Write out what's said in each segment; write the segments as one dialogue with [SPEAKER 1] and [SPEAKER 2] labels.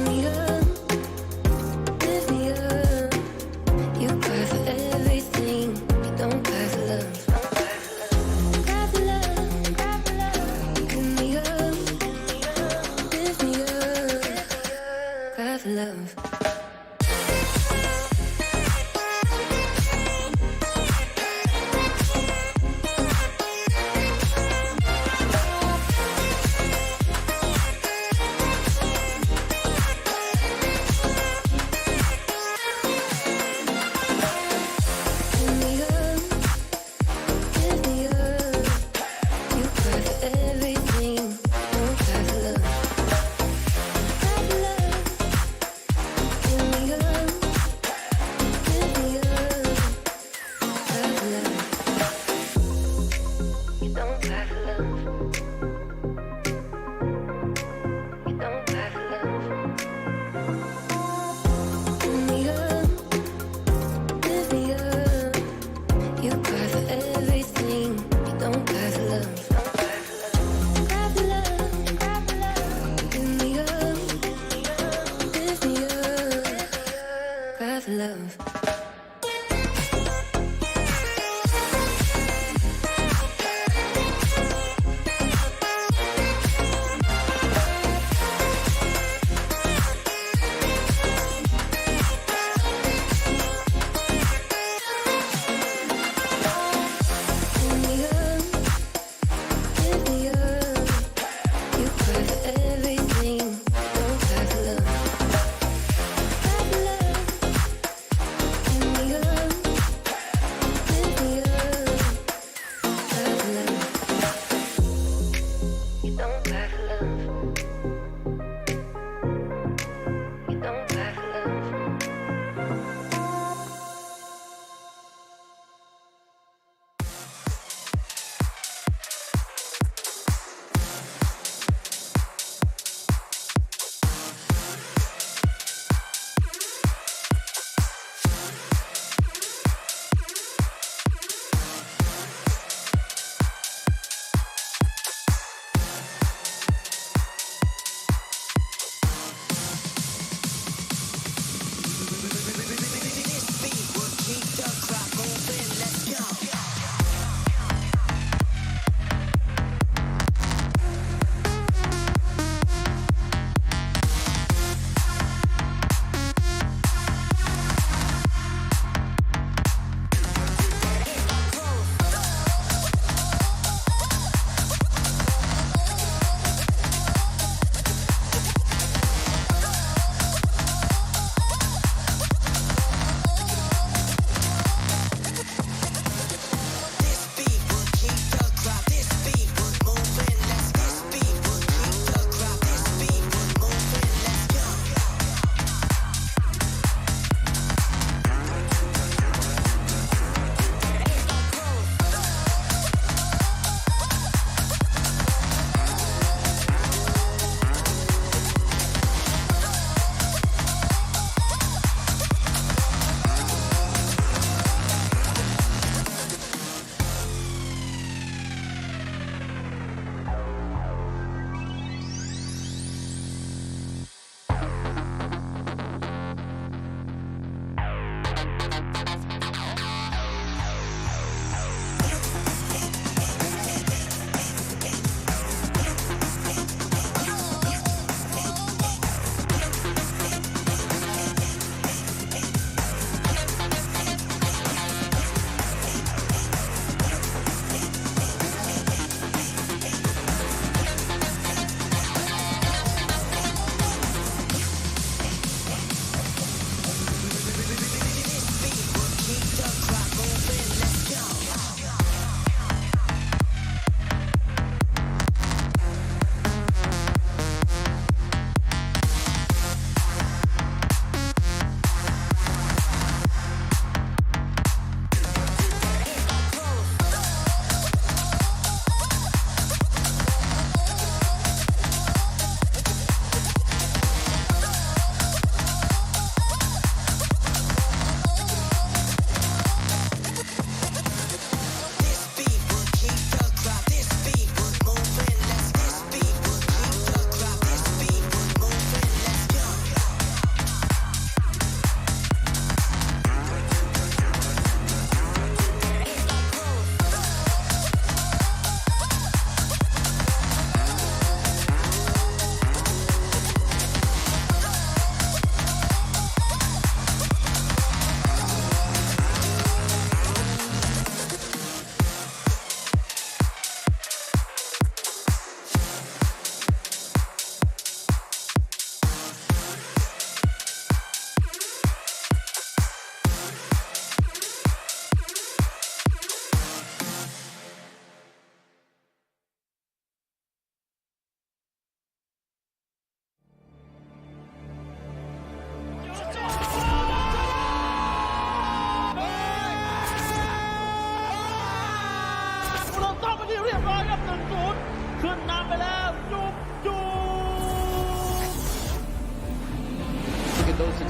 [SPEAKER 1] me up, lift me up. You cry for everything, you don't cry for love. Cry for love, cry for love. Lift me up, lift me up. Cry for love.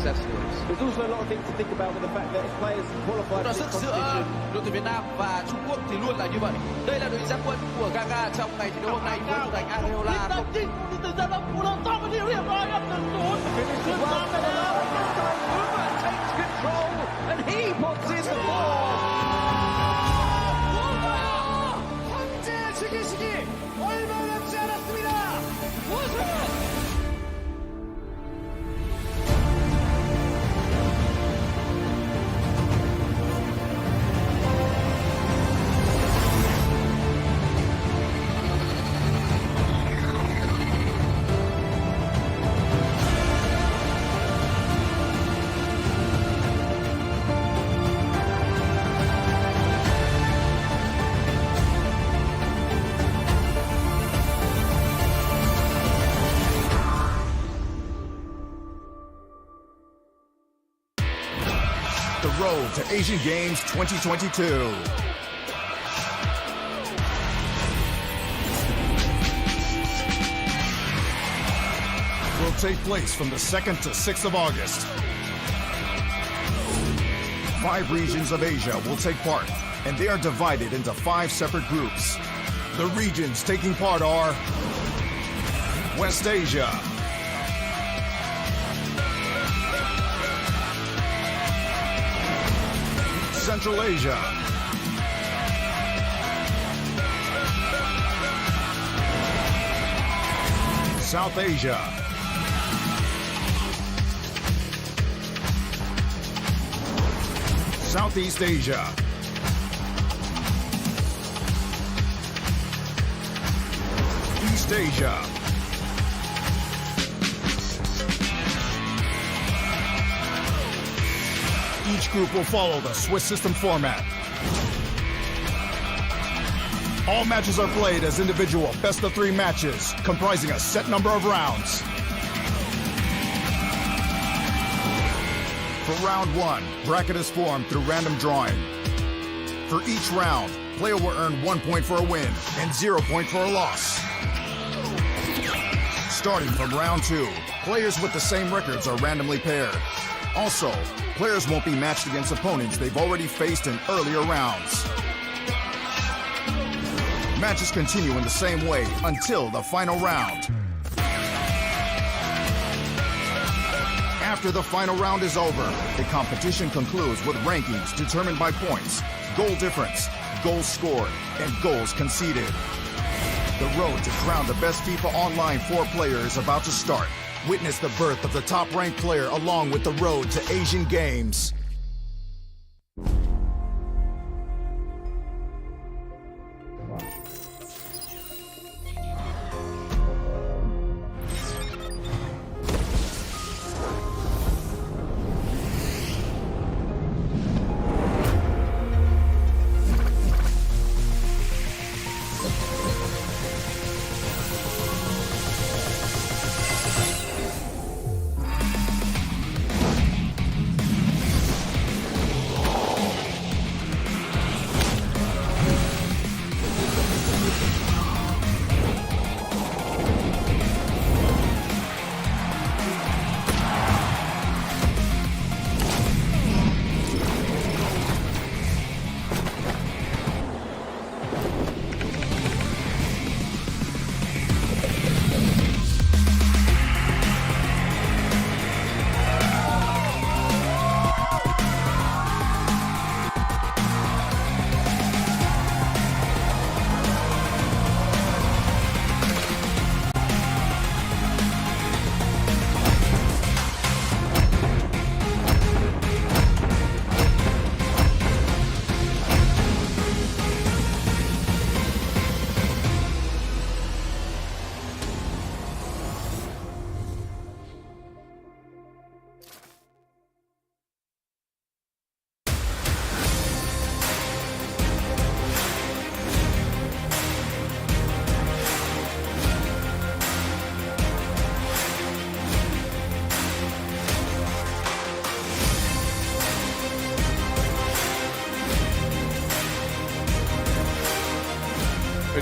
[SPEAKER 2] AESF series.
[SPEAKER 3] There's also a lot of things to think about with the fact that players qualify
[SPEAKER 2] Đó
[SPEAKER 3] for
[SPEAKER 2] sức
[SPEAKER 3] this
[SPEAKER 2] giữa
[SPEAKER 3] competition.
[SPEAKER 2] đội tuyển Việt Nam và Trung Quốc thì luôn là như vậy. Đây là đội giáp quân của Gaga trong ngày thi đấu hôm nay với thủ thành Areola.
[SPEAKER 4] ยิงติดจากผู้รักษาไปที่เรียบร้อยครับ 1-0 ขึ้นตามไปแล้ว
[SPEAKER 2] Takes control and he puts in the ball.
[SPEAKER 4] 황제 시기시기 얼마 남지 않았습니다. 우승!
[SPEAKER 5] The road to Asian Games 2022. Will take place from the 2nd to 6th of August. 5 regions of Asia will take part, and they are divided into 5 separate groups. The regions taking part are West Asia, Central Asia, South Asia, Southeast Asia, East Asia, each group will follow the Swiss system format. All matches are played as individual best-of-3 matches, comprising a set number of rounds. For round 1, bracket is formed through random drawing. For each round, player will earn 1 point for a win and 0 point for a loss. Starting from round 2, players with the same records are randomly paired. Also, players won't be matched against opponents they've already faced in earlier rounds. Matches continue in the same way until the final round. After the final round is over, the competition concludes with rankings determined by points, goal difference, goals scored, and goals conceded. The road to crown the best FIFA Online 4 player is about to start. Witness the birth of the top-ranked player along with the road to Asian Games.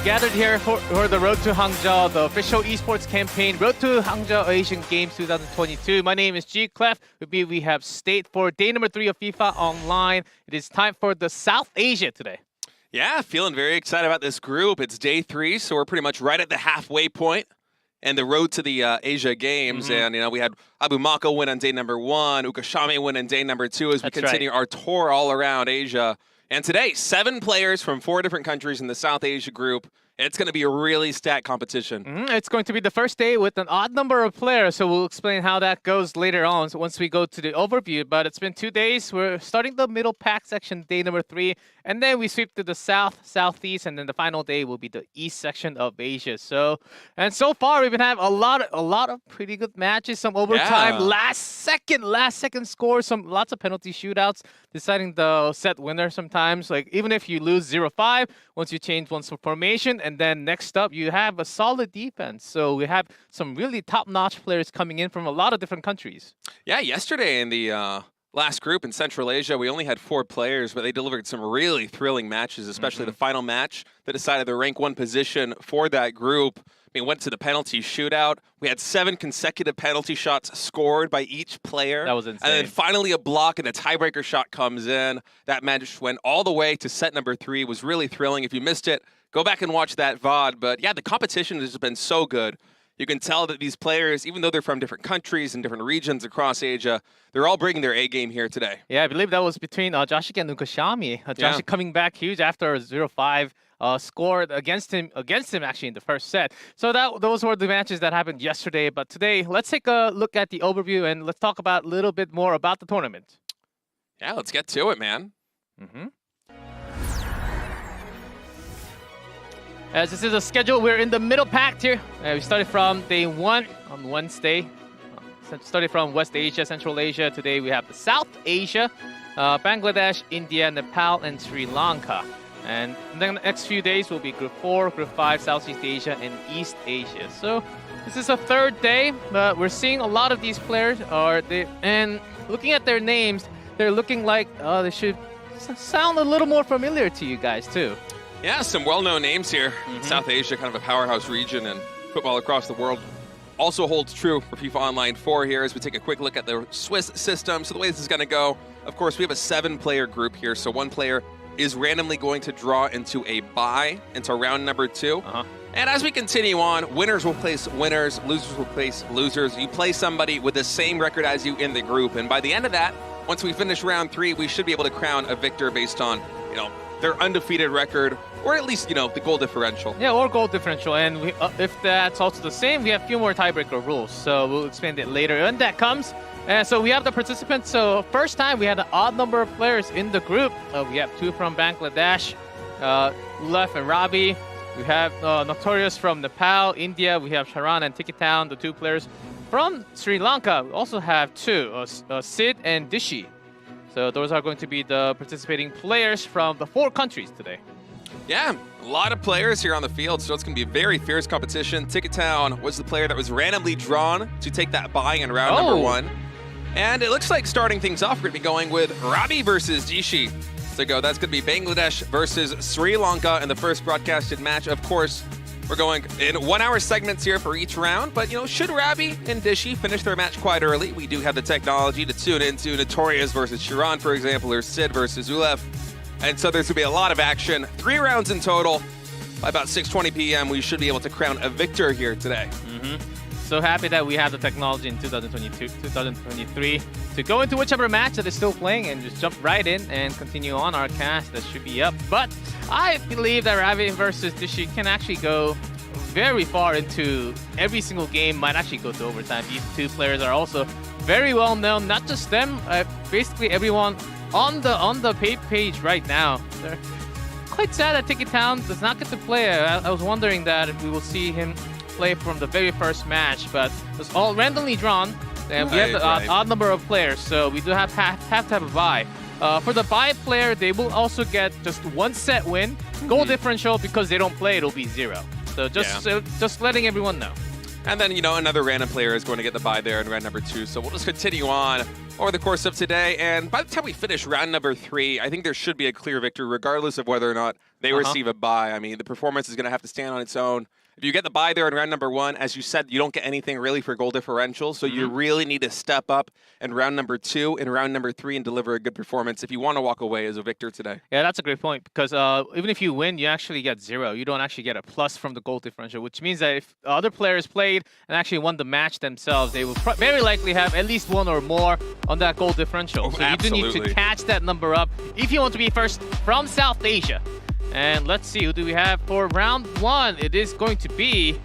[SPEAKER 6] gathered here for the Road to Hangzhou, the official esports campaign, Road to Hangzhou Asian Games 2022. My name is G. Clef. With me, we have State for day number 3 of FIFA Online. It is time for the South Asia today.
[SPEAKER 7] Yeah, feeling very excited about this group. It's day 3, so we're pretty much right at the halfway point and the road to the Asia Games. And, we had Abu Maka win on day number 1, Ukashame win on day number 2 as we continue our tour all around Asia. And today, 7 players from 4 different countries in the South Asia group. It's going to be a really stacked competition.
[SPEAKER 6] It's going to be the first day with an odd number of players, so we'll explain how that goes later on once we go to the overview. But it's been 2 days. We're starting the middle pack section, day number 3, and then we sweep to the south, southeast, and then the final day will be the east section of Asia. So far we've been having a lot of pretty good matches, some overtime, last second scores, lots of penalty shootouts, deciding the set winner sometimes. Like even if you lose 0-5, once you change one formation, and then next up you have a solid defense. So we have some really top-notch players coming in from a lot of different countries.
[SPEAKER 7] Yeah, yesterday in the last group in Central Asia, we only had 4 players, but they delivered some really thrilling matches, especially the final match that decided the rank 1 position for that group. Went to the penalty shootout. We had 7 consecutive penalty shots scored by each player.
[SPEAKER 6] That was insane.
[SPEAKER 7] And then finally a block and a tiebreaker shot comes in. That match went all the way to set number 3. It was really thrilling. If you missed it, go back and watch that VOD. But yeah, the competition has been so good. You can tell that these players, even though they're from different countries and different regions across Asia, they're all bringing their A game here today.
[SPEAKER 6] Yeah, I believe that was between Joshik and Ukashami. Joshik coming back huge after a 0-5 scored against him actually in the first set. So those were the matches that happened yesterday. But today, let's take a look at the overview and let's talk about a little bit more about the tournament.
[SPEAKER 7] Yeah, let's get to it, man.
[SPEAKER 6] As this is a schedule, we're in the middle pack here. We started from day 1 on Wednesday. Started from West Asia, Central Asia. Today we have the South Asia, Bangladesh, India, Nepal, and Sri Lanka. And then the next few days will be Group 4, Group 5, Southeast Asia, and East Asia. So this is a 3rd day, but we're seeing a lot of these players and looking at their names, they're looking like they should sound a little more familiar to you guys too.
[SPEAKER 7] Yeah, some well-known names here. South Asia, kind of a powerhouse region, and football across the world also holds true for FIFA Online 4 here as we take a quick look at the Swiss system. So the way this is going to go, of course, we have a 7-player group here. So 1 player is randomly going to draw into a bye into round number 2. And as we continue on, winners will place winners, losers will place losers. You play somebody with the same record as you in the group. And by the end of that, once we finish round 3, we should be able to crown a victor based on, their undefeated record, or at least, the goal differential.
[SPEAKER 6] Yeah, or goal differential. And if that's also the same, we have a few more tiebreaker rules. So we'll explain it later when that comes. And so we have the participants. So first time we had an odd number of players in the group. We have 2 from Bangladesh, Ulef and Rabi. We have Notorious from Nepal, India. We have Sharan and Tikitown, the 2 players from Sri Lanka. We also have 2, Sid and Dishi. So those are going to be the participating players from the 4 countries today.
[SPEAKER 7] Yeah, a lot of players here on the field, so it's going to be a very fierce competition. Tikitown was the player that was randomly drawn to take that bye in round number 1. And it looks like starting things off, we're going to be going with Rabi versus Dishi. That's going to be Bangladesh versus Sri Lanka in the first broadcasted match. Of course, we're going in 1-hour segments here for each round, but should Rabi and Dishi finish their match quite early, we do have the technology to tune into Notorious versus Sharan, for example, or Sid versus Ulef. And so there's going to be a lot of action. 3 rounds in total. By about 6:20 p.m., we should be able to crown a victor here today.
[SPEAKER 6] So happy that we have the technology in 2023 to go into whichever match that is still playing and just jump right in and continue on our cast that should be up. But I believe that Ravi versus Dishi can actually go very far into every single game, might actually go to overtime. These 2 players are also very well known, not just them, basically everyone on the page right now. They're quite sad that Tikitown does not get to play. I was wondering that if we will see him play from the very first match, but it's all randomly drawn, and we have the odd number of players, so we do have to have a bye. For the bye player, they will also get just 1 set win. Goal differential, because they don't play, it'll be 0. So just letting everyone know.
[SPEAKER 7] And then, you know, another random player is going to get the bye there in round number 2. So we'll just continue on over the course of today. And by the time we finish round number 3, I think there should be a clear victor, regardless of whether or not they receive a bye. I mean, the performance is going to have to stand on its own. If you get the bye there in round number 1, as you said, you don't get anything really for goal differential. So you really need to step up in round number 2 and round number 3 and deliver a good performance if you want to walk away as a victor today.
[SPEAKER 6] Yeah, that's a great point, because even if you win, you actually get 0. You don't actually get a plus from the goal differential, which means that if other players played and actually won the match themselves, they will very likely have at least 1 or more on that goal differential. So you do need to catch that number up if you want to be first from South Asia. And let's see, who do we have for round 1? It is going to be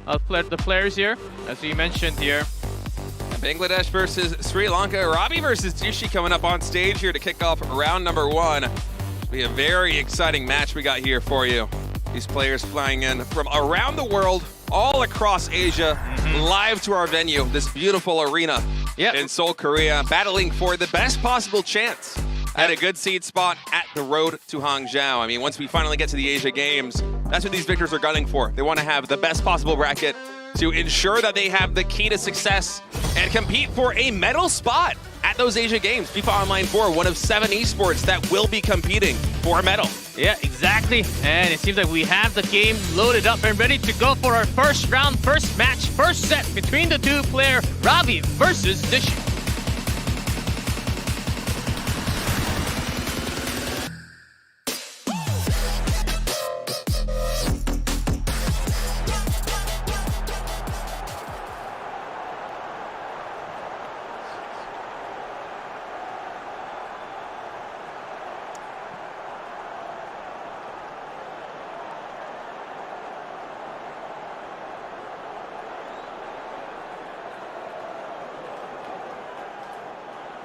[SPEAKER 6] the players here, as you mentioned here.
[SPEAKER 7] Bangladesh versus Sri Lanka. Robbie versus Dushi coming up on stage here to kick off round number 1. It'll be a very exciting match we got here for you. These players flying in from around the world, all across Asia, live to our venue, this beautiful arena in Seoul, Korea, battling for the best possible chance at a good seed spot at the road to Hangzhou. I mean, once we finally get to the Asia Games, that's what these victors are gunning for. They want to have the best possible bracket to ensure that they have the key to success and compete for a medal spot at those Asia Games. FIFA Online 4, one of 7 esports that will be competing for a medal.
[SPEAKER 6] Yeah, exactly. And it seems like we have the game loaded up and ready to go for our first round, first match, first set between the two player, Robbie versus Dishi.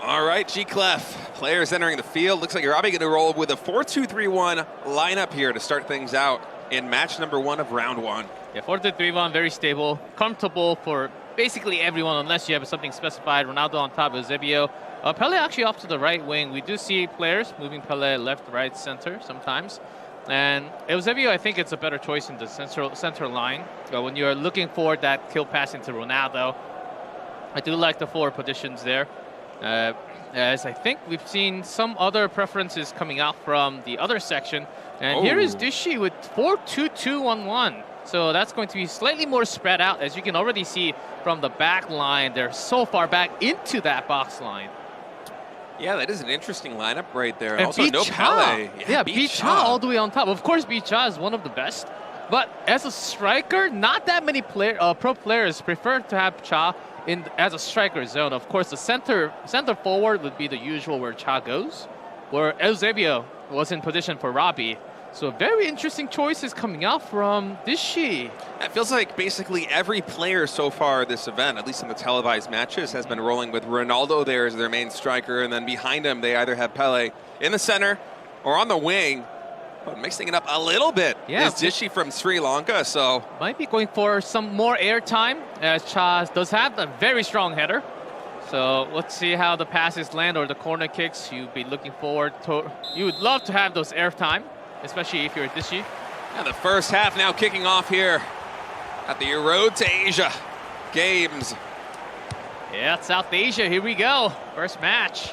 [SPEAKER 7] All right, G-Clef, players entering the field. Looks like you're probably going to roll with a 4-2-3-1 lineup here to start things out in match number 1 of round 1.
[SPEAKER 6] Yeah, 4-2-3-1, very stable, comfortable for basically everyone unless you have something specified. Ronaldo on top, Eusebio. Pele actually off to the right wing. We do see players moving Pele left, right, center sometimes. And Eusebio, I think it's a better choice in the center line. When you're looking for that kill pass into Ronaldo, I do like the forward positions there. As I think we've seen some other preferences coming out from the other section. And here is Dishi with 4-2-2-1-1. So that's going to be slightly more spread out. As you can already see from the back line, they're so far back into that box line.
[SPEAKER 7] Yeah, that is an interesting lineup right there.
[SPEAKER 6] And
[SPEAKER 7] also, no Pele.
[SPEAKER 6] Yeah, Bicha all the way on top. Of course, Bicha is one of the best. But as a striker, not that many pro players prefer to have Cha as a striker zone. Of course, the center forward would be the usual where Cha goes, where Eusebio was in position for Robbie. So very interesting choices coming out from Dishi.
[SPEAKER 7] It feels like basically every player so far this event, at least in the televised matches, has been rolling with Ronaldo there as their main striker, and then behind him they either have Pele in the center or on the wing. But mixing it up a little bit is Dishi from Sri Lanka, so...
[SPEAKER 6] Might be going for some more airtime, as Cha does have a very strong header. So let's see how the passes land or the corner kicks. You'd be looking forward to... You would love to have those airtime, especially if you're Dishi.
[SPEAKER 7] Yeah, the first half now kicking off here at the Road to Asia Games.
[SPEAKER 6] Yeah, South Asia, here we go. First match.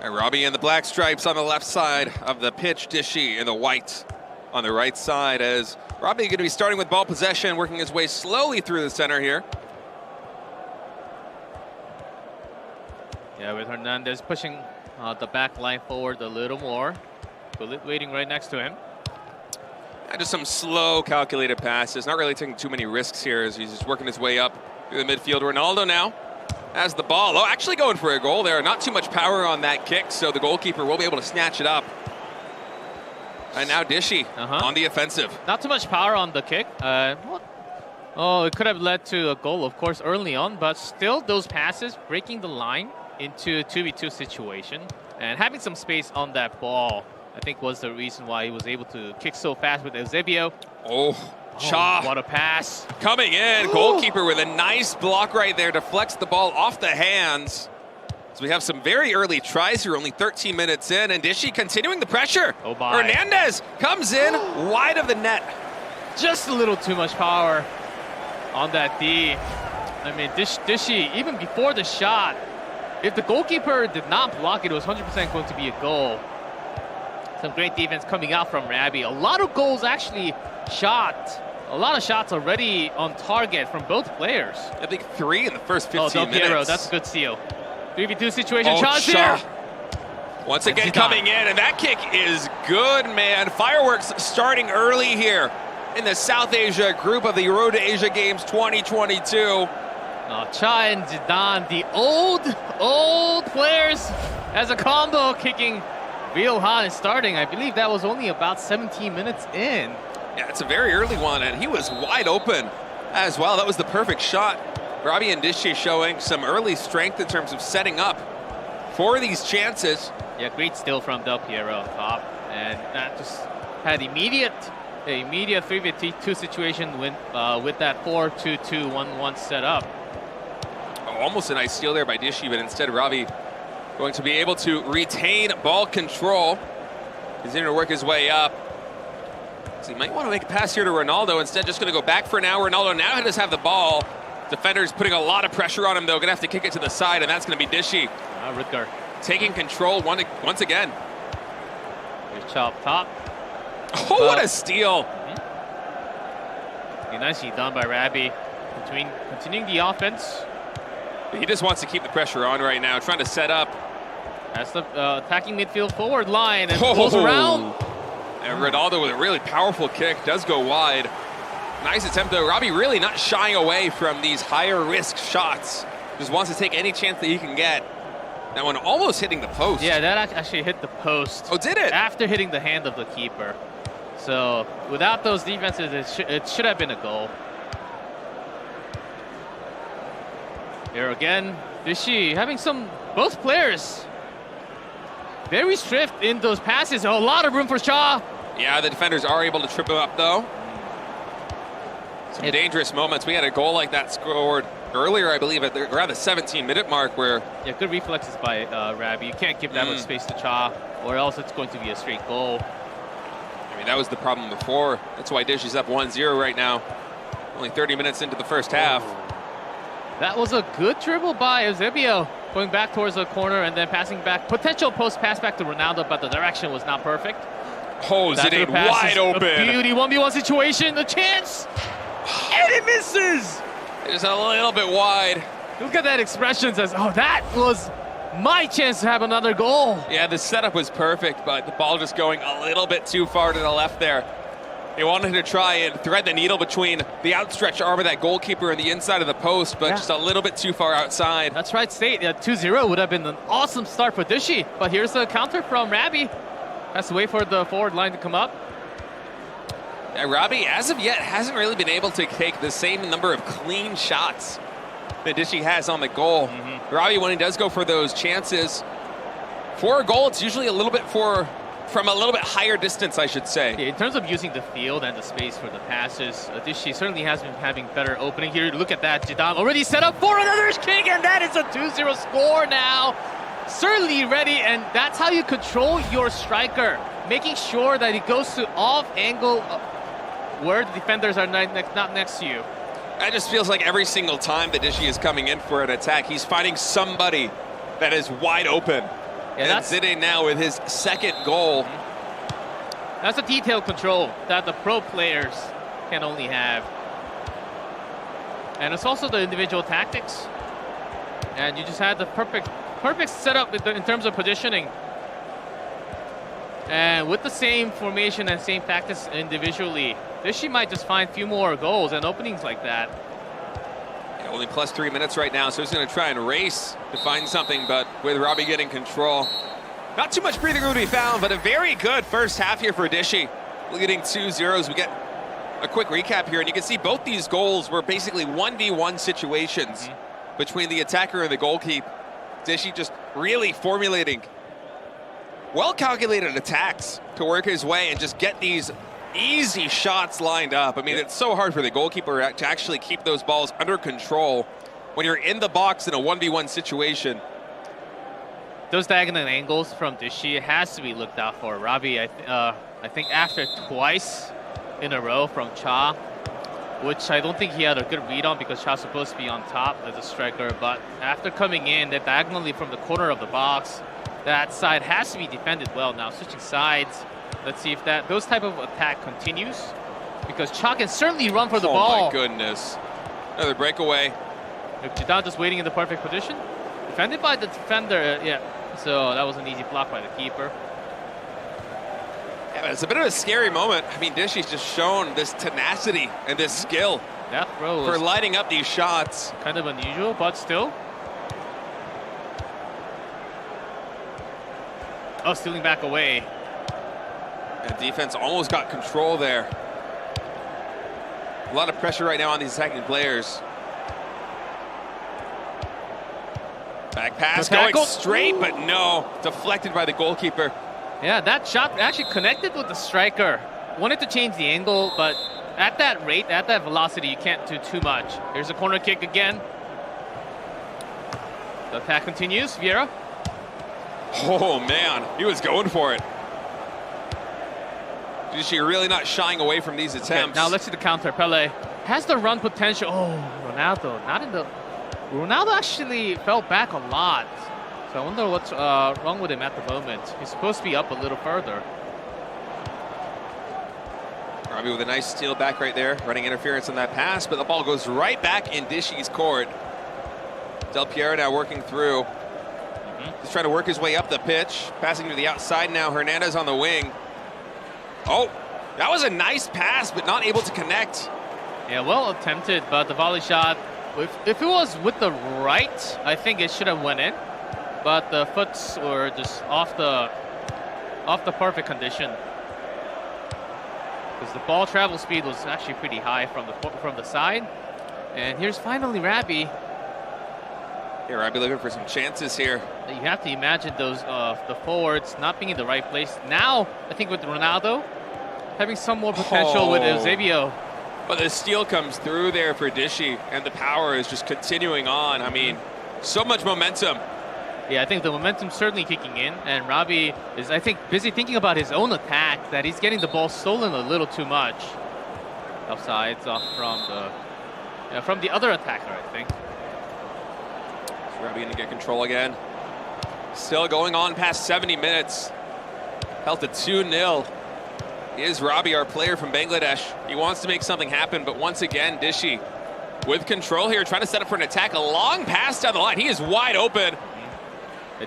[SPEAKER 7] And Robbie in the black stripes on the left side of the pitch, Dishi in the white on the right side, as Robbie going to be starting with ball possession, working his way slowly through the center here.
[SPEAKER 6] Yeah, with Hernandez pushing the back line forward a little more. Waiting right next to him.
[SPEAKER 7] And just some slow, calculated passes. Not really taking too many risks here as he's just working his way up through the midfield. Ronaldo now has the ball. Oh, actually going for a goal there. Not too much power on that kick, so the goalkeeper will be able to snatch it up. And now Dishi on the offensive.
[SPEAKER 6] Not too much power on the kick. It could have led to a goal, of course, early on, but still those passes breaking the line into a 2v2 situation and having some space on that ball, I think was the reason why he was able to kick so fast with Eusebio.
[SPEAKER 7] Cha.
[SPEAKER 6] What a pass.
[SPEAKER 7] Coming in, goalkeeper with a nice block right there, deflects the ball off the hands. So we have some very early tries here, only 13 minutes in, and Dishi continuing the pressure.
[SPEAKER 6] Oh my.
[SPEAKER 7] Hernandez comes in wide of the net.
[SPEAKER 6] Just a little too much power. on that D. I mean, Dishy, even before the shot, if the goalkeeper did not block it, it was 100% going to be a goal. Some great defense coming out from Rabbi. A lot of goals actually shot. A lot of shots already on target from both players.
[SPEAKER 7] I think 3 in the first 15 minutes.
[SPEAKER 6] Piero, that's a good steal. 3v2 situation, Shaw's
[SPEAKER 7] Shaw.
[SPEAKER 6] here.
[SPEAKER 7] Once again coming in, and that kick is good, man. Fireworks starting early here in the South Asia group of the Road to Asia Games 2022.
[SPEAKER 6] Cha and Zidane, the old players as a combo kicking real hot and starting. I believe that was only about 17 minutes in.
[SPEAKER 7] Yeah, it's a very early one, and he was wide open as well. That was the perfect shot. Robbie and Dishy showing some early strength in terms of setting up for these chances.
[SPEAKER 6] Yeah, great steal from Del Piero on top. And that just had immediate 3v2 situation with that 4-2-2-1-1 set up.
[SPEAKER 7] Oh, almost a nice steal there by Dishy, but instead Robbie going to be able to retain ball control. He's going to work his way up. So he might want to make a pass here to Ronaldo. Instead, just going to go back for now. Ronaldo now does have the ball. Defenders putting a lot of pressure on him, though. Going to have to kick it to the side, and that's going to be Dishy.
[SPEAKER 6] Rutger
[SPEAKER 7] taking control once again.
[SPEAKER 6] Here's Cha up top.
[SPEAKER 7] Oh, what a steal.
[SPEAKER 6] Nicely done by Rabbi. Continuing the offense.
[SPEAKER 7] He just wants to keep the pressure on right now, trying to set up.
[SPEAKER 6] That's the attacking midfield forward line, and pulls around.
[SPEAKER 7] And Ronaldo with a really powerful kick, does go wide. Nice attempt though. Robbie really not shying away from these higher risk shots. Just wants to take any chance that he can get. That one almost hitting the post.
[SPEAKER 6] Yeah, that actually hit the post.
[SPEAKER 7] Oh, did it?
[SPEAKER 6] After hitting the hand of the keeper. So without those defenses, it should have been a goal. Here again, Dishy having both players very swift in those passes. A lot of room for Cha.
[SPEAKER 7] Yeah, the defenders are able to trip him up though. Some dangerous moments. We had a goal like that scored earlier, I believe, at around the 17-minute mark where...
[SPEAKER 6] Yeah, good reflexes by Rabbi. You can't give that much space to Cha, or else it's going to be a straight goal.
[SPEAKER 7] I mean, that was the problem before. That's why Dishy's up 1-0 right now. Only 30 minutes into the first half.
[SPEAKER 6] That was a good dribble by Eusebio, going back towards the corner and then passing back. Potential post pass back to Ronaldo, but the direction was not perfect.
[SPEAKER 7] Oh, Zidane wide open.
[SPEAKER 6] A beauty 1v1 situation, the chance, and it misses.
[SPEAKER 7] Just a little bit wide.
[SPEAKER 6] Look at that expression, says, oh, that was my chance to have another goal.
[SPEAKER 7] Yeah, the setup was perfect, but the ball just going a little bit too far to the left there. He wanted to try and thread the needle between the outstretched arm of that goalkeeper and the inside of the post, but just a little bit too far outside.
[SPEAKER 6] That's right, State. 2-0 would have been an awesome start for Dishy, but here's the counter from Rabbi. Has to wait for the forward line to come up.
[SPEAKER 7] Yeah, Robbie, as of yet, hasn't really been able to take the same number of clean shots that Dishy has on the goal. Robbie, when he does go for those chances, for a goal, it's usually a little bit from a little bit higher distance, I should say.
[SPEAKER 6] Yeah, in terms of using the field and the space for the passes, Dishy certainly has been having better opening here. Look at that, Zidane already set up for another kick, and that is a 2-0 score now. Certainly ready, and that's how you control your striker, making sure that he goes to off angle where the defenders are not next to you.
[SPEAKER 7] It just feels like every single time that Dishy is coming in for an attack, he's finding somebody that is wide open. Yeah, and Zidane now with his second goal.
[SPEAKER 6] That's a detailed control that the pro players can only have. And it's also the individual tactics. And you just had the perfect setup in terms of positioning. And with the same formation and same tactics individually, Dishy might just find a few more goals and openings like that.
[SPEAKER 7] Yeah, only plus 3 minutes right now, so he's going to try and race to find something, but with Robbie getting control. Not too much breathing room to be found, but a very good first half here for Dishy. Leading 2-0. We get a quick recap here, and you can see both these goals were basically 1v1 situations between the attacker and the goalkeeper. Dishy just really formulating well-calculated attacks to work his way and just get these easy shots lined up. I mean, it's so hard for the goalkeeper to actually keep those balls under control when you're in the box in a 1v1 situation.
[SPEAKER 6] Those diagonal angles from Dishy has to be looked out for. Robbie, I think after twice in a row from Cha, which I don't think he had a good read on because Cha's supposed to be on top as a striker. But after coming in, they're diagonally from the corner of the box. That side has to be defended well now. Switching sides. Let's see if those type of attack continues, because Cha can certainly run for the ball.
[SPEAKER 7] Oh my goodness. Another breakaway.
[SPEAKER 6] Jidan just waiting in the perfect position. Defended by the defender, yeah. So that was an easy block by the keeper.
[SPEAKER 7] Yeah, but it's a bit of a scary moment. I mean, Dishy's just shown this tenacity and this skill
[SPEAKER 6] That throw
[SPEAKER 7] for
[SPEAKER 6] was
[SPEAKER 7] lighting up these shots.
[SPEAKER 6] kind of unusual, but still. Oh, stealing back away.
[SPEAKER 7] And defense almost got control there. A lot of pressure right now on these attacking players. Back pass going straight, but no. Deflected by the goalkeeper.
[SPEAKER 6] Yeah, that shot actually connected with the striker. Wanted to change the angle, but at that rate, at that velocity, you can't do too much. Here's a corner kick again. The attack continues. Vieira.
[SPEAKER 7] Oh man, he was going for it. Dishy really not shying away from these attempts.
[SPEAKER 6] Okay, now let's see the counter. Pele has the run potential. Oh, Ronaldo, not in the... Ronaldo actually fell back a lot. So I wonder what's wrong with him at the moment. He's supposed to be up a little further.
[SPEAKER 7] Robbie with a nice steal back right there, running interference on that pass, but the ball goes right back in Dishy's court. Del Piero now working through. He's trying to work his way up the pitch, passing to the outside now. Hernandez on the wing. Oh, that was a nice pass, but not able to connect.
[SPEAKER 6] Yeah, well attempted, but the volley shot, if it was with the right, I think it should have went in. But the foots were just off the perfect condition. Because the ball travel speed was actually pretty high from the side. And here's finally Rabbi.
[SPEAKER 7] Yeah, Rabbi looking for some chances here.
[SPEAKER 6] You have to imagine those the forwards not being in the right place. Now, I think with Ronaldo having some more potential with Eusebio.
[SPEAKER 7] But the steal comes through there for Dishy, and the power is just continuing on. I mean, so much momentum.
[SPEAKER 6] Yeah, I think the momentum's certainly kicking in, and Robbie is, I think, busy thinking about his own attack, that he's getting the ball stolen a little too much. Offsides off from the other attacker, I think.
[SPEAKER 7] So Robbie going to get control again. Still going on past 70 minutes. Held to 2-0. Is Robbie, our player from Bangladesh. He wants to make something happen, but once again, Dishy with control here, trying to set up for an attack. A long pass down the line. He is wide open.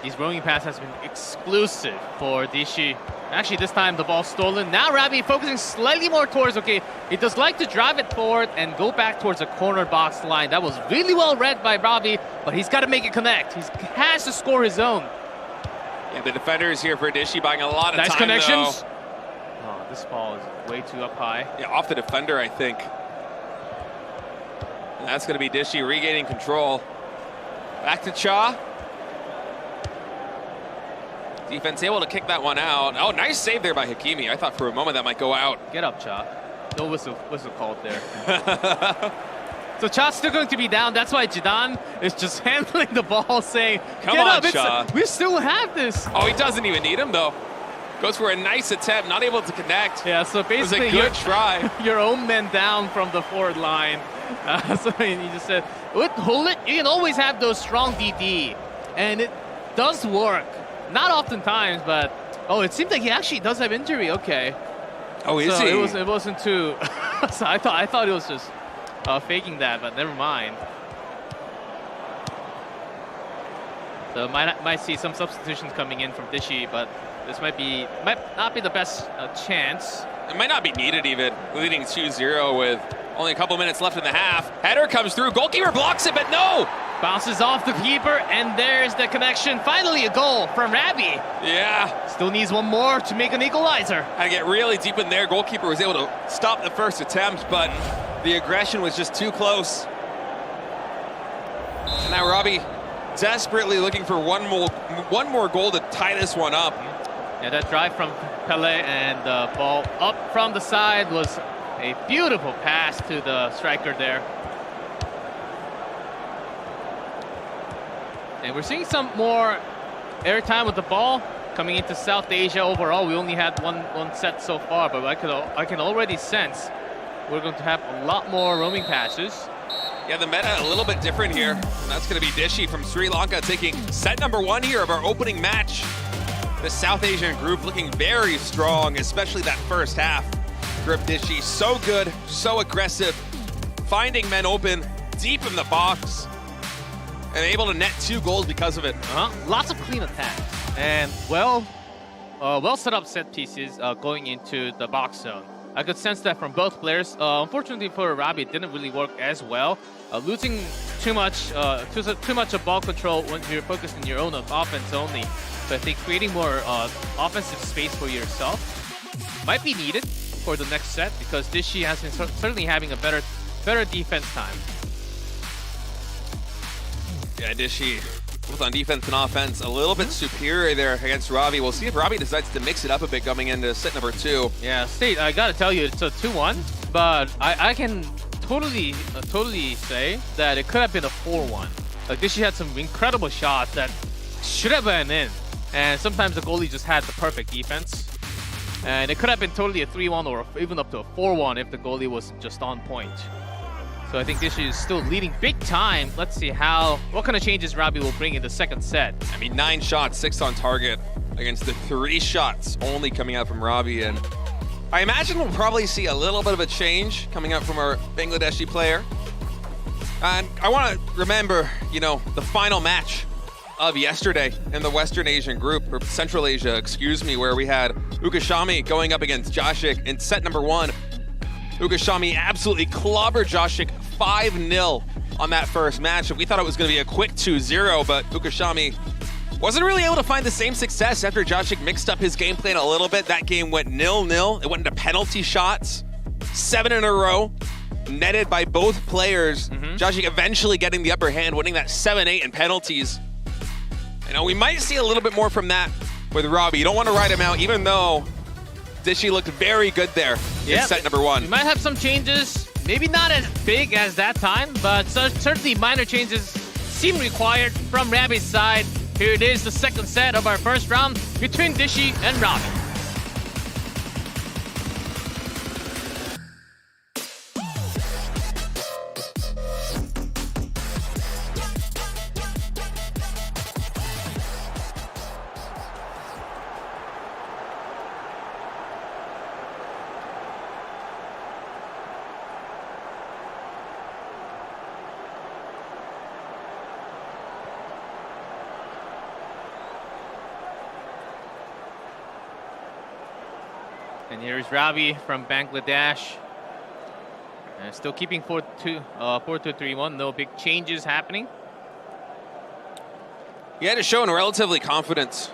[SPEAKER 6] These roaming pass has been exclusive for Dishy. Actually, this time the ball stolen. Now Robbie focusing slightly more towards, okay, he does like to drive it forward and go back towards the corner box line. That was really well read by Robbie, but he's got to make it connect. He has to score his own.
[SPEAKER 7] Yeah, the defenders here for Dishy buying a lot of
[SPEAKER 6] nice
[SPEAKER 7] time,
[SPEAKER 6] connections.
[SPEAKER 7] though.
[SPEAKER 6] Oh, this ball is way too up high.
[SPEAKER 7] Yeah, off the defender, I think. And that's going to be Dishy regaining control. Back to Cha. Defense able to kick that one out. Oh, nice save there by Hakimi. I thought for a moment that might go out.
[SPEAKER 6] Get up, Cha. No whistle called there. So Cha's still going to be down. That's why Jidan is just handling the ball, saying,
[SPEAKER 7] Come
[SPEAKER 6] get
[SPEAKER 7] on,
[SPEAKER 6] up,
[SPEAKER 7] Cha.
[SPEAKER 6] we still have this.
[SPEAKER 7] Oh, he doesn't even need him, though. Goes for a nice attempt, not able to connect.
[SPEAKER 6] Yeah, so basically,
[SPEAKER 7] it was a good try.
[SPEAKER 6] Your own men down from the forward line. So he just said, hold it. You can always have those strong DD. And it does work. Not oftentimes, but oh, it seems like he actually does have injury. Okay.
[SPEAKER 7] Oh, is
[SPEAKER 6] so
[SPEAKER 7] he?
[SPEAKER 6] It wasn't too. So I thought it was just faking that, but never mind. So might see some substitutions coming in from Dishy, but this might not be the best chance.
[SPEAKER 7] It might not be needed even, leading 2-0 with only a couple minutes left in the half. Header comes through, goalkeeper blocks it, but no!
[SPEAKER 6] Bounces off the keeper, and there's the connection. Finally a goal from Rabbi.
[SPEAKER 7] Yeah.
[SPEAKER 6] Still needs one more to make an equalizer.
[SPEAKER 7] Had to get really deep in there. Goalkeeper was able to stop the first attempt, but the aggression was just too close. And now Robbie desperately looking for one more goal to tie this one up.
[SPEAKER 6] Yeah, that drive from Pele and the ball up from the side was a beautiful pass to the striker there. And we're seeing some more airtime with the ball coming into South Asia overall. We only had one set so far, but I can already sense we're going to have a lot more roaming passes.
[SPEAKER 7] Yeah, the meta a little bit different here. And that's going to be Dishy from Sri Lanka taking set number 1 here of our opening match. The South Asian group looking very strong, especially that first half. Grip Dishy, so good, so aggressive, finding men open deep in the box, and able to net 2 goals because of it.
[SPEAKER 6] Lots of clean attacks and well set up set pieces going into the box zone. I could sense that from both players. Unfortunately for Robbie, it didn't really work as well. Losing too much of ball control when you're focused in your own offense only. So I think creating more offensive space for yourself might be needed for the next set, because Dishy has been certainly having a better defense time.
[SPEAKER 7] Yeah, Dishy, both on defense and offense, a little bit superior there against Robbie. We'll see if Robbie decides to mix it up a bit coming into set number 2.
[SPEAKER 6] Yeah, State, I gotta tell you, it's a 2-1, but I can totally say that it could have been a 4-1. Like, Dishy had some incredible shots that should have been in, and sometimes the goalie just had the perfect defense. And it could have been totally a 3-1 or even up to a 4-1 if the goalie was just on point. So I think Dishy is still leading big time. Let's see what kind of changes Robbie will bring in the second set.
[SPEAKER 7] I mean, 9 shots, 6 on target against the 3 shots only coming out from Robbie. And I imagine we'll probably see a little bit of a change coming out from our Bangladeshi player. And I want to remember, the final match of yesterday in the Western Asian group, or Central Asia, excuse me, where we had Ukashami going up against Joshik in set number 1. Ukashami absolutely clobbered Joshik 5-0 on that first match. We thought it was going to be a quick 2-0, but Ukashami wasn't really able to find the same success after Joshik mixed up his game plan a little bit. That game went 0-0. It went into penalty shots, 7 in a row, netted by both players. Joshik eventually getting the upper hand, winning that 7-8 in penalties. We might see a little bit more from that with Robbie. You don't want to ride him out, even though Dishy looked very good there in set number 1.
[SPEAKER 6] We might have some changes, maybe not as big as that time, but certainly minor changes seem required from Robbie's side. Here it is, the second set of our first round between Dishy and Robbie. And here's Robbie from Bangladesh. And still keeping 4-2-3-1. No big changes happening.
[SPEAKER 7] He had to show relatively confidence.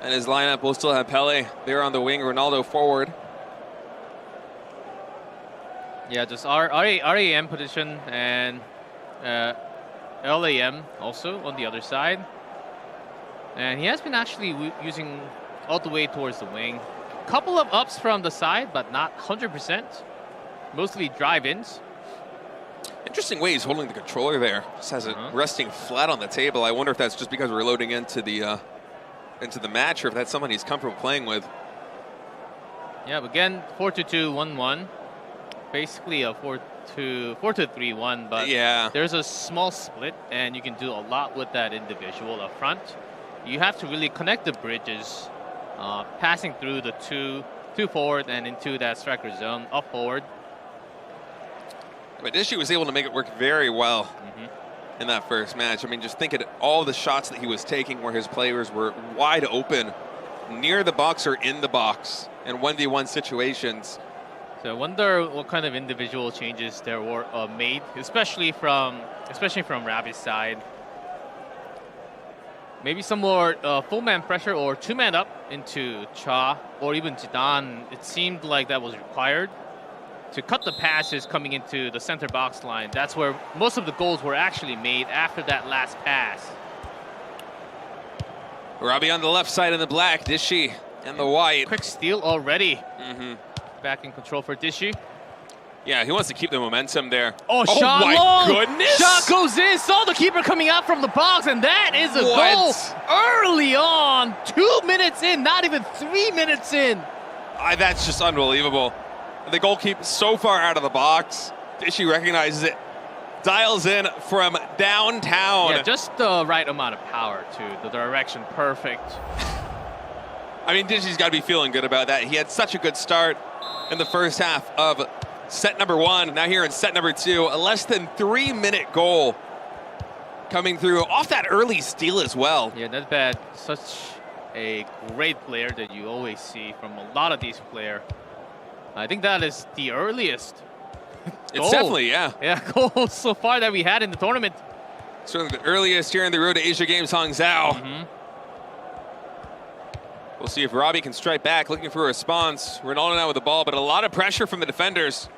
[SPEAKER 7] And his lineup will still have Pele there on the wing, Ronaldo forward.
[SPEAKER 6] Yeah, just RAM position and LAM also on the other side. And he has been actually using all the way towards the wing. Couple of ups from the side, but not 100%. Mostly drive-ins.
[SPEAKER 7] Interesting way he's holding the controller there. Just has it resting flat on the table. I wonder if that's just because we're loading into the match, or if that's someone he's comfortable playing with.
[SPEAKER 6] Yeah, again, 4-2-2-1-1. Basically a 4-2-3-1, but
[SPEAKER 7] yeah,
[SPEAKER 6] there's a small split, and you can do a lot with that individual up front. You have to really connect the bridges. Passing through the two forward and into that striker zone, up forward.
[SPEAKER 7] But Dishy was able to make it work very well in that first match. I mean, just think of all the shots that he was taking where his players were wide open, near the box or in the box, in 1v1 situations.
[SPEAKER 6] So I wonder what kind of individual changes there were made, especially from Robbie's side. Maybe some more full-man pressure or two-man up into Cha or even Zidane. It seemed like that was required to cut the passes coming into the center box line. That's where most of the goals were actually made after that last pass.
[SPEAKER 7] Robbie on the left side in the black, Dishy in the white.
[SPEAKER 6] Quick steal already. Back in control for Dishy.
[SPEAKER 7] Yeah, he wants to keep the momentum there.
[SPEAKER 6] Oh, shot
[SPEAKER 7] my
[SPEAKER 6] long.
[SPEAKER 7] Goodness!
[SPEAKER 6] Shot goes in. Saw the keeper coming out from the box, and that is a goal early on. 2 minutes in, not even 3 minutes in.
[SPEAKER 7] That's just unbelievable. The goalkeeper so far out of the box. Dishy recognizes it. Dials in from downtown.
[SPEAKER 6] Yeah, just the right amount of power too. The direction perfect.
[SPEAKER 7] I mean, Dishy's got to be feeling good about that. He had such a good start in the first half of set number 1. Now here in set number 2, a less than 3-minute goal coming through off that early steal as well.
[SPEAKER 6] Yeah, not bad. Such a great player that you always see from a lot of these players. I think that is the earliest
[SPEAKER 7] It's
[SPEAKER 6] goal.
[SPEAKER 7] definitely, yeah.
[SPEAKER 6] Yeah, goal so far that we had in the tournament.
[SPEAKER 7] Certainly the earliest here in the Road to Asia Games, Hong Zhao. We'll see if Robbie can strike back, looking for a response. Ronaldo now with the ball, but a lot of pressure from the defenders.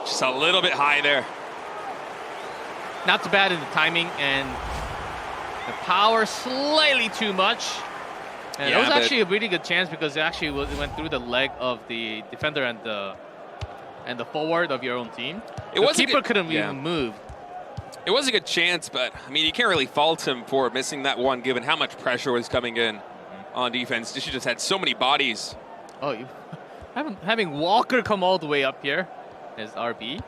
[SPEAKER 7] Just a little bit high there.
[SPEAKER 6] Not too bad in the timing and the power slightly too much. And
[SPEAKER 7] Yeah,
[SPEAKER 6] it was
[SPEAKER 7] but-
[SPEAKER 6] actually a really good chance because it actually it went through the leg of the defender and the forward of your own team.
[SPEAKER 7] It
[SPEAKER 6] The
[SPEAKER 7] was a
[SPEAKER 6] keeper
[SPEAKER 7] good-
[SPEAKER 6] couldn't
[SPEAKER 7] yeah.
[SPEAKER 6] even move.
[SPEAKER 7] It was a good chance, but I mean, you can't really fault him for missing that one, given how much pressure was coming in on defense. Dishy just had so many bodies.
[SPEAKER 6] Oh, you having Walker come all the way up here as RB.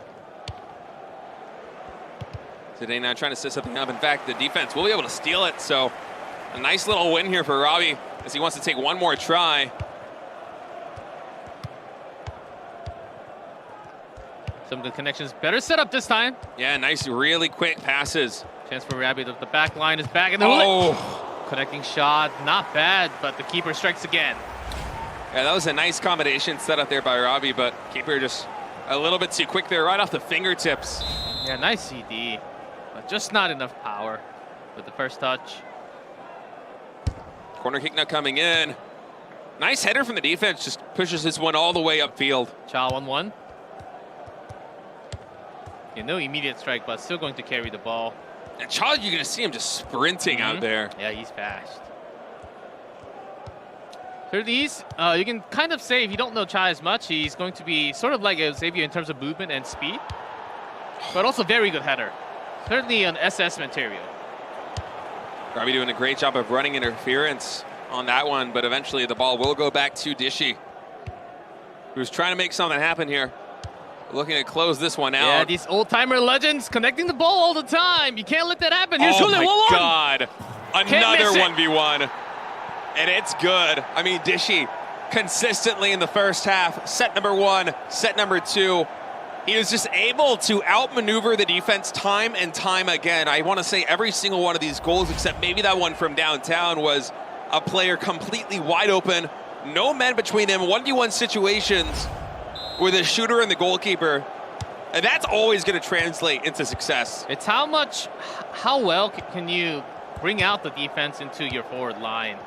[SPEAKER 7] Today now trying to set something up. In fact, the defense will be able to steal it, so a nice little win here for Robbie as he wants to take one more try.
[SPEAKER 6] Some good connections. Better set up this time.
[SPEAKER 7] Yeah, nice, really quick passes.
[SPEAKER 6] Chance for Rabbit. The back line is back in the connecting shot. Not bad, but the keeper strikes again.
[SPEAKER 7] Yeah, that was a nice combination set up there by Robbie, but keeper just a little bit too quick there, right off the fingertips.
[SPEAKER 6] Yeah, nice CD. But just not enough power with the first touch.
[SPEAKER 7] Corner kick now coming in. Nice header from the defense, just pushes this one all the way upfield.
[SPEAKER 6] Cha 1-1. Yeah, no immediate strike, but still going to carry the ball.
[SPEAKER 7] And Cha, you're going to see him just sprinting out there.
[SPEAKER 6] Yeah, he's fast. Through these, you can kind of say, if you don't know Cha as much, he's going to be sort of like a Xavier in terms of movement and speed, but also very good header. Certainly an SS material.
[SPEAKER 7] Robbie doing a great job of running interference on that one, but eventually the ball will go back to Dishy, who's trying to make something happen here. Looking to close this one out.
[SPEAKER 6] Yeah, these old-timer legends connecting the ball all the time. You can't let that happen. Here's
[SPEAKER 7] Oh my
[SPEAKER 6] 1-1.
[SPEAKER 7] God.
[SPEAKER 6] Can't
[SPEAKER 7] Another
[SPEAKER 6] miss it.
[SPEAKER 7] 1v1. And it's good. I mean, Dishy consistently in the first half. Set number 1, set number 2. He was just able to outmaneuver the defense time and time again. I want to say every single one of these goals, except maybe that one from downtown, was a player completely wide open. No men between them. 1v1 situations with a shooter and the goalkeeper. And that's always going to translate into success.
[SPEAKER 6] It's how well can you bring out the defense into your forward line.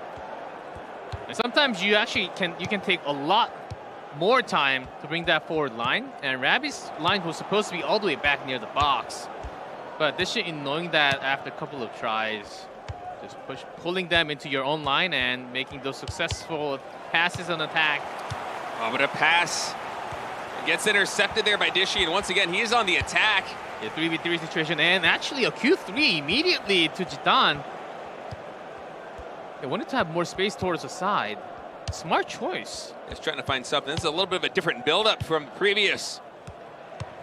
[SPEAKER 6] And sometimes you actually can take a lot more time to bring that forward line. And Rabi's line was supposed to be all the way back near the box. But this shit, in knowing that after a couple of tries, just pulling them into your own line and making those successful passes on attack.
[SPEAKER 7] Oh, but a pass gets intercepted there by Dishy, and once again, he is on the attack.
[SPEAKER 6] A 3v3 situation, and actually a Q3 immediately to Jitan. They wanted to have more space towards the side. Smart choice.
[SPEAKER 7] Just trying to find something. This is a little bit of a different build-up from previous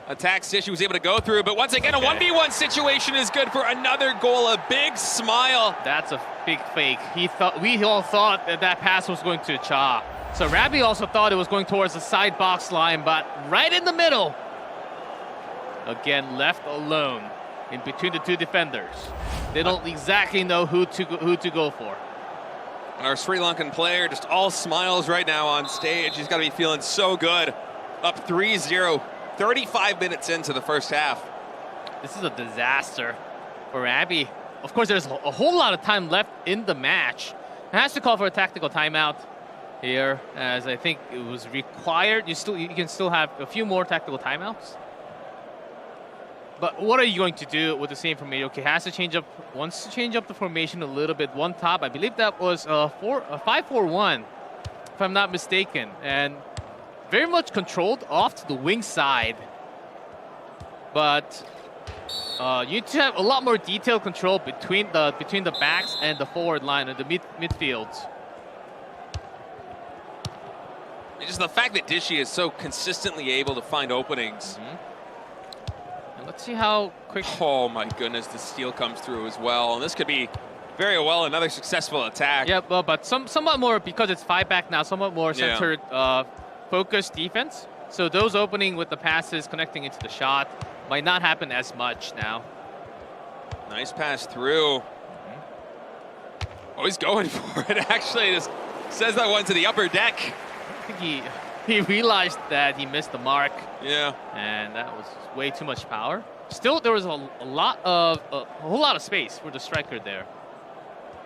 [SPEAKER 7] attacks Dishy was able to go through, but once again, a 1v1 situation is good for another goal. A big smile.
[SPEAKER 6] That's a big fake. We all thought that pass was going to Cha. So Rabi also thought it was going towards the side box line, but right in the middle. Again, left alone in between the two defenders. They don't exactly know who to go for.
[SPEAKER 7] And our Sri Lankan player just all smiles right now on stage. He's got to be feeling so good. Up 3-0, 35 minutes into the first half.
[SPEAKER 6] This is a disaster for Rabi. Of course, there's a whole lot of time left in the match. It has to call for a tactical timeout here, as I think it was required. You can still have a few more tactical timeouts. But what are you going to do with the same formation? Okay, wants to change up the formation a little bit. One top, I believe that was a 5-4-1, if I'm not mistaken, and very much controlled off to the wing side. But you need to have a lot more detailed control between the backs and the forward line and the midfields.
[SPEAKER 7] just the fact that Dishy is so consistently able to find openings.
[SPEAKER 6] And let's see how quick.
[SPEAKER 7] Oh my goodness, the steal comes through as well. And this could be very well another successful attack.
[SPEAKER 6] Yeah, but somewhat more, because it's 5 back now, somewhat more centered, focused defense. So those opening with the passes connecting into the shot might not happen as much now.
[SPEAKER 7] Nice pass through. Oh, he's going for it. Actually, just says that one to the upper deck.
[SPEAKER 6] I think he realized that he missed the mark.
[SPEAKER 7] Yeah.
[SPEAKER 6] And that was way too much power. Still, there was a whole lot of space for the striker there.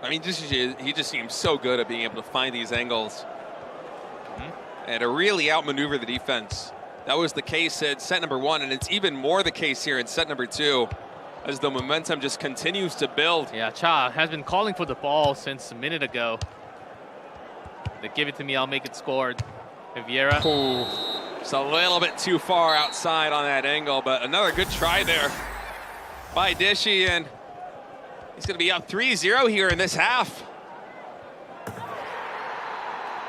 [SPEAKER 7] I mean, he just seems so good at being able to find these angles and to really outmaneuver the defense. That was the case at set number 1, and it's even more the case here in set number 2 as the momentum just continues to build.
[SPEAKER 6] Yeah, Cha has been calling for the ball since a minute ago. They give it to me, I'll make it scored. Vieira.
[SPEAKER 7] Just a little bit too far outside on that angle, but another good try there by Dishy, and he's going to be up 3-0 here in this half.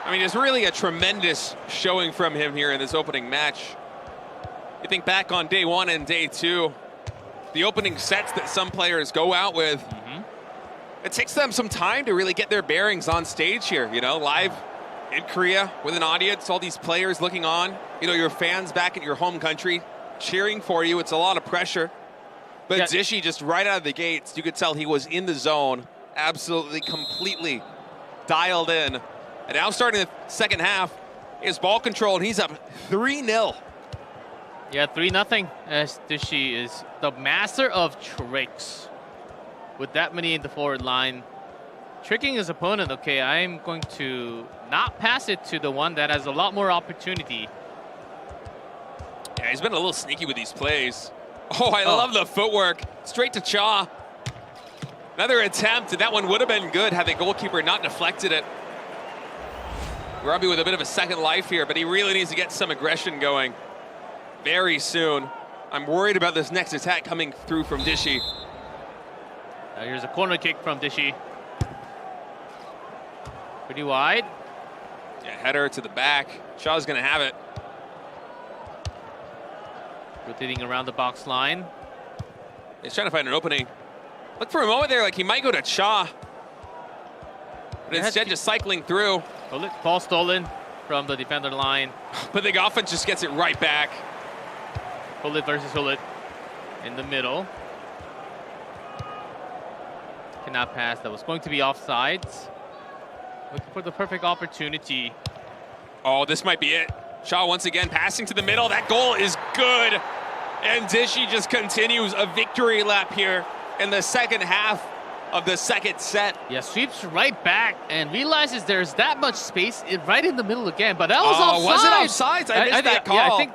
[SPEAKER 7] I mean, it's really a tremendous showing from him here in this opening match. You think back on day 1 and day 2, the opening sets that some players go out with, it takes them some time to really get their bearings on stage here, you know, live in Korea with an audience, all these players looking on, you know, your fans back in your home country cheering for you. It's a lot of pressure. But Dishy, just right out of the gates, you could tell he was in the zone, absolutely, completely dialed in. And now starting the second half, his ball control, and he's up 3-0.
[SPEAKER 6] Yeah, 3-0, as Dishy is the master of tricks. With that many in the forward line, tricking his opponent. Okay, I'm going to not pass it to the one that has a lot more opportunity.
[SPEAKER 7] Yeah, he's been a little sneaky with these plays. Oh, I love the footwork. Straight to Cha. Another attempt, and that one would have been good had the goalkeeper not deflected it. Robbie with a bit of a second life here, but he really needs to get some aggression going very soon. I'm worried about this next attack coming through from Dishy.
[SPEAKER 6] Here's a corner kick from Dishy. Pretty wide.
[SPEAKER 7] Yeah, header to the back. Cha's gonna have it.
[SPEAKER 6] Rotating around the box line.
[SPEAKER 7] He's trying to find an opening. Look for a moment there like he might go to Cha. But instead just cycling through.
[SPEAKER 6] Ball stolen from the defender line.
[SPEAKER 7] But the offense just gets it right back.
[SPEAKER 6] Hullet versus Hullet in the middle. Cannot pass. That was going to be offsides. Looking for the perfect opportunity.
[SPEAKER 7] Oh, this might be it. Cha once again passing to the middle. That goal is good. And Dishy just continues a victory lap here in the second half of the second set.
[SPEAKER 6] Yeah, sweeps right back and realizes there's that much space right in the middle again. But that was offside.
[SPEAKER 7] Was it offsides? I missed that call.
[SPEAKER 6] Yeah, I think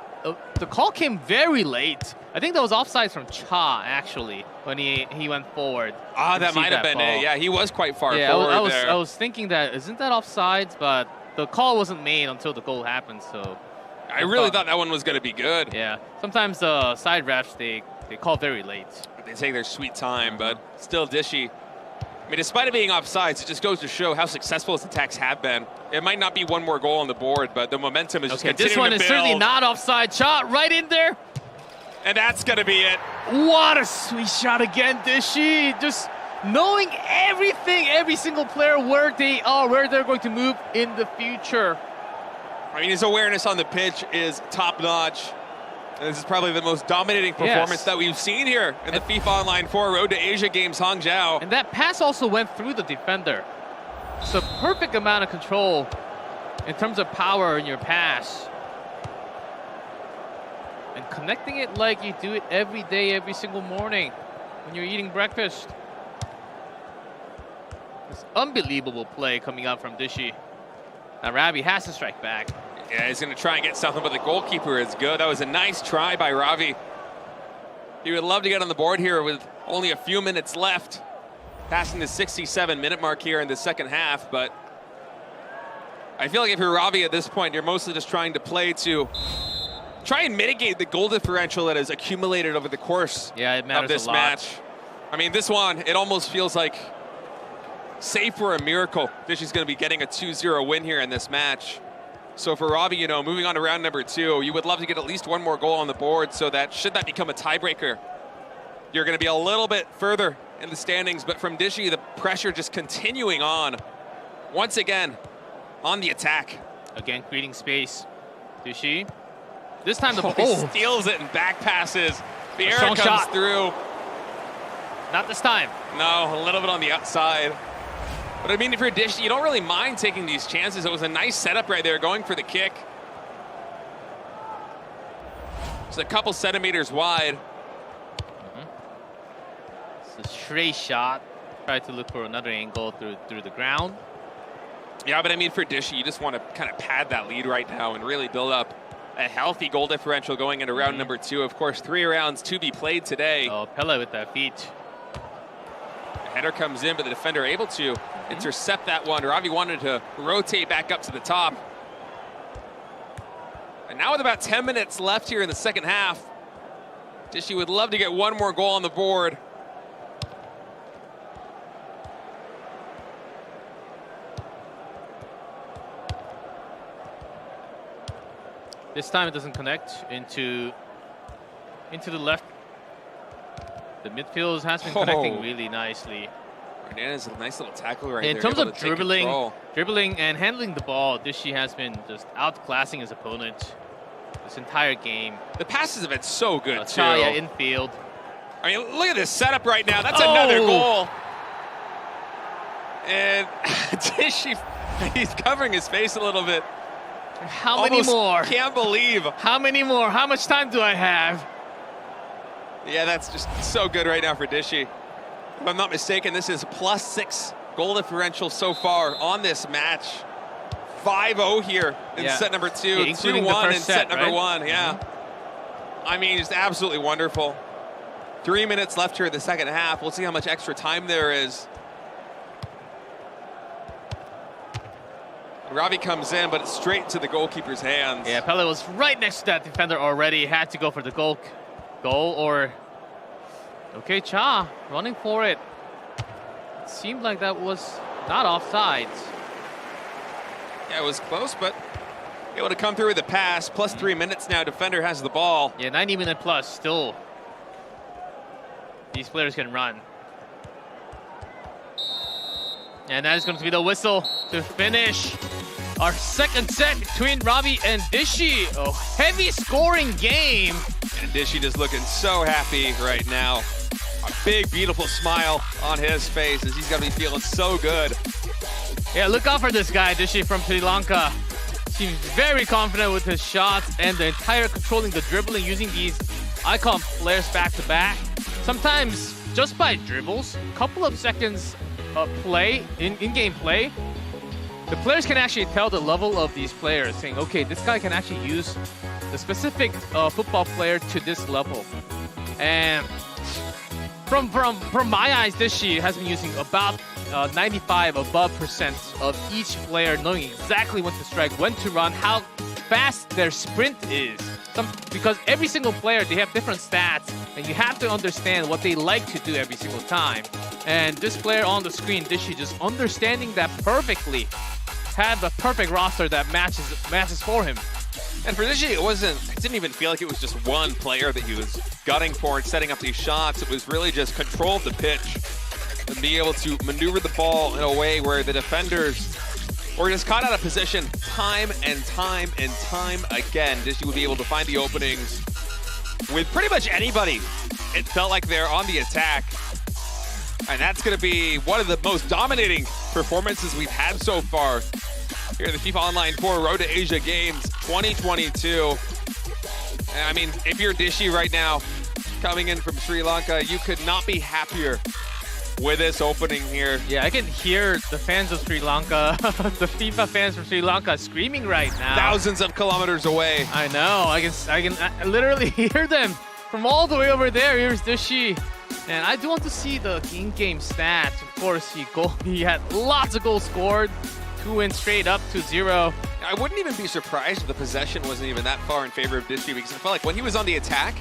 [SPEAKER 6] the call came very late. I think that was offsides from Cha, actually, when he went forward.
[SPEAKER 7] Ah, that might have been it. Yeah, he was quite far forward there.
[SPEAKER 6] I was thinking that, isn't that offsides? But the call wasn't made until the goal happened, so.
[SPEAKER 7] I really thought that one was going to be good.
[SPEAKER 6] Yeah, sometimes the side refs, they call very late.
[SPEAKER 7] They take their sweet time, but still Dishy. I mean, despite it being offsides, it just goes to show how successful his attacks have been. It might not be one more goal on the board, but the momentum is just continuing to build.
[SPEAKER 6] This one is certainly not offside. Shot right in there.
[SPEAKER 7] And that's going to be it.
[SPEAKER 6] What a sweet shot again, Dishy. Just knowing everything, every single player, where they are, where they're going to move in the future.
[SPEAKER 7] I mean, his awareness on the pitch is top-notch. And this is probably the most dominating performance that we've seen here in the FIFA Online 4 Road to Asia Games Hangzhou.
[SPEAKER 6] And that pass also went through the defender. It's a perfect amount of control in terms of power in your pass. And connecting it like you do it every day, every single morning when you're eating breakfast. This unbelievable play coming out from Dishy. Now Ravi has to strike back.
[SPEAKER 7] Yeah, he's going to try and get something, but the goalkeeper is good. That was a nice try by Ravi. He would love to get on the board here with only a few minutes left. Passing the 67-minute mark here in the second half, but I feel like if you're Ravi at this point, you're mostly just trying to play to try and mitigate the goal differential that has accumulated over the course of this match. I mean, this one, it almost feels like, save for a miracle, Dishy's going to be getting a 2-0 win here in this match. So for Robbie, you know, moving on to round number 2, you would love to get at least one more goal on the board so that should that become a tiebreaker, you're going to be a little bit further in the standings. But from Dishy, the pressure just continuing on. Once again, on the attack.
[SPEAKER 6] Again, creating space. Dishy. This time the
[SPEAKER 7] He steals it and back passes. The air
[SPEAKER 6] strong
[SPEAKER 7] comes
[SPEAKER 6] shot.
[SPEAKER 7] through.
[SPEAKER 6] Not this time.
[SPEAKER 7] No, a little bit on the outside. But I mean, if you're Dishy, you don't really mind taking these chances. It was a nice setup right there, going for the kick. Just a couple centimeters wide.
[SPEAKER 6] It's a straight shot. Try to look for another angle through the ground.
[SPEAKER 7] Yeah, but I mean, for Dishy, you just want to kind of pad that lead right now and really build up a healthy goal differential going into round number 2. Of course, 3 rounds to be played today.
[SPEAKER 6] Oh, Pele with that feet.
[SPEAKER 7] Header comes in, but the defender able to intercept that one. Ravi wanted to rotate back up to the top. And now with about 10 minutes left here in the second half, Dishy would love to get one more goal on the board.
[SPEAKER 6] This time it doesn't connect into the left. The midfield has been connecting really nicely.
[SPEAKER 7] Hernandez, a nice little tackle right
[SPEAKER 6] In
[SPEAKER 7] there.
[SPEAKER 6] terms
[SPEAKER 7] able
[SPEAKER 6] of
[SPEAKER 7] to take control.
[SPEAKER 6] dribbling and handling the ball, Dishy has been just outclassing his opponent this entire game.
[SPEAKER 7] The passes have been so good, too.
[SPEAKER 6] Chaya infield.
[SPEAKER 7] I mean, look at this setup right now. That's another goal. And Dishy, he's covering his face a little bit.
[SPEAKER 6] How many more?
[SPEAKER 7] Can't believe.
[SPEAKER 6] How many more? How much time do I have?
[SPEAKER 7] Yeah, that's just so good right now for Dishy. If I'm not mistaken, this is +6 goal differential so far on this match. 5-0 here in set number 2,
[SPEAKER 6] yeah,
[SPEAKER 7] 2-1 in set number
[SPEAKER 6] right?
[SPEAKER 7] 1. Yeah. I mean, just absolutely wonderful. 3 minutes left here in the second half. We'll see how much extra time there is. Ravi comes in, but it's straight to the goalkeeper's hands.
[SPEAKER 6] Yeah, Pele was right next to that defender already. Had to go for the goal or... Okay, Cha running for it. It seemed like that was not offsides.
[SPEAKER 7] Yeah, it was close, but able to come through with the pass. Plus 3 minutes now. Defender has the ball.
[SPEAKER 6] Yeah, 90-minute plus still. These players can run. And that is going to be the whistle to finish our second set between Ravi and Dishy. A heavy scoring game.
[SPEAKER 7] And Dishy just looking so happy right now. A big, beautiful smile on his face as he's got to be feeling so good.
[SPEAKER 6] Yeah, look out for this guy, Dishy from Sri Lanka. Seems very confident with his shots and the entire controlling the dribbling, using these icon players back to back. Sometimes just by dribbles, a couple of seconds of play, in-game play, the players can actually tell the level of these players, saying, okay, this guy can actually use the specific football player to this level. And from my eyes, Dishy has been using about 95 above percent of each player, knowing exactly when to strike, when to run, how fast their sprint is. Because every single player, they have different stats, and you have to understand what they like to do every single time. And this player on the screen, Dishy, just understanding that perfectly, had the perfect roster that matches for him.
[SPEAKER 7] And for Dishy, it didn't even feel like it was just one player that he was gunning for and setting up these shots. It was really just control of the pitch and be able to maneuver the ball in a way where the defenders were just caught out of position time and time and time again. Dishy would be able to find the openings with pretty much anybody. It felt like they're on the attack. And that's going to be one of the most dominating performances we've had so far here at the FIFA Online 4 Road to Asia Games 2022. I mean, if you're Dishy right now, coming in from Sri Lanka, you could not be happier with this opening here.
[SPEAKER 6] Yeah, I can hear the fans of Sri Lanka, the FIFA fans from Sri Lanka screaming right now.
[SPEAKER 7] Thousands of kilometers away.
[SPEAKER 6] I know, I can literally hear them from all the way over there. Here's Dishy. And I do want to see the in-game stats. Of course, he had lots of goals scored. 2 wins straight up to 0.
[SPEAKER 7] I wouldn't even be surprised if the possession wasn't even that far in favor of Dishy, because I felt like when he was on the attack,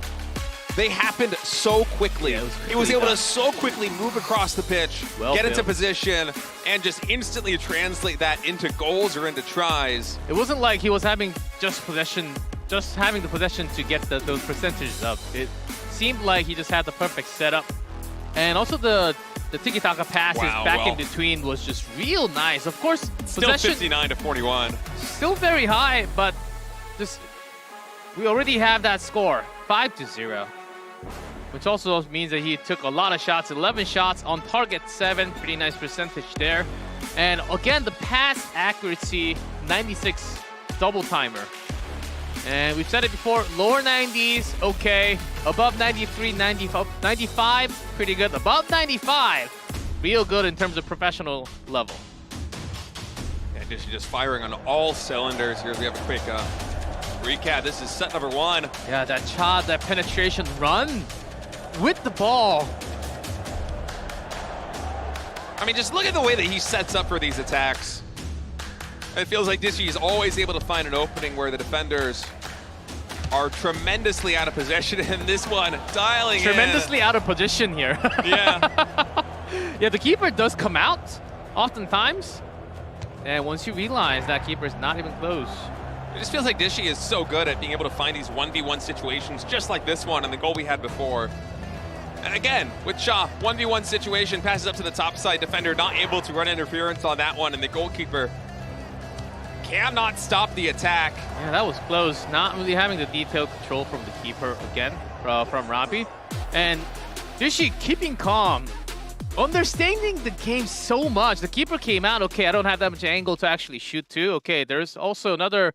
[SPEAKER 7] they happened so quickly.
[SPEAKER 6] Yeah,
[SPEAKER 7] he was able
[SPEAKER 6] done.
[SPEAKER 7] to so quickly move across the pitch,
[SPEAKER 6] Well
[SPEAKER 7] get into
[SPEAKER 6] built.
[SPEAKER 7] position, and just instantly translate that into goals or into tries.
[SPEAKER 6] It wasn't like he was having just having the possession to get those percentages up. It seemed like he just had the perfect setup. And also the tiki-taka passes back in between was just real nice. Of course,
[SPEAKER 7] Still
[SPEAKER 6] possession
[SPEAKER 7] 59 to 41.
[SPEAKER 6] still very high, but just we already have that score, 5-0. Which also means that he took a lot of shots, 11 shots on target, 7. Pretty nice percentage there. And again, the pass accuracy, 96 double timer. And we've said it before, lower 90s, okay. Above 93, 95, pretty good. Above 95, real good in terms of professional level.
[SPEAKER 7] And just firing on all cylinders here as we have a quick recap. This is set number 1.
[SPEAKER 6] Yeah, that penetration run with the ball.
[SPEAKER 7] I mean, just look at the way that he sets up for these attacks. It feels like Dishy is always able to find an opening where the defenders are tremendously out of possession, and this one dialing
[SPEAKER 6] Tremendously out of position here.
[SPEAKER 7] Yeah.
[SPEAKER 6] Yeah, the keeper does come out oftentimes. And once you realize that keeper is not even close.
[SPEAKER 7] It just feels like Dishy is so good at being able to find these 1v1 situations just like this one and the goal we had before. And again, with Shaw, 1v1 situation, passes up to the top side defender, not able to run interference on that one, and the goalkeeper cannot stop the attack.
[SPEAKER 6] Yeah, that was close. Not really having the detailed control from the keeper again, from Robbie. And Dishy keeping calm, understanding the game so much. The keeper came out, okay, I don't have that much angle to actually shoot to. Okay, there's also another,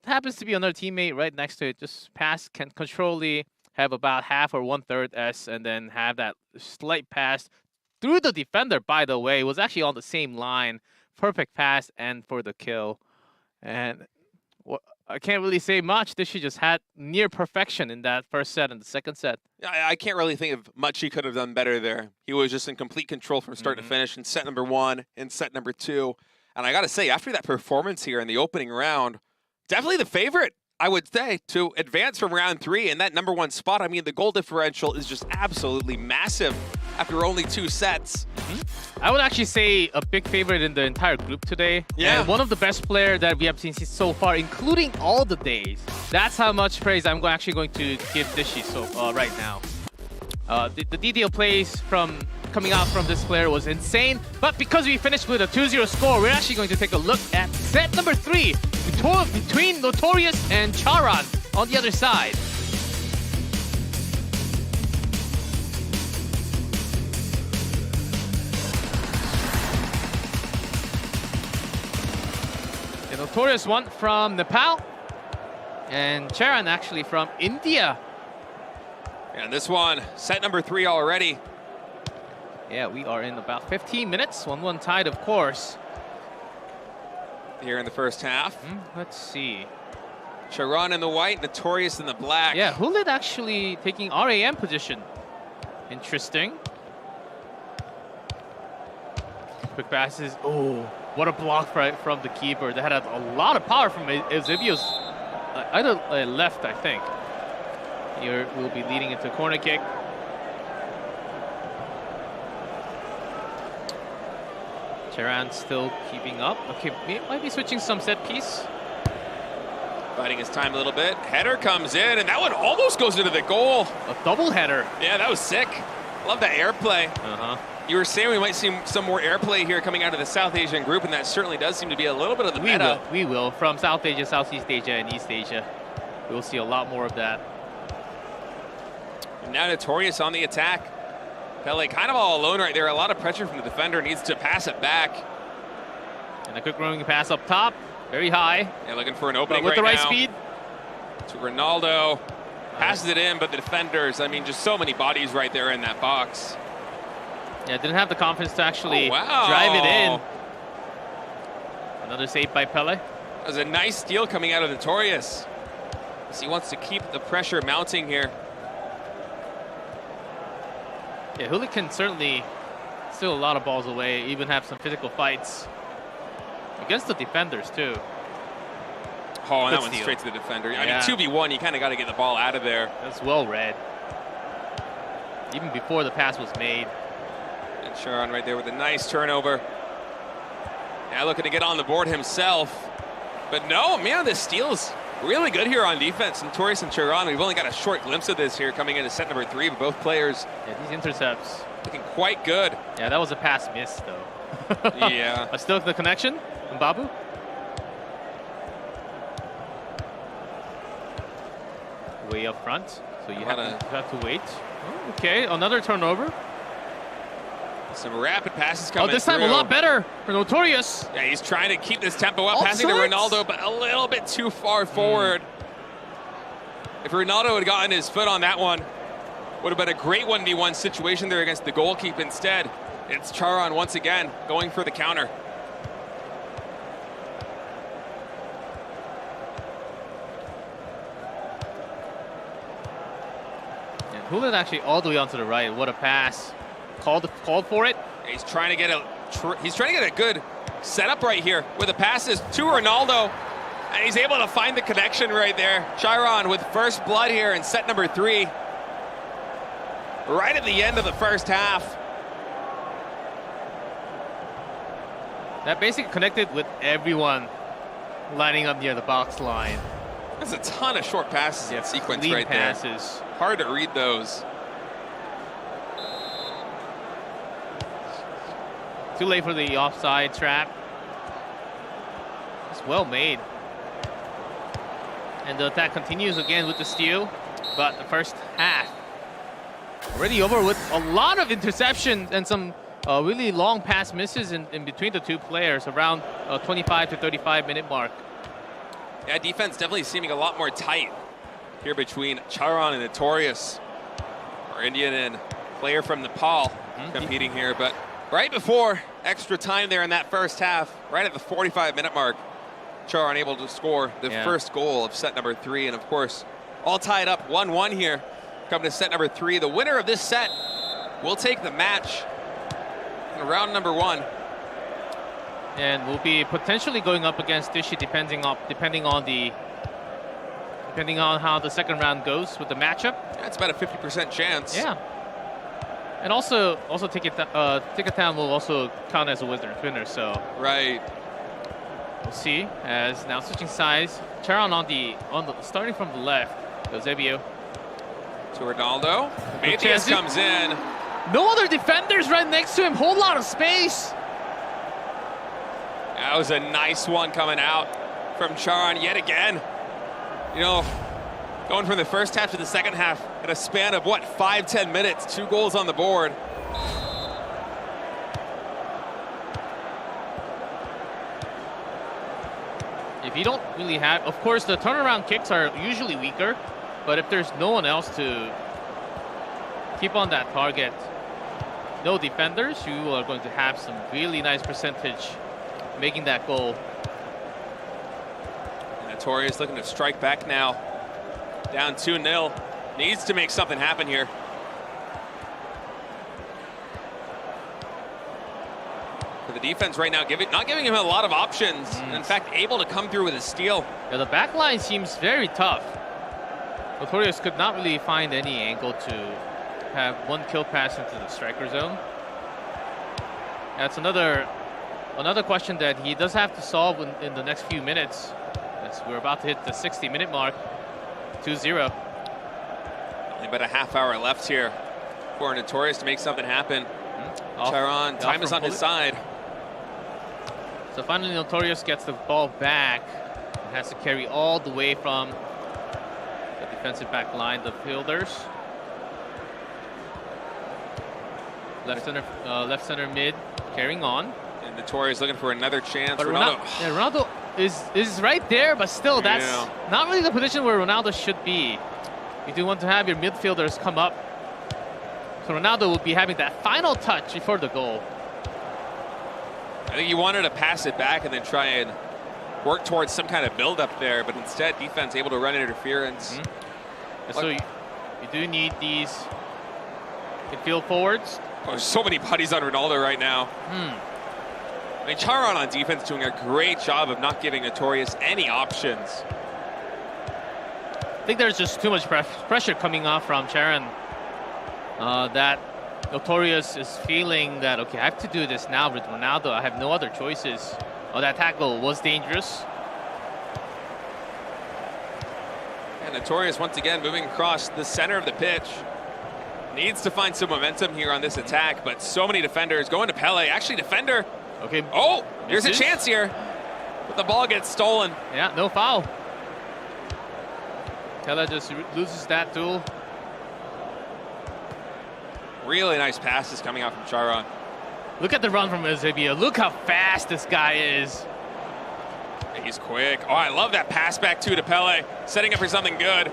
[SPEAKER 6] happens to be another teammate right next to it. Just pass, can controlly have about half or 1/3 S, and then have that slight pass through the defender, by the way. It was actually on the same line. Perfect pass and for the kill. And I can't really say much. Dishy just had near perfection in that first set and the second set.
[SPEAKER 7] I can't really think of much he could have done better there. He was just in complete control from start to finish in set number 1 and set number 2. And I got to say, after that performance here in the opening round, definitely the favorite, I would say, to advance from round 3 in that number 1 spot. I mean, the goal differential is just absolutely massive after only 2 sets.
[SPEAKER 6] I would actually say a big favorite in the entire group today.
[SPEAKER 7] Yeah.
[SPEAKER 6] And one of the best players that we have seen so far, including all the days. That's how much praise I'm actually going to give Dishy right now. The detail plays coming out from this player was insane. But because we finished with a 2-0 score, we're actually going to take a look at set number 3 between Notorious and Charan on the other side. The Notorious one from Nepal, and Charan actually from India.
[SPEAKER 7] And this one, set number 3 already.
[SPEAKER 6] Yeah, we are in about 15 minutes. 1-1 tied, of course.
[SPEAKER 7] Here in the first half.
[SPEAKER 6] Let's see.
[SPEAKER 7] Charan in the white, Notorious in the black.
[SPEAKER 6] Yeah, Hulit actually taking RAM position. Interesting. Quick passes. Oh, what a block from the keeper. That had a lot of power from Eusebio's either left, I think. Here we'll be leading into a corner kick. Charan still keeping up. Okay, might be switching some set piece.
[SPEAKER 7] Biding his time a little bit. Header comes in, and that one almost goes into the goal.
[SPEAKER 6] A double header.
[SPEAKER 7] Yeah, that was sick. Love that airplay.
[SPEAKER 6] Uh-huh.
[SPEAKER 7] You were saying we might see some more airplay here coming out of the South Asian group, and that certainly does seem to be a little bit of the meta.
[SPEAKER 6] We will. From South Asia, Southeast Asia, and East Asia. We will see a lot more of that.
[SPEAKER 7] And now Notorious on the attack. Pele kind of all alone right there. A lot of pressure from the defender. Needs to pass it back.
[SPEAKER 6] And a quick running pass up top. Very high.
[SPEAKER 7] Yeah, looking for an opening
[SPEAKER 6] with the right
[SPEAKER 7] now.
[SPEAKER 6] speed.
[SPEAKER 7] To Ronaldo. Passes it in, but the defenders, I mean, just so many bodies right there in that box.
[SPEAKER 6] Yeah, didn't have the confidence to actually
[SPEAKER 7] wow.
[SPEAKER 6] drive it in. Another save by Pele.
[SPEAKER 7] That was a nice steal coming out of Notorious. He wants to keep the pressure mounting here.
[SPEAKER 6] Yeah, Hulit can certainly steal a lot of balls away, even have some physical fights against the defenders too.
[SPEAKER 7] Oh, and that
[SPEAKER 6] Good
[SPEAKER 7] one
[SPEAKER 6] steal.
[SPEAKER 7] straight to the defender.
[SPEAKER 6] Yeah.
[SPEAKER 7] I mean, 2v1, you kind of got to get the ball out of there.
[SPEAKER 6] That's well read. even before the pass was made.
[SPEAKER 7] And Charon right there with a nice turnover. Now looking to get on the board himself. But no, man, this steal's really good here on defense. Notorious and Charon, we've only got a short glimpse of this here coming into set number 3, but both players
[SPEAKER 6] Yeah, these intercepts.
[SPEAKER 7] looking quite good.
[SPEAKER 6] Yeah, that was a pass miss, though.
[SPEAKER 7] Yeah.
[SPEAKER 6] But still the connection from Babu. Way up front, so you have to wait. Oh, okay, another turnover.
[SPEAKER 7] Some rapid passes coming
[SPEAKER 6] this time
[SPEAKER 7] through.
[SPEAKER 6] a lot better for Notorious.
[SPEAKER 7] Yeah, he's trying to keep this tempo up,
[SPEAKER 6] Offsides?
[SPEAKER 7] passing to Ronaldo, but a little bit too far forward. If Ronaldo had gotten his foot on that one, would have been a great 1v1 situation there against the goalkeeper. Instead, it's Charon once again going for the counter.
[SPEAKER 6] And Hulan actually all the way onto the right. What a pass! Called for it.
[SPEAKER 7] He's trying to get a good setup right here with the passes to Ronaldo, and he's able to find the connection right there. Chiron with first blood here in set number 3, right at the end of the first half.
[SPEAKER 6] That basically connected with everyone lining up near the box line.
[SPEAKER 7] There's a ton of short passes in sequence
[SPEAKER 6] Clean
[SPEAKER 7] right
[SPEAKER 6] passes.
[SPEAKER 7] there. Hard to read those.
[SPEAKER 6] Too late for the offside trap. It's well made. And the attack continues again with the steal. But the first half already over with a lot of interceptions and some really long pass misses in between the two players around 25 to 35 minute mark.
[SPEAKER 7] Yeah, defense definitely seeming a lot more tight here between Charon and Notorious. Our Indian and player from Nepal competing here, but right before extra time there in that first half, right at the 45-minute mark, Charon able to score the first goal of set number 3, and of course, all tied up 1-1 here. Coming to set number 3, the winner of this set will take the match in round number 1.
[SPEAKER 6] And we'll be potentially going up against Dishy depending on how the second round goes with the matchup.
[SPEAKER 7] Yeah, it's about a 50% chance.
[SPEAKER 6] Yeah. And also Ticketown will also count as a winner. So
[SPEAKER 7] right.
[SPEAKER 6] We'll see. As now switching sides, Charon on the starting from the left. Eusebio
[SPEAKER 7] to Ronaldo. Matthias comes in.
[SPEAKER 6] No other defenders right next to him. Whole lot of space.
[SPEAKER 7] That was a nice one coming out from Charon yet again. You know, going from the first half to the second half at a span of, what, 5-10 minutes, 2 goals on the board.
[SPEAKER 6] If you don't really have, of course, the turnaround kicks are usually weaker, but if there's no one else to keep on that target, no defenders, you are going to have some really nice percentage making that goal.
[SPEAKER 7] Notorious looking to strike back now. Down 2-0. Needs to make something happen here. For the defense right now, not giving him a lot of options. And in fact, able to come through with a steal.
[SPEAKER 6] Yeah, the back line seems very tough. Notorious could not really find any angle to have one kill pass into the striker zone. That's another question that he does have to solve in the next few minutes. As we're about to hit the 60-minute mark. 2-0.
[SPEAKER 7] Only about a half hour left here for Notorious to make something happen. Charon, time is on his side.
[SPEAKER 6] So finally Notorious gets the ball back. And has to carry all the way from the defensive back line, the fielders. Left center mid, carrying on.
[SPEAKER 7] And Notorious looking for another chance.
[SPEAKER 6] But Ronaldo is right there, but still, that's not really the position where Ronaldo should be. You do want to have your midfielders come up. So Ronaldo will be having that final touch before the goal.
[SPEAKER 7] I think he wanted to pass it back and then try and work towards some kind of build-up there, but instead, defense able to run interference.
[SPEAKER 6] So you do need these midfield forwards.
[SPEAKER 7] Oh, there's so many buddies on Ronaldo right now. I mean, Charon on defense doing a great job of not giving Notorious any options.
[SPEAKER 6] I think there's just too much pressure coming off from Charon. that Notorious is feeling that, okay, I have to do this now with Ronaldo. I have no other choices. Oh, that tackle was dangerous.
[SPEAKER 7] And Notorious once again moving across the center of the pitch. Needs to find some momentum here on this attack, but so many defenders going to Pele. Actually, defender.
[SPEAKER 6] Okay.
[SPEAKER 7] Oh, there's a chance here. But the ball gets stolen.
[SPEAKER 6] Yeah, no foul. Pele just loses that duel.
[SPEAKER 7] Really nice passes coming out from Charon.
[SPEAKER 6] Look at the run from Eusebio. Look how fast this guy is.
[SPEAKER 7] He's quick. Oh, I love that pass back to Pele, setting up for something good.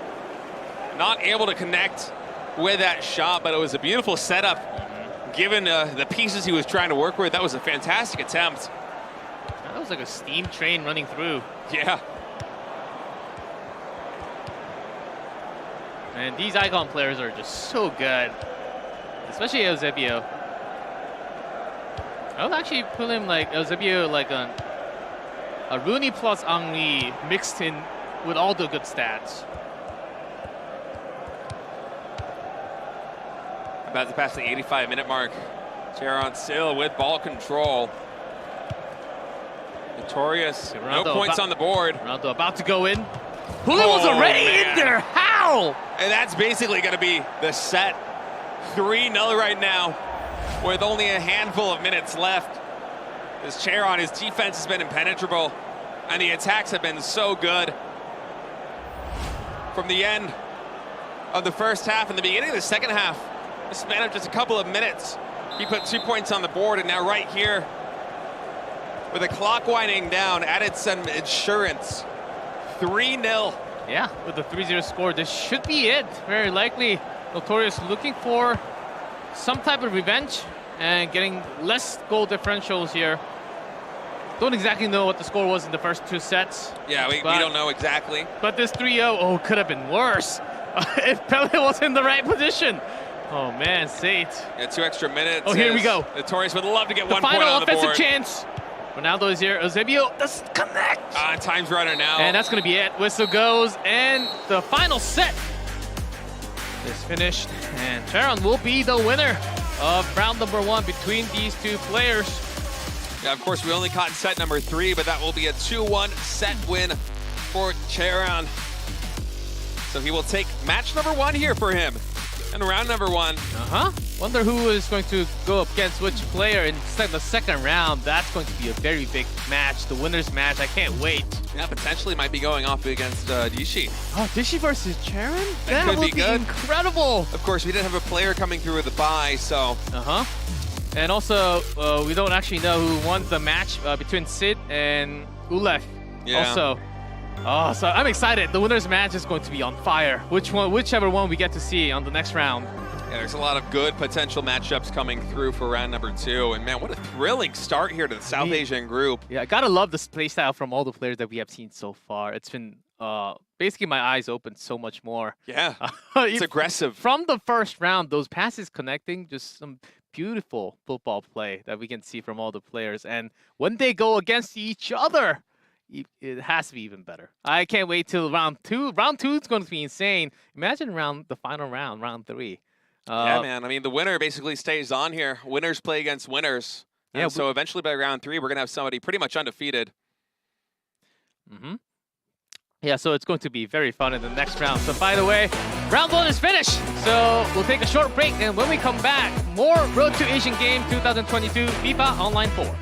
[SPEAKER 7] Not able to connect with that shot, but it was a beautiful setup. Given the pieces he was trying to work with, that was a fantastic attempt.
[SPEAKER 6] That was like a steam train running through.
[SPEAKER 7] Yeah.
[SPEAKER 6] And these icon players are just so good. Especially Eusebio. I would actually put him like Eusebio like a Rooney plus Henry mixed in with all the good stats.
[SPEAKER 7] About to pass the 85-minute mark. Charon still with ball control. Notorious, no points on the board.
[SPEAKER 6] Ronaldo about to go in. Julio was already in there. How?
[SPEAKER 7] And that's basically going to be the set. 3-0 right now, with only a handful of minutes left. This Charon, his defense has been impenetrable, and the attacks have been so good. From the end of the first half and the beginning of the second half, a span of just a couple of minutes, he put 2 points on the board, and now right here, with the clock winding down, added some insurance. 3-0.
[SPEAKER 6] Yeah, with the 3-0 score, this should be it. Very likely, Notorious looking for some type of revenge and getting less goal differentials here. Don't exactly know what the score was in the first 2 sets.
[SPEAKER 7] Yeah, we don't know exactly.
[SPEAKER 6] But this 3-0, oh, could have been worse if Pele was in the right position. Oh man, Sate.
[SPEAKER 7] Yeah, 2 extra minutes.
[SPEAKER 6] Oh, here we go.
[SPEAKER 7] Notorious would love to get
[SPEAKER 6] the
[SPEAKER 7] 1 point on the board.
[SPEAKER 6] The final offensive chance. Ronaldo is here. Eusebio doesn't connect.
[SPEAKER 7] Time's running now.
[SPEAKER 6] And that's going to be it. Whistle goes, and the final set is finished. And Charon will be the winner of round number 1 between these 2 players.
[SPEAKER 7] Yeah, of course, we only caught set number 3, but that will be a 2-1 set win for Charon. So he will take match number 1 here for him. And round number 1.
[SPEAKER 6] Wonder who is going to go up against which player in the second round. That's going to be a very big match, the winner's match. I can't wait.
[SPEAKER 7] Yeah, potentially might be going off against Dishi.
[SPEAKER 6] Oh, Dishi versus Charon?
[SPEAKER 7] That could
[SPEAKER 6] would
[SPEAKER 7] be good.
[SPEAKER 6] Incredible.
[SPEAKER 7] Of course, we didn't have a player coming through with a bye, so.
[SPEAKER 6] And also, we don't actually know who won the match between Sid and Ulef.
[SPEAKER 7] Yeah.
[SPEAKER 6] Also. Oh, so I'm excited. The winner's match is going to be on fire. Whichever one we get to see on the next round.
[SPEAKER 7] Yeah, there's a lot of good potential matchups coming through for round number 2. And man, what a thrilling start here to the South Asian group.
[SPEAKER 6] Yeah, I gotta love this playstyle from all the players that we have seen so far. It's been basically my eyes opened so much more.
[SPEAKER 7] Yeah, it's aggressive.
[SPEAKER 6] From the first round, those passes connecting, just some beautiful football play that we can see from all the players. And when they go against each other, it has to be even better. I can't wait till round 2. Round 2 is going to be insane. Imagine the final round, round 3.
[SPEAKER 7] Yeah, man. I mean, the winner basically stays on here. Winners play against winners. Yeah. And so eventually by round 3, we're going to have somebody pretty much undefeated.
[SPEAKER 6] Yeah, so it's going to be very fun in the next round. So by the way, round 1 is finished. So we'll take a short break. And when we come back, more Road to Asian Game 2022 FIFA Online 4.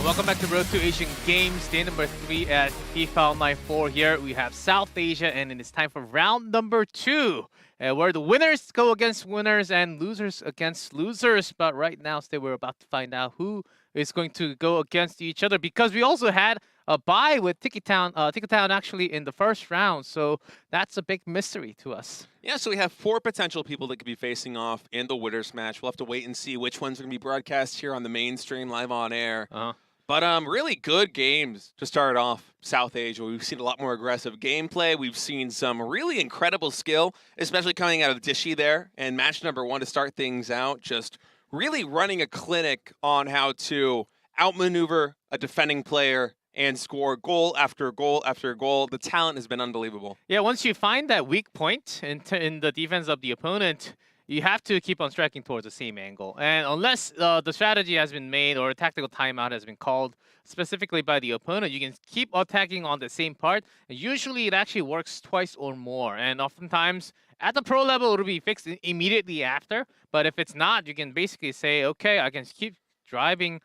[SPEAKER 6] welcome back to Road to Asian Games, day number 3 at FIFA Online 4 here. We have South Asia, and it is time for round number 2, where the winners go against winners and losers against losers. But right now, we're about to find out who is going to go against each other, because we also had a bye with Ticketown actually in the first round. So that's a big mystery to us.
[SPEAKER 7] Yeah, so we have 4 potential people that could be facing off in the winners match. We'll have to wait and see which ones are going to be broadcast here on the mainstream live on air. But really good games to start off South Asia. We've seen a lot more aggressive gameplay. We've seen some really incredible skill, especially coming out of Dishi there. And match number 1 to start things out, just really running a clinic on how to outmaneuver a defending player and score goal after goal after goal. The talent has been unbelievable.
[SPEAKER 6] Yeah, once you find that weak point in the defense of the opponent, you have to keep on striking towards the same angle. And unless the strategy has been made or a tactical timeout has been called specifically by the opponent, you can keep attacking on the same part. And usually it actually works twice or more. And oftentimes at the pro level, it'll be fixed immediately after. But if it's not, you can basically say, okay, I can keep driving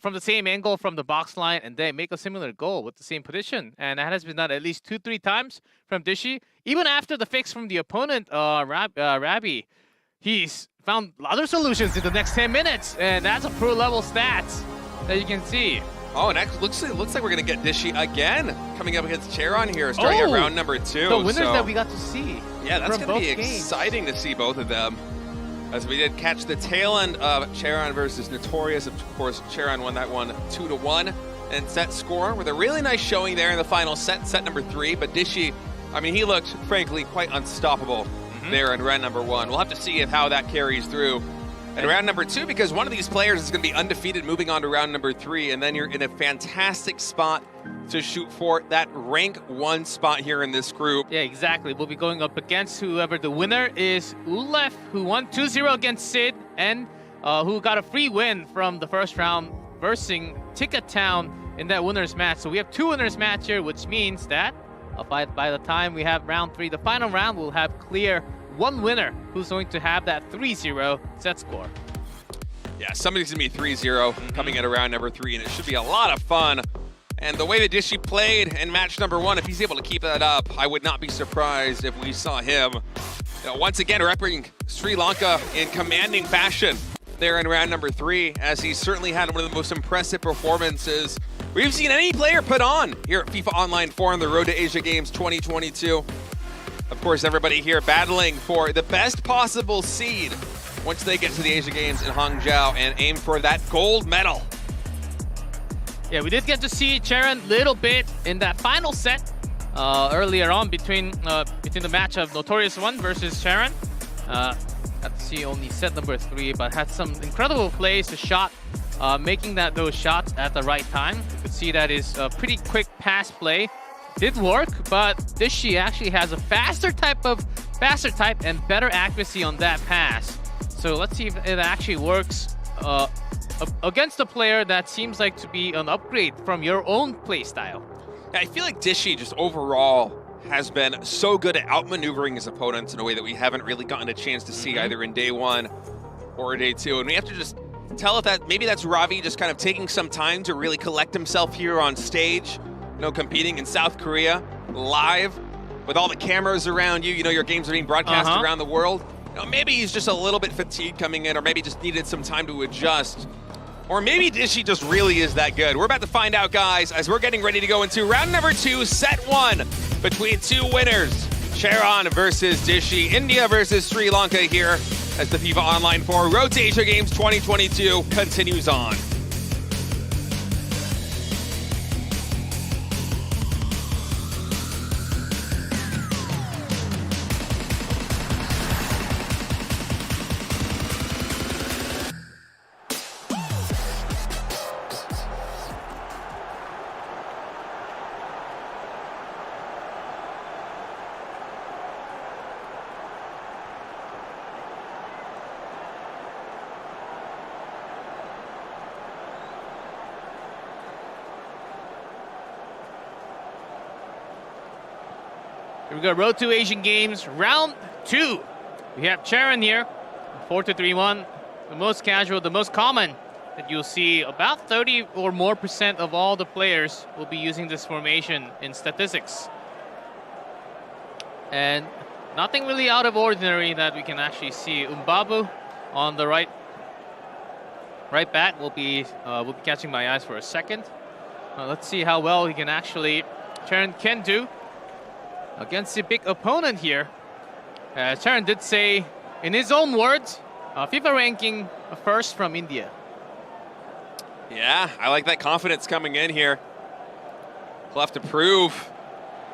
[SPEAKER 6] from the same angle from the box line and then make a similar goal with the same position. And that has been done at least 2-3 times from Dishi. Even after the fix from the opponent, Rabi, he's found other solutions in the next 10 minutes. And that's a pro level stats that you can see.
[SPEAKER 7] Oh, and actually looks like we're going to get Dishi again coming up against Charon here, starting at round number 2.
[SPEAKER 6] The winners that we got to see.
[SPEAKER 7] Yeah, that's going to be exciting to see both of them. As we did catch the tail end of Charon versus Notorious. Of course, Charon won that one 2-1 and set score with a really nice showing there in the final set number 3. But Dishi, I mean, he looked, frankly, quite unstoppable there in round number 1. We'll have to see how that carries through in round number 2, because one of these players is going to be undefeated moving on to round number 3, and then you're in a fantastic spot to shoot for that rank 1 spot here in this group.
[SPEAKER 6] Yeah, exactly. We'll be going up against whoever the winner is. Ulef, who won 2-0 against Sid, and who got a free win from the first round versus Ticketown in that winners match. So we have 2 winners match here, which means that by the time we have round 3, the final round, we'll have clear 1 winner who's going to have that 3-0 set score.
[SPEAKER 7] Yeah, somebody's going to be 3-0 coming at around number 3, and it should be a lot of fun. And the way that Dishi played in match number 1, if he's able to keep that up, I would not be surprised if we saw him once again representing Sri Lanka in commanding fashion there in round number 3, as he certainly had one of the most impressive performances we've seen any player put on here at FIFA Online 4 on the Road to Asia Games 2022. Of course, everybody here battling for the best possible seed once they get to the Asia Games in Hangzhou and aim for that gold medal.
[SPEAKER 6] Yeah, we did get to see Charon a little bit in that final set earlier on between the match of Notorious 1 versus Charon. Got to see only set number 3, but had some incredible plays to shot, making those shots at the right time. You could see that his pretty quick pass play did work, but Dishi actually has a faster type and better accuracy on that pass. So let's see if it actually works against a player that seems like to be an upgrade from your own play style.
[SPEAKER 7] I feel like Dishi just overall has been so good at outmaneuvering his opponents in a way that we haven't really gotten a chance to see either in day 1 or day 2. And we have to just tell if that maybe that's Ravi just kind of taking some time to really collect himself here on stage. You know, competing in South Korea live with all the cameras around you. You know, your games are being broadcast around the world. You know, maybe he's just a little bit fatigued coming in, or maybe just needed some time to adjust. Or maybe Dishi just really is that good. We're about to find out, guys, as we're getting ready to go into round number 2, set 1, between 2 winners. Charon versus Dishi, India versus Sri Lanka here as the FIFA Online 4 Road to Asia Games 2022 continues on.
[SPEAKER 6] Here we go, Road to Asian Games, round 2. We have Charon here, 4-3-1, the most casual, the most common that you'll see about 30 or more % of all the players will be using this formation in statistics. And nothing really out of ordinary that we can actually see. Mbabu on the right back will be catching my eyes for a second. Let's see how well he can actually can do against a big opponent here. Charan did say, in his own words, FIFA ranking first from India.
[SPEAKER 7] Yeah, I like that confidence coming in here. He'll have to prove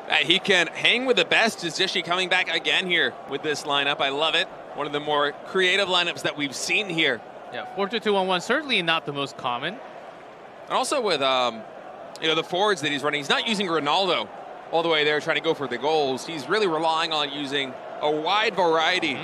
[SPEAKER 7] that he can hang with the best. Is Dishi coming back again here with this lineup? I love it. One of the more creative lineups that we've seen here.
[SPEAKER 6] Yeah, 4-2-2-1-1, certainly not the most common.
[SPEAKER 7] And also with the forwards that he's running, he's not using Ronaldo all the way there trying to go for the goals. He's really relying on using a wide variety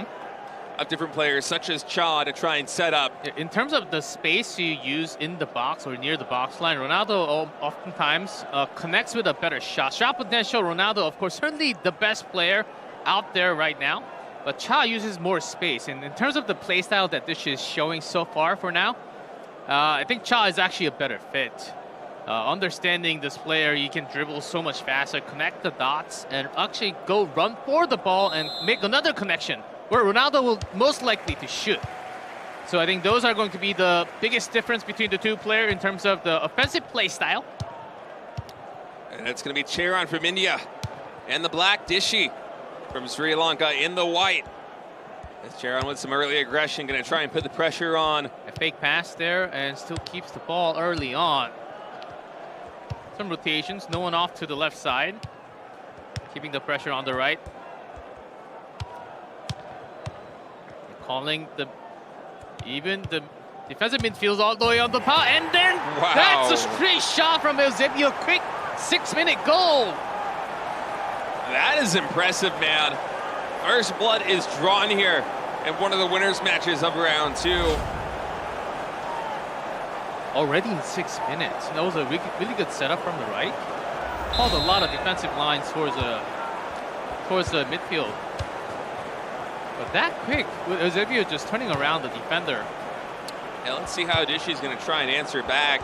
[SPEAKER 7] of different players, such as Cha, to try and set up.
[SPEAKER 6] In terms of the space you use in the box or near the box line, Ronaldo oftentimes connects with a better shot potential. Ronaldo, of course, certainly the best player out there right now, but Cha uses more space. And in terms of the play style that this is showing so far for now, I think Cha is actually a better fit. Understanding this player, you can dribble so much faster, connect the dots, and actually go run for the ball and make another connection, where Ronaldo will most likely to shoot. So I think those are going to be the biggest difference between the two players in terms of the offensive play style.
[SPEAKER 7] And it's going to be Charan from India, and the black Dishi from Sri Lanka in the white. As Charan with some early aggression, going to try and put the pressure on.
[SPEAKER 6] A fake pass there, and still keeps the ball early on. Some rotations, no one off to the left side. Keeping the pressure on the right. Calling the defensive midfield all the way on the power, and then that's a straight shot from Eusebio. Quick 6-minute goal.
[SPEAKER 7] That is impressive, man. First blood is drawn here in one of the winners matches of round 2.
[SPEAKER 6] Already in 6 minutes. That was a really good setup from the right. Called a lot of defensive lines towards the midfield. But that quick, with Eusebio just turning around the defender.
[SPEAKER 7] Yeah, let's see how Dishi's going to try and answer back.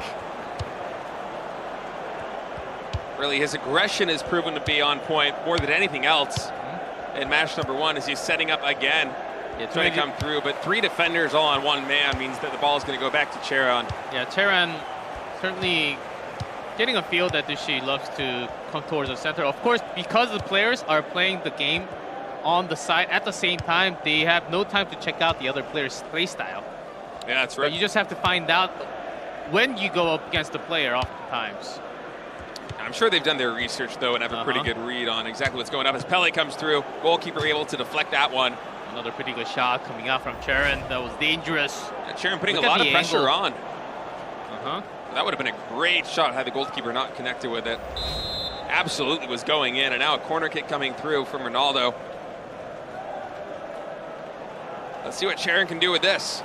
[SPEAKER 7] Really, his aggression has proven to be on point more than anything else in match number 1 as he's setting up again. Yeah, trying to come through, but 3 defenders all on 1 man means that the ball is going to go back to Charan.
[SPEAKER 6] Yeah, Charan certainly getting a feel that Dishi loves to come towards the center. Of course, because the players are playing the game on the side at the same time, they have no time to check out the other player's play style.
[SPEAKER 7] Yeah, that's right.
[SPEAKER 6] But you just have to find out when you go up against the player oftentimes.
[SPEAKER 7] I'm sure they've done their research, though, and have a pretty good read on exactly what's going on. As Pele comes through, goalkeeper able to deflect that one.
[SPEAKER 6] Another pretty good shot coming out from Charan. That was dangerous.
[SPEAKER 7] Yeah, Charan putting a lot of pressure on.
[SPEAKER 6] Uh-huh.
[SPEAKER 7] That would have been a great shot had the goalkeeper not connected with it. Absolutely was going in, and now a corner kick coming through from Ronaldo. Let's see what Charan can do with this.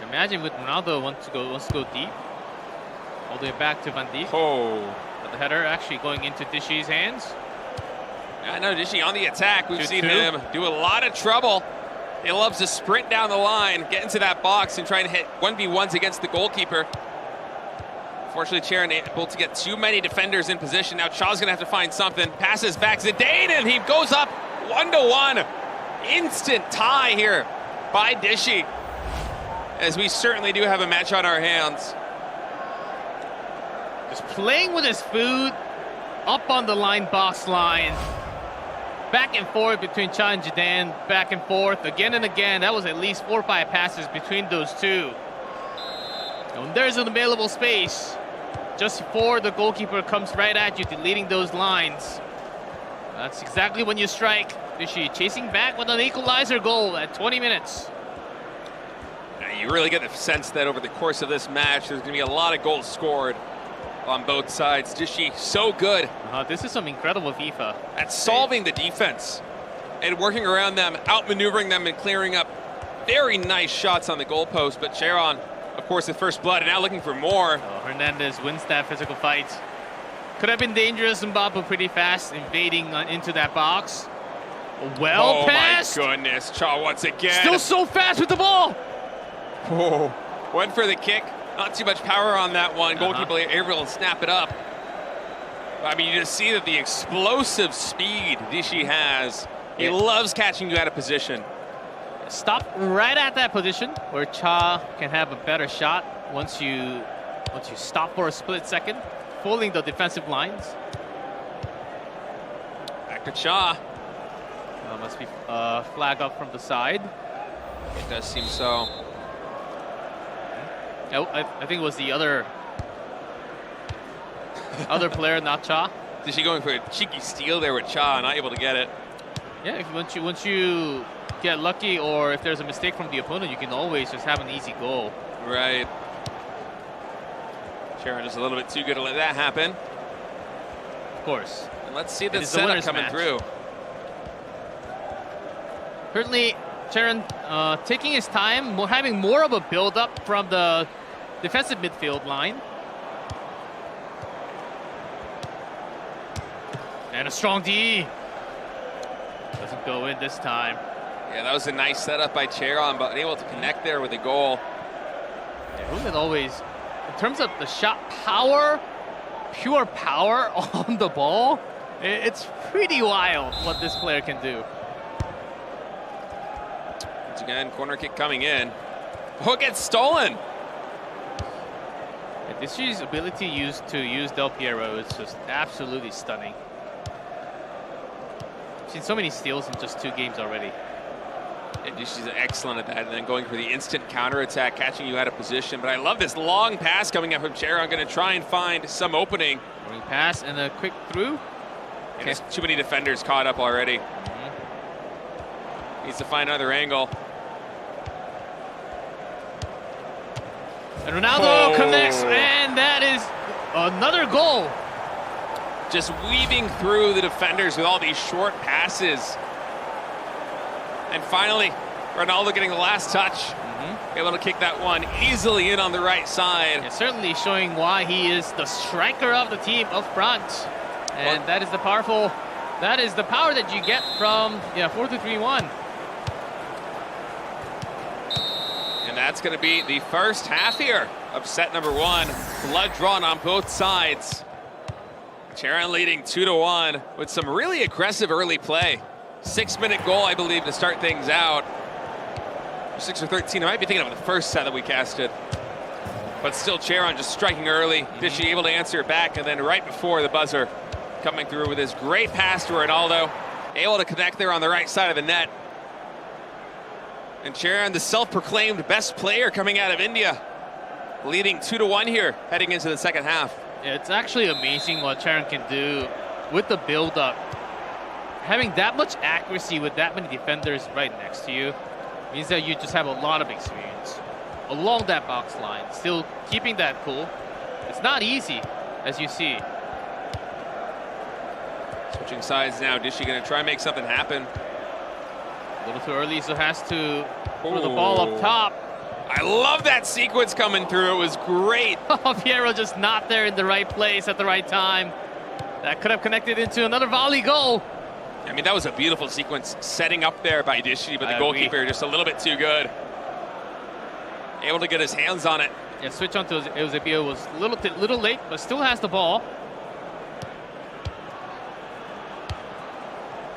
[SPEAKER 6] Imagine with Ronaldo wants to go deep, all the way back to Van Dijk.
[SPEAKER 7] Oh,
[SPEAKER 6] but the header actually going into Dishi's hands.
[SPEAKER 7] I know Dishi on the attack. We've seen him do a lot of trouble. He loves to sprint down the line, get into that box, and try and hit 1v1s against the goalkeeper. Unfortunately, Charan able to get too many defenders in position. Now Cha's going to have to find something. Passes back to Dane, and he goes up 1-1. Instant tie here by Dishi, as we certainly do have a match on our hands.
[SPEAKER 6] Just playing with his food up on the line, box line. Back and forth between Cha and Zidane, back and forth again and again. That was at least 4 or 5 passes between those two. And when there's an available space, just before the goalkeeper comes right at you, deleting those lines. That's exactly when you strike. Dishi chasing back with an equalizer goal at 20 minutes.
[SPEAKER 7] Yeah, you really get the sense that over the course of this match, there's going to be a lot of goals scored on both sides. Dishi so good.
[SPEAKER 6] This is some incredible FIFA.
[SPEAKER 7] At solving the defense and working around them, outmaneuvering them and clearing up very nice shots on the goalpost. But Charan, of course, the first blood, and now looking for more.
[SPEAKER 6] Hernandez wins that physical fight. Could have been dangerous. Mbabu pretty fast, invading into that box. Well passed.
[SPEAKER 7] Oh my goodness, Cha once again.
[SPEAKER 6] Still so fast with the ball.
[SPEAKER 7] Oh, went for the kick. Not too much power on that one. Goalkeeper able to snap it up. I mean, you just see that the explosive speed Dishi has. He loves catching you out of position.
[SPEAKER 6] Stop right at that position where Cha can have a better shot once you stop for a split second, folding the defensive lines.
[SPEAKER 7] Back to Cha.
[SPEAKER 6] Must be flag up from the side.
[SPEAKER 7] It does seem so.
[SPEAKER 6] Oh, I think it was the other player, not Cha.
[SPEAKER 7] Is she going for a cheeky steal there with Cha, not able to get it?
[SPEAKER 6] Yeah, once you get lucky, or if there's a mistake from the opponent, you can always just have an easy goal.
[SPEAKER 7] Right. Sharon is a little bit too good to let that happen.
[SPEAKER 6] Of course.
[SPEAKER 7] And let's see the setup coming through.
[SPEAKER 6] Certainly, Sharon taking his time, having more of a build-up from the defensive midfield line. And a strong D. Doesn't go in this time.
[SPEAKER 7] Yeah, that was a nice setup by Cheron, but able to connect there with a goal.
[SPEAKER 6] Yeah, Human always, in terms of the shot power, pure power on the ball, it's pretty wild what this player can do.
[SPEAKER 7] Once again, corner kick coming in. Oh, it gets stolen.
[SPEAKER 6] And Dishi's ability to use Del Piero is just absolutely stunning. I've seen so many steals in just 2 games already.
[SPEAKER 7] And Dishi's excellent at that, and then going for the instant counterattack, catching you out of position. But I love this long pass coming up from Cheron. Going to try and find some opening.
[SPEAKER 6] Ring pass and a quick through.
[SPEAKER 7] And there's too many defenders caught up already. Needs to find another angle.
[SPEAKER 6] And Ronaldo connects, and that is another goal.
[SPEAKER 7] Just weaving through the defenders with all these short passes. And finally, Ronaldo getting the last touch. Able to kick that one easily in on the right side.
[SPEAKER 6] Yeah, certainly showing why he is the striker of the team up front. And that is the power that you get from 4-2-3-1.
[SPEAKER 7] And that's going to be the first half here of set number 1. Blood drawn on both sides. Cheron leading 2-1 with some really aggressive early play. 6-minute goal, I believe, to start things out. 6 or 13, I might be thinking of the first set that we casted. But still, Cheron just striking early. Dishi able to answer it back, and then right before the buzzer, coming through with his great pass to Ronaldo. Able to connect there on the right side of the net. And Cheron, the self-proclaimed best player coming out of India, leading 2-1 here, heading into the second half.
[SPEAKER 6] Yeah, it's actually amazing what Cheron can do with the build-up. Having that much accuracy with that many defenders right next to you means that you just have a lot of experience along that box line, still keeping that cool. It's not easy, as you see.
[SPEAKER 7] Switching sides now, Dishi going to try and make something happen.
[SPEAKER 6] A little too early, so has to throw the ball up top.
[SPEAKER 7] I love that sequence coming through. It was great.
[SPEAKER 6] Piero just not there in the right place at the right time. That could have connected into another volley goal.
[SPEAKER 7] I mean, that was a beautiful sequence setting up there by Dishi, but the goalkeeper just a little bit too good. Able to get his hands on it.
[SPEAKER 6] Yeah, switch onto Eusebio was a little late, but still has the ball.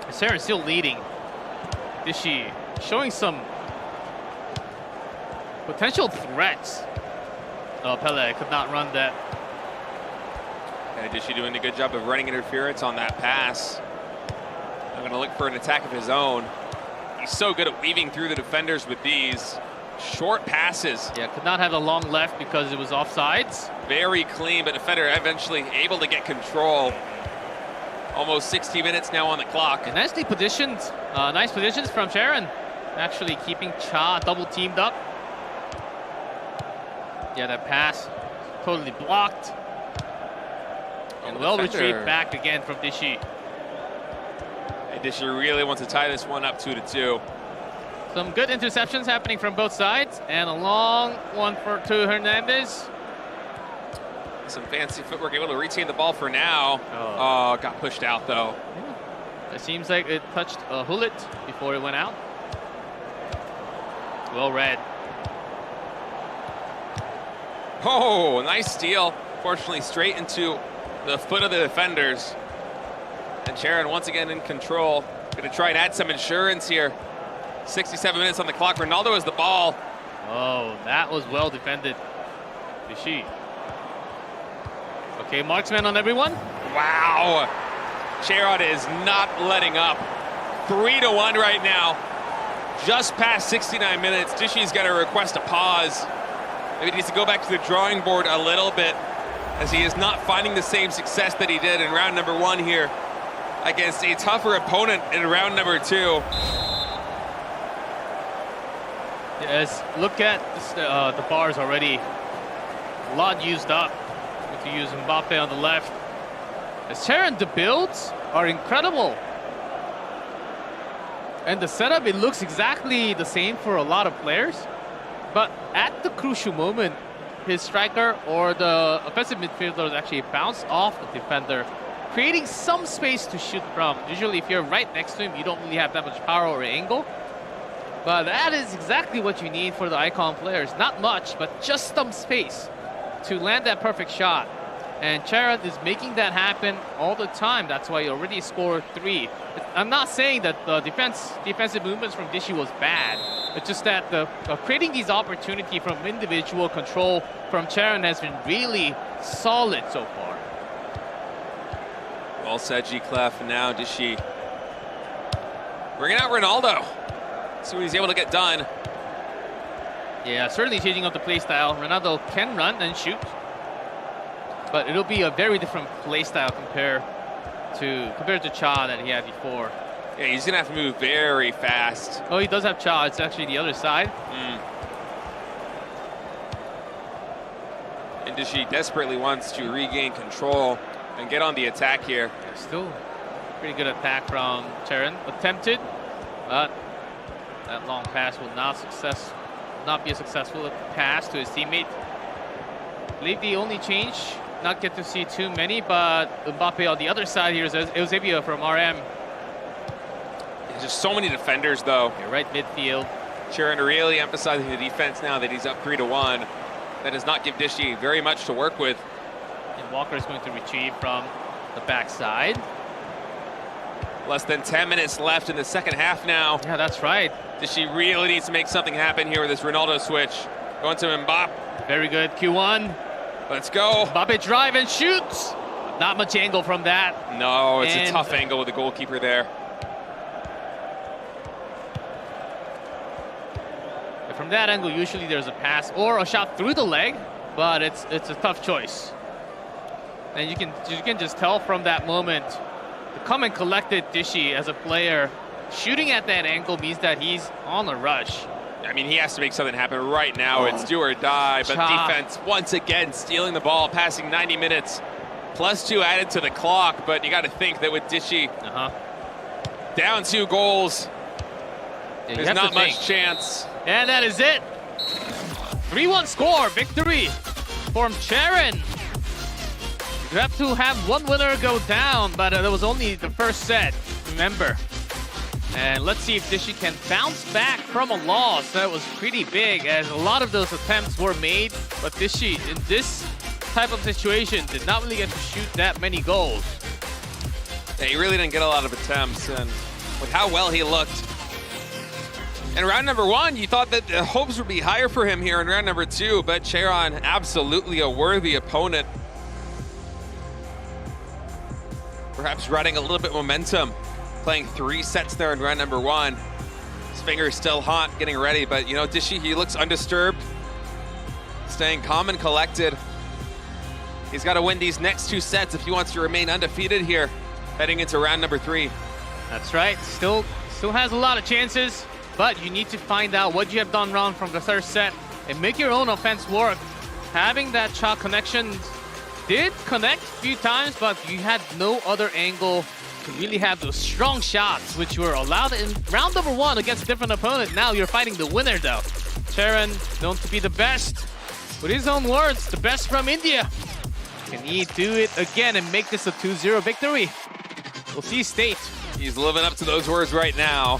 [SPEAKER 6] Sarah's still leading. Dishi showing some potential threats. Oh, Pele could not run that.
[SPEAKER 7] And Dishi doing a good job of running interference on that pass. I'm going to look for an attack of his own. He's so good at weaving through the defenders with these short passes.
[SPEAKER 6] Yeah, could not have a long left because it was offsides.
[SPEAKER 7] Very clean, but defender eventually able to get control. Almost 60 minutes now on the clock.
[SPEAKER 6] And nicely positioned. Nice positions from Cheron. Actually keeping Cha double teamed up. Yeah, that pass totally blocked. And well retrieved back again from Dishi.
[SPEAKER 7] And Dishi really wants to tie this one up 2-2.
[SPEAKER 6] Some good interceptions happening from both sides. And a long one to Hernandez.
[SPEAKER 7] Some fancy footwork, able to retain the ball for now. Oh, got pushed out though.
[SPEAKER 6] Yeah. It seems like it touched Hullet before it went out. Well read.
[SPEAKER 7] Oh, nice steal. Fortunately, straight into the foot of the defenders. And Sharon once again in control. Gonna try and add some insurance here. 67 minutes on the clock. Ronaldo has the ball.
[SPEAKER 6] Oh, that was well defended. Dishi. Okay, marksman on everyone.
[SPEAKER 7] Wow. Sharon is not letting up. 3-1 right now. Just past 69 minutes. Dishi's got to request a pause. Maybe he needs to go back to the drawing board a little bit, as he is not finding the same success that he did in round number 1 here against a tougher opponent in round number 2.
[SPEAKER 6] Yes, look at this, the bars already. A lot used up. We can use Mbappe on the left. As Sharon, the builds are incredible. And the setup, it looks exactly the same for a lot of players. But at the crucial moment, his striker or the offensive midfielder actually bounce off the defender, creating some space to shoot from. Usually if you're right next to him, you don't really have that much power or angle. But that is exactly what you need for the icon players. Not much, but just some space to land that perfect shot. And Charat is making that happen all the time. That's why he already scored 3. I'm not saying that the defensive movements from Dishi was bad. It's just that the creating these opportunity from individual control from Charat has been really solid so far.
[SPEAKER 7] Well said, G-Clef. And now Dishi bringing out Ronaldo. See what he's able to get done.
[SPEAKER 6] Yeah, certainly changing up the play style. Ronaldo can run and shoot, but it'll be a very different play style compared to Cha that he had before.
[SPEAKER 7] Yeah, he's gonna have to move very fast.
[SPEAKER 6] Oh, he does have Cha. It's actually the other side.
[SPEAKER 7] And Dishi desperately wants to regain control and get on the attack here.
[SPEAKER 6] Still pretty good attack from Charon. Attempted, but that long pass will not be a successful pass to his teammate. I believe the only change, not get to see too many, but Mbappe on the other side here is Eusebio from RM.
[SPEAKER 7] There's just so many defenders, though.
[SPEAKER 6] Yeah, right midfield.
[SPEAKER 7] Sharon really emphasizing the defense now that he's up 3-1. That does not give Dishi very much to work with.
[SPEAKER 6] And Walker is going to retrieve from the backside.
[SPEAKER 7] Less than 10 minutes left in the second half now.
[SPEAKER 6] Yeah, that's right.
[SPEAKER 7] Dishi really needs to make something happen here with this Ronaldo switch. Going to Mbappe.
[SPEAKER 6] Very good, Q1.
[SPEAKER 7] Let's go.
[SPEAKER 6] Mbappe drive and shoots. Not much angle from that.
[SPEAKER 7] No, it's a tough angle with the goalkeeper there.
[SPEAKER 6] From that angle, usually there's a pass or a shot through the leg, but it's a tough choice. And you can just tell from that moment, the calm and collected Dishi as a player, shooting at that angle means that he's on a rush.
[SPEAKER 7] I mean, he has to make something happen right now. It's do or die, but defense once again stealing the ball, passing 90 minutes. +2 added to the clock, but you got to think that with Dishi down 2 goals, there's not much chance.
[SPEAKER 6] And that is it. 3-1 score, victory from Charon. You have to have one winner go down, but that was only the first set, remember. And let's see if Dishi can bounce back from a loss. That was pretty big, as a lot of those attempts were made, but Dishi, in this type of situation, did not really get to shoot that many goals.
[SPEAKER 7] Yeah, he really didn't get a lot of attempts, and with how well he looked in round number 1, you thought that the hopes would be higher for him here in round number 2, but Charon, absolutely a worthy opponent. Perhaps running a little bit momentum, playing 3 sets there in round number 1. His finger is still hot, getting ready, but you know, Dishi, he looks undisturbed, staying calm and collected. He's got to win these next 2 sets if he wants to remain undefeated here, heading into round number 3.
[SPEAKER 6] That's right, still has a lot of chances, but you need to find out what you have done wrong from the third set and make your own offense work. Having that shot connection did connect a few times, but you had no other angle to really have those strong shots, which were allowed in round number 1 against a different opponent. Now you're fighting the winner, though. Charon, known to be the best, with his own words, the best from India. Can he do it again and make this a 2-0 victory? We'll see State.
[SPEAKER 7] He's living up to those words right now.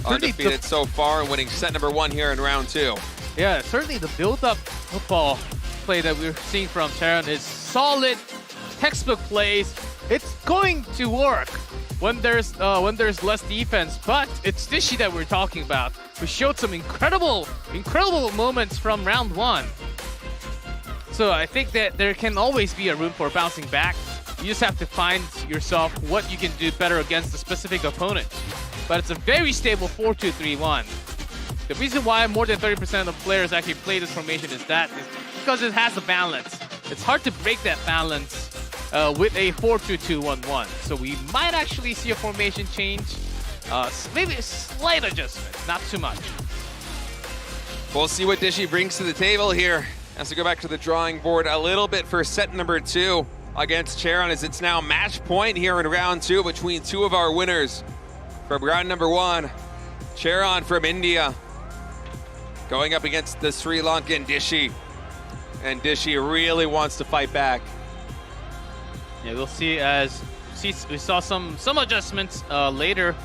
[SPEAKER 7] Undefeated so far and winning set number 1 here in round 2.
[SPEAKER 6] Yeah, certainly the build-up football play that we're seeing from Charon is solid textbook plays. It's going to work when there's less defense, but it's Dishy that we're talking about. We showed some incredible moments from round 1. So I think that there can always be a room for bouncing back. You just have to find yourself what you can do better against a specific opponent. But it's a very stable 4-2-3-1. The reason why more than 30% of players actually play this formation is because it has a balance. It's hard to break that balance with a 4-2-2-1-1. So we might actually see a formation change. Maybe a slight adjustment, not too much.
[SPEAKER 7] We'll see what Dishy brings to the table here as we go back to the drawing board a little bit for set number 2 against Charon, as it's now match point here in round 2 between two of our winners from round number 1. Charon from India going up against the Sri Lankan Dishy. And Dishy really wants to fight back.
[SPEAKER 6] Yeah, we'll see we saw some adjustments later.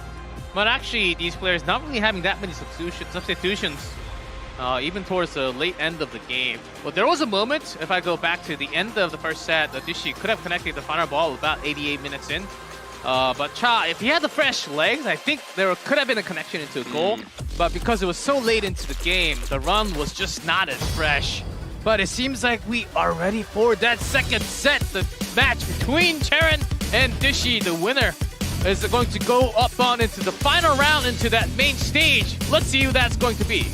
[SPEAKER 6] But actually, these players not really having that many substitutions even towards the late end of the game. But there was a moment, if I go back to the end of the first set, that Dishy could have connected the final ball about 88 minutes in. But Cha, if he had the fresh legs, I think there could have been a connection into a goal. But because it was so late into the game, the run was just not as fresh. But it seems like we are ready for that second set. The match between Charon and Dishy, the winner, is going to go up on into the final round, into that main stage. Let's see who that's going to be.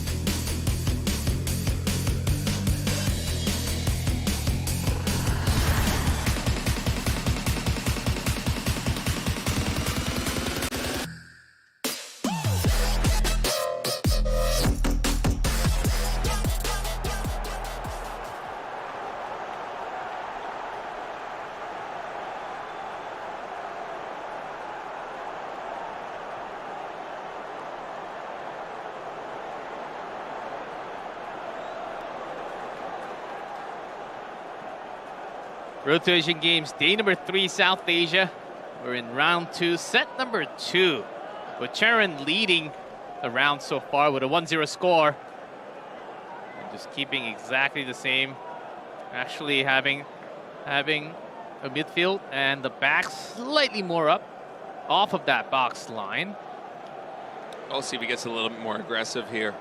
[SPEAKER 6] Road to Asian Games, day number 3, South Asia. We're in round 2, set number 2. With Charon leading the round so far with a 1-0 score. And just keeping exactly the same. Actually having a midfield and the back slightly more up off of that box line.
[SPEAKER 7] We'll see if he gets a little bit more aggressive here.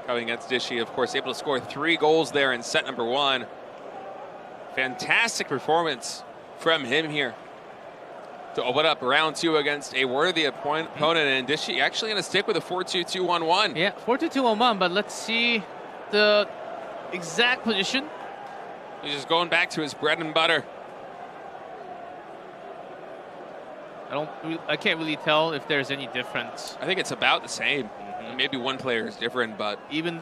[SPEAKER 7] Coming against Dishy, of course, able to score 3 goals there in set number 1. Fantastic performance from him here to open up round 2 against a worthy opponent. And Dishy actually going to stick with a 4-2-2-1-1.
[SPEAKER 6] Yeah, 4-2-2-1-1, but let's see the exact position.
[SPEAKER 7] He's just going back to his bread and butter.
[SPEAKER 6] I can't really tell if there's any difference.
[SPEAKER 7] I think it's about the same. Maybe one player is different, but
[SPEAKER 6] even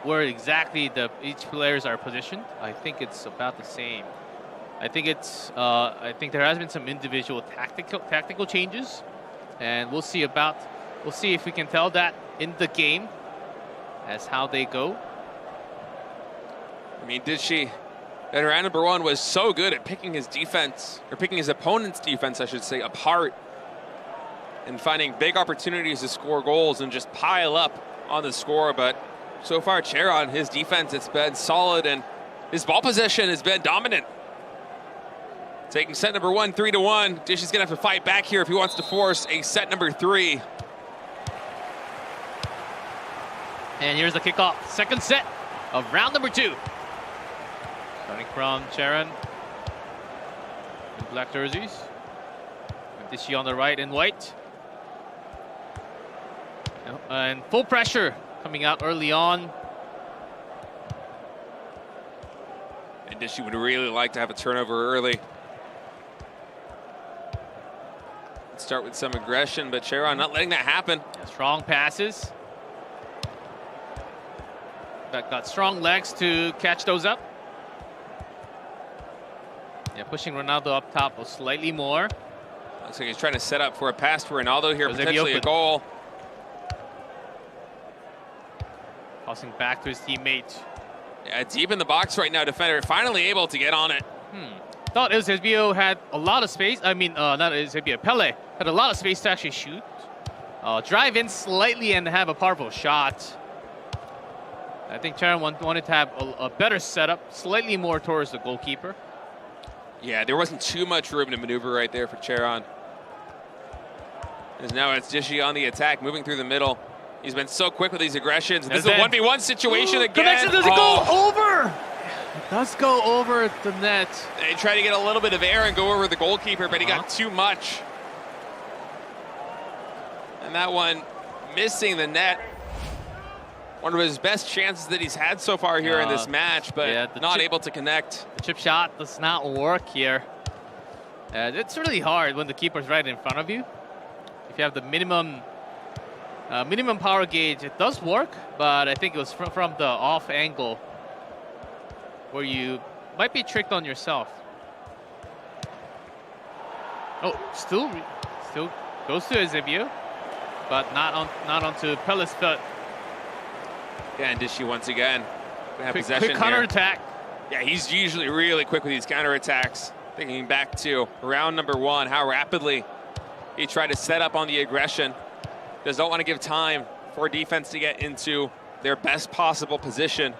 [SPEAKER 6] where exactly each players are positioned, I think it's about the same. I think there has been some individual tactical changes, and we'll see if we can tell that in the game as how they go.
[SPEAKER 7] I mean, Dishy in round number 1 was so good at picking his defense, or picking his opponent's defense, I should say, apart, and finding big opportunities to score goals and just pile up on the score. But so far, Charon, his defense, it's been solid, and his ball possession has been dominant. Taking set number 1, 3-1. Dishy's gonna have to fight back here if he wants to force a set number 3.
[SPEAKER 6] And here's the kickoff, second set of round number 2. Starting from Charon in black jerseys. With Dishy on the right in white. And full pressure coming out early on.
[SPEAKER 7] And Dishy would really like to have a turnover early. Let's start with some aggression, but Charon not letting that happen.
[SPEAKER 6] Yeah, strong passes. Got strong legs to catch those up. Yeah, pushing Ronaldo up top slightly more.
[SPEAKER 7] Looks like he's trying to set up for a pass for Ronaldo here, potentially a goal.
[SPEAKER 6] Tossing back to his teammate.
[SPEAKER 7] Yeah, deep in the box right now, defender finally able to get on it.
[SPEAKER 6] Thought Eusebio had a lot of space. I mean, not Eusebio, Pele had a lot of space to actually shoot. Drive in slightly and have a powerful shot. I think Charon wanted to have a better setup, slightly more towards the goalkeeper.
[SPEAKER 7] Yeah, there wasn't too much room to maneuver right there for Charon. As now it's Dishy on the attack, moving through the middle. He's been so quick with these aggressions. This is a 1v1 situation again.
[SPEAKER 6] Connection, does it go over? It does go over the net.
[SPEAKER 7] They try to get a little bit of air and go over the goalkeeper, but he got too much. And that one missing the net. One of his best chances that he's had so far here in this match, but not able to connect.
[SPEAKER 6] The chip shot does not work here. It's really hard when the keeper's right in front of you. If you have the minimum power gauge, it does work, but I think it was from the off angle where you might be tricked on yourself. Oh, still goes to Eusebio, but not onto Pelle's foot.
[SPEAKER 7] Yeah, and Dishy once again. We have possession
[SPEAKER 6] quick counterattack.
[SPEAKER 7] Yeah, he's usually really quick with these counterattacks. Thinking back to round number 1, how rapidly he tried to set up on the aggression. Does not want to give time for defense to get into their best possible position.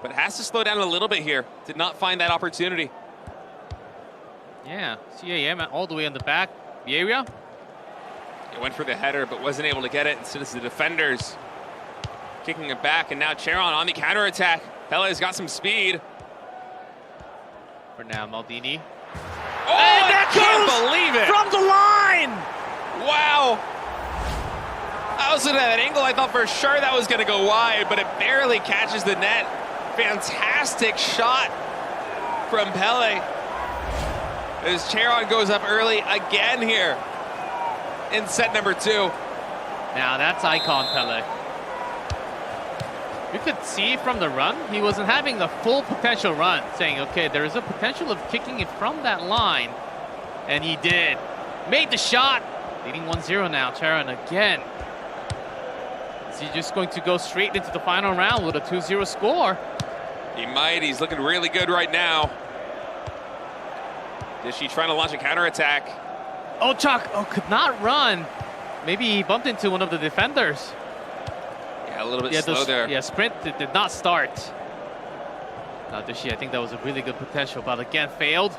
[SPEAKER 7] But has to slow down a little bit here. Did not find that opportunity.
[SPEAKER 6] Yeah, CAM all the way in the back. Vieira.
[SPEAKER 7] He went for the header, but wasn't able to get it. Instead, it's the defenders kicking it back, and now Charon on the counterattack. Pelle's got some speed.
[SPEAKER 6] For now, Maldini.
[SPEAKER 7] Oh, I can't believe it!
[SPEAKER 6] From the line!
[SPEAKER 7] Wow! I was looking at that angle. I thought for sure that was going to go wide, but it barely catches the net. Fantastic shot from Pelle. As Charon goes up early again here in set number 2.
[SPEAKER 6] Now that's icon Pelle. You could see from the run, he wasn't having the full potential run, saying, okay, there is a potential of kicking it from that line. And he did. Made the shot. Leading 1-0 now, Charon again. Is he just going to go straight into the final round with a 2-0 score?
[SPEAKER 7] He might. He's looking really good right now. Dishy trying to launch a counterattack.
[SPEAKER 6] Oh, Chuck, could not run. Maybe he bumped into one of the defenders.
[SPEAKER 7] Yeah, a little bit slow there.
[SPEAKER 6] Yeah, sprint did not start. Now Dishy, I think that was a really good potential, but again, failed.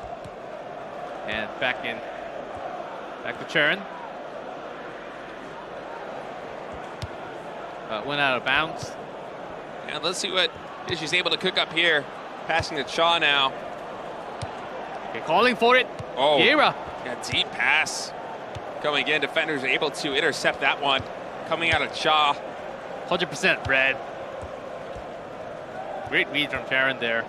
[SPEAKER 6] And back to Charon. Went out of bounds.
[SPEAKER 7] And let's see what Dishy's able to cook up here. Passing to Cha now.
[SPEAKER 6] Okay, calling for it.
[SPEAKER 7] Oh,
[SPEAKER 6] Vieira.
[SPEAKER 7] Yeah, deep pass. Coming in, defenders are able to intercept that one. Coming out of Cha.
[SPEAKER 6] 100% red. Great read from Charon there.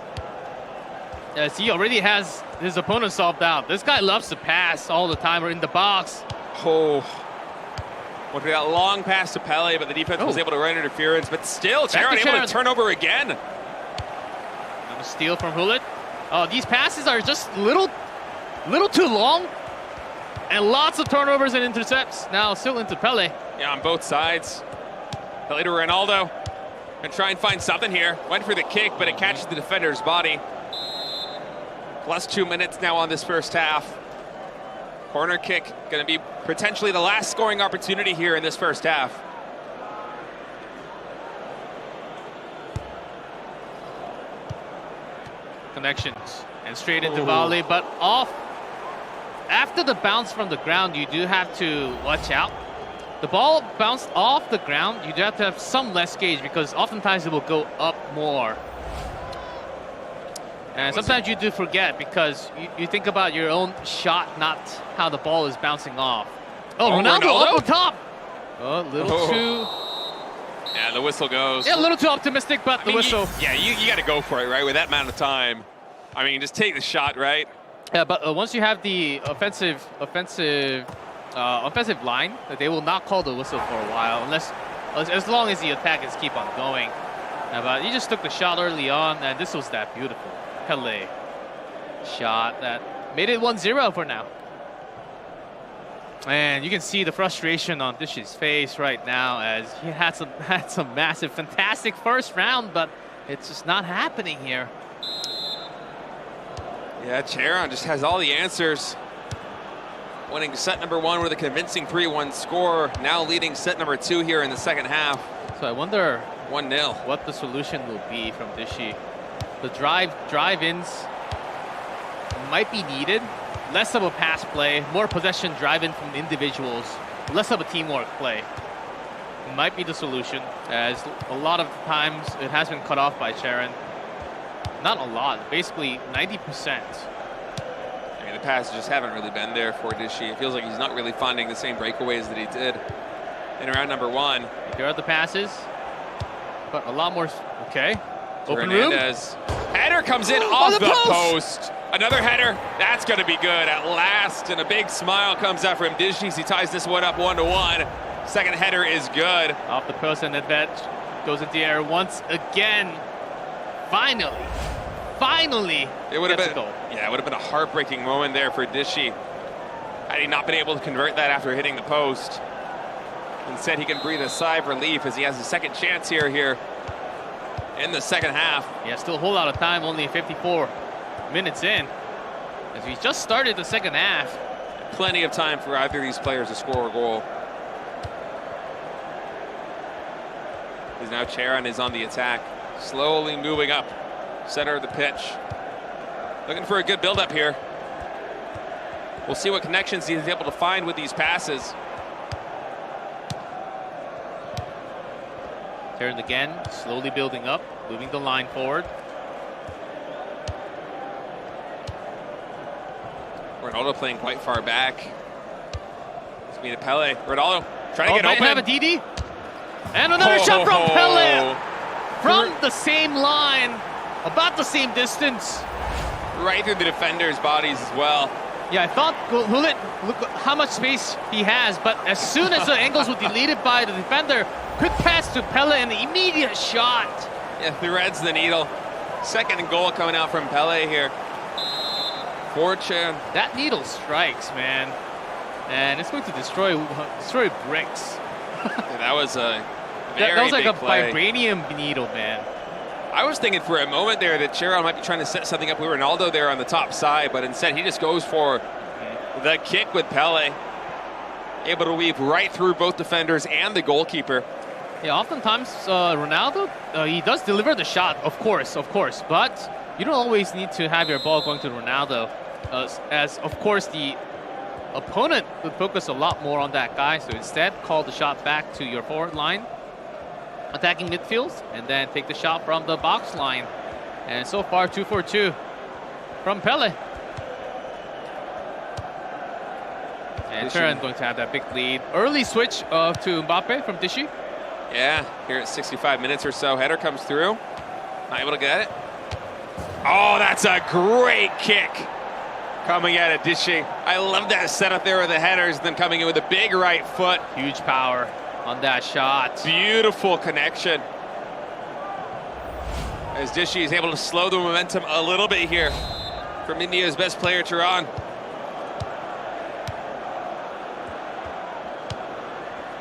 [SPEAKER 6] As he already has his opponent solved out. This guy loves to pass all the time or in the box.
[SPEAKER 7] Oh. Went for that long pass to Pelle, but the defense was able to run interference. But still, Charon able to turn over again.
[SPEAKER 6] And a steal from Hulit. Oh, these passes are just little too long. And lots of turnovers and intercepts. Now still into Pelle.
[SPEAKER 7] Yeah, on both sides. Pelle to Ronaldo. And try and find something here. Went for the kick, but it catches the defender's body. Plus 2 minutes now on this first half. Corner kick going to be potentially the last scoring opportunity here in this first half.
[SPEAKER 6] Connections and straight into volley, but off. After the bounce from the ground, you do have to watch out. The ball bounced off the ground, you do have to have some less gauge because oftentimes it will go up more. And sometimes you do forget because you think about your own shot, not how the ball is bouncing off. Oh, Ronaldo up top. Oh, a little too...
[SPEAKER 7] Yeah, the whistle goes.
[SPEAKER 6] Yeah, a little too optimistic, but the whistle.
[SPEAKER 7] You got to go for it, right? With that amount of time. I mean, just take the shot, right?
[SPEAKER 6] Yeah, but once you have the offensive line, they will not call the whistle for a while, as long as the attackers keep on going. But he just took the shot early on, and this was that beautiful Pelle shot that made it 1-0 for now. And you can see the frustration on Dishy's face right now as he had some massive, fantastic first round, but it's just not happening here.
[SPEAKER 7] Yeah, Charon just has all the answers. Winning set number 1 with a convincing 3-1 score. Now leading set number 2 here in the second half.
[SPEAKER 6] So I wonder
[SPEAKER 7] 1-0.
[SPEAKER 6] what the solution will be from Dishy. The drive-ins might be needed. Less of a pass play, more possession drive-in from individuals, less of a teamwork play. Might be the solution, as a lot of times it has been cut off by Sharon. Not a lot, basically 90%.
[SPEAKER 7] I mean, the passes just haven't really been there for Dishy. It feels like he's not really finding the same breakaways that he did in round number 1.
[SPEAKER 6] There are the passes, but a lot more. Okay, open room.
[SPEAKER 7] Hernandez. Header comes in off the post. Another header. That's going to be good at last, and a big smile comes out from Dishy. He ties this one up 1-1. Second header is good.
[SPEAKER 6] Off the post, and Nedved goes into the air once again. Finally,
[SPEAKER 7] it would have been,
[SPEAKER 6] goal.
[SPEAKER 7] yeah, it would have been a heartbreaking moment there for Dishy had he not been able to convert that after hitting the post. Instead, he can breathe a sigh of relief as he has a second chance here in the second half.
[SPEAKER 6] Yeah, still a whole lot of time, only 54 minutes in, as we just started the second half.
[SPEAKER 7] Plenty of time for either of these players to score a goal. As now Charon is on the attack, slowly moving up center of the pitch. Looking for a good build-up here. We'll see what connections he's able to find with these passes.
[SPEAKER 6] Charon again, slowly building up, moving the line forward.
[SPEAKER 7] Ronaldo playing quite far back. It's me to Pele. Ronaldo trying to get
[SPEAKER 6] might
[SPEAKER 7] open.
[SPEAKER 6] have a DD. And another shot from Pele. From the same line, about the same distance.
[SPEAKER 7] Right through the defender's bodies as well.
[SPEAKER 6] Yeah, I thought, look how much space he has, but as soon as the angles were deleted by the defender, quick pass to Pele and the immediate shot.
[SPEAKER 7] Yeah, threads the needle. Second goal coming out from Pele here. Fortune.
[SPEAKER 6] That needle strikes, man. And it's going to destroy bricks.
[SPEAKER 7] Yeah, that was a very
[SPEAKER 6] that was like
[SPEAKER 7] big
[SPEAKER 6] a
[SPEAKER 7] play.
[SPEAKER 6] vibranium needle, man.
[SPEAKER 7] I was thinking for a moment there that Chiron might be trying to set something up with Ronaldo there on the top side, but instead he just goes for the kick with Pele. Able to weave right through both defenders and the goalkeeper.
[SPEAKER 6] Yeah, oftentimes Ronaldo, he does deliver the shot, of course, but you don't always need to have your ball going to Ronaldo, as of course the opponent would focus a lot more on that guy, so instead call the shot back to your forward line, attacking midfield, and then take the shot from the box line. And so far, 2 for 2 from Pele. And Turan going to have that big lead. Early switch to Mbappe from Dishy.
[SPEAKER 7] Yeah, here at 65 minutes or so. Header comes through. Not able to get it. Oh, that's a great kick coming out of Dishy. I love that setup there with the headers, then coming in with a big right foot.
[SPEAKER 6] Huge power on that shot.
[SPEAKER 7] Beautiful connection. As Dishy is able to slow the momentum a little bit here from India's best player, Turan.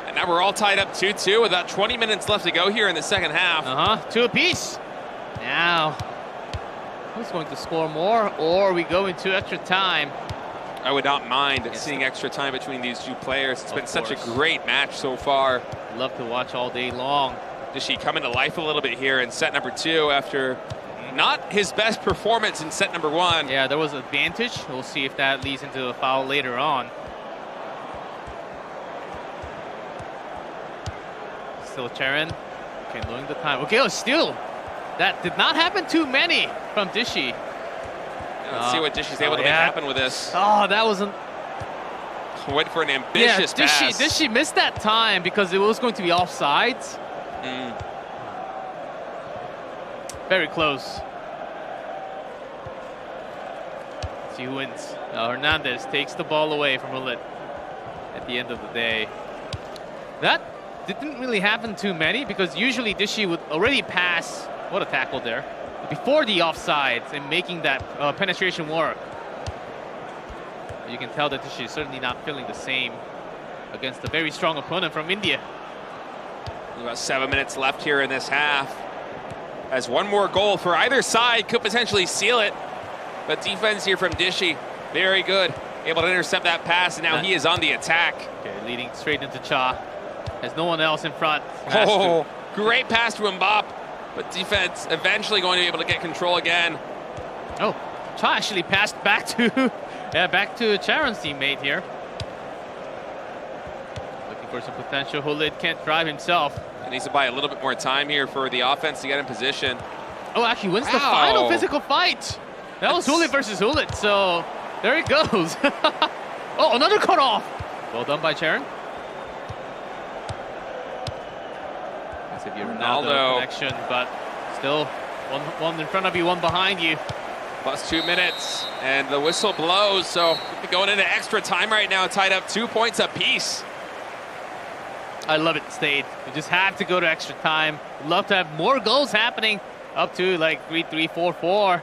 [SPEAKER 7] And now we're all tied up 2-2 with about 20 minutes left to go here in the second half.
[SPEAKER 6] 2 apiece. Now, who's going to score more, or we go into extra time?
[SPEAKER 7] I would not mind seeing extra time between these two players. It's been such a great match so far.
[SPEAKER 6] Love to watch all day long.
[SPEAKER 7] Dishy coming to life a little bit here in set number 2 after not his best performance in set number 1.
[SPEAKER 6] Yeah, there was an advantage. We'll see if that leads into a foul later on. Still Charon. Okay, knowing the time. Okay, still. That did not happen too many from Dishy.
[SPEAKER 7] Let's see what Dishy's able to make happen with this.
[SPEAKER 6] Oh, that wasn't...
[SPEAKER 7] Went for an ambitious pass.
[SPEAKER 6] Dishy missed that time because it was going to be offsides. Very close. Let's see who wins. Hernandez takes the ball away from Hulit at the end of the day. That didn't really happen too many because usually Dishy would already pass. What a tackle there. Before the offsides and making that penetration work. You can tell that Dishy is certainly not feeling the same against a very strong opponent from India.
[SPEAKER 7] About 7 minutes left here in this half. As one more goal for either side could potentially seal it. But defense here from Dishy, very good. Able to intercept that pass, and now he is on the attack.
[SPEAKER 6] Okay, leading straight into Cha. Has no one else in front.
[SPEAKER 7] Great pass to Mbappe, but defense eventually going to be able to get control again.
[SPEAKER 6] Oh, Cha actually passed back to back to Charon's teammate here. Looking for some potential. Hulid can't drive himself.
[SPEAKER 7] He needs to buy a little bit more time here for the offense to get in position.
[SPEAKER 6] Oh, actually wins the final physical fight. That was Hulid versus Hulid, so there it goes. Oh, another cut off. Well done by Charon. That's a Ronaldo connection, but still one in front of you, one behind you.
[SPEAKER 7] Plus 2 minutes, and the whistle blows, so going into extra time right now, tied up 2 points apiece.
[SPEAKER 6] I love it, Stade. You just have to go to extra time. Love to have more goals happening up to like 3-3, 4-4.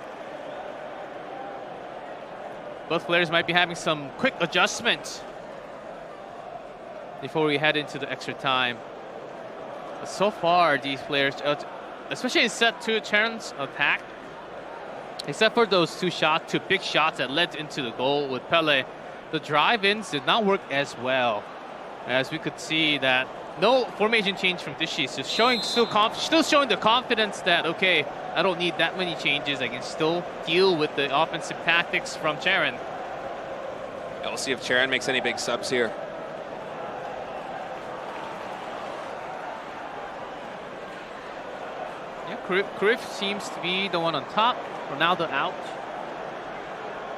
[SPEAKER 6] Both players might be having some quick adjustments before we head into the extra time. But so far, these players, especially in set 2, Charon's attack, except for those two big shots that led into the goal with Pele, the drive-ins did not work as well. As we could see that no formation change from Dishy, so still showing the confidence that, okay, I don't need that many changes. I can still deal with the offensive tactics from Charon.
[SPEAKER 7] Yeah, we'll see if Charon makes any big subs here.
[SPEAKER 6] Yeah, Cruyff seems to be the one on top. Ronaldo out.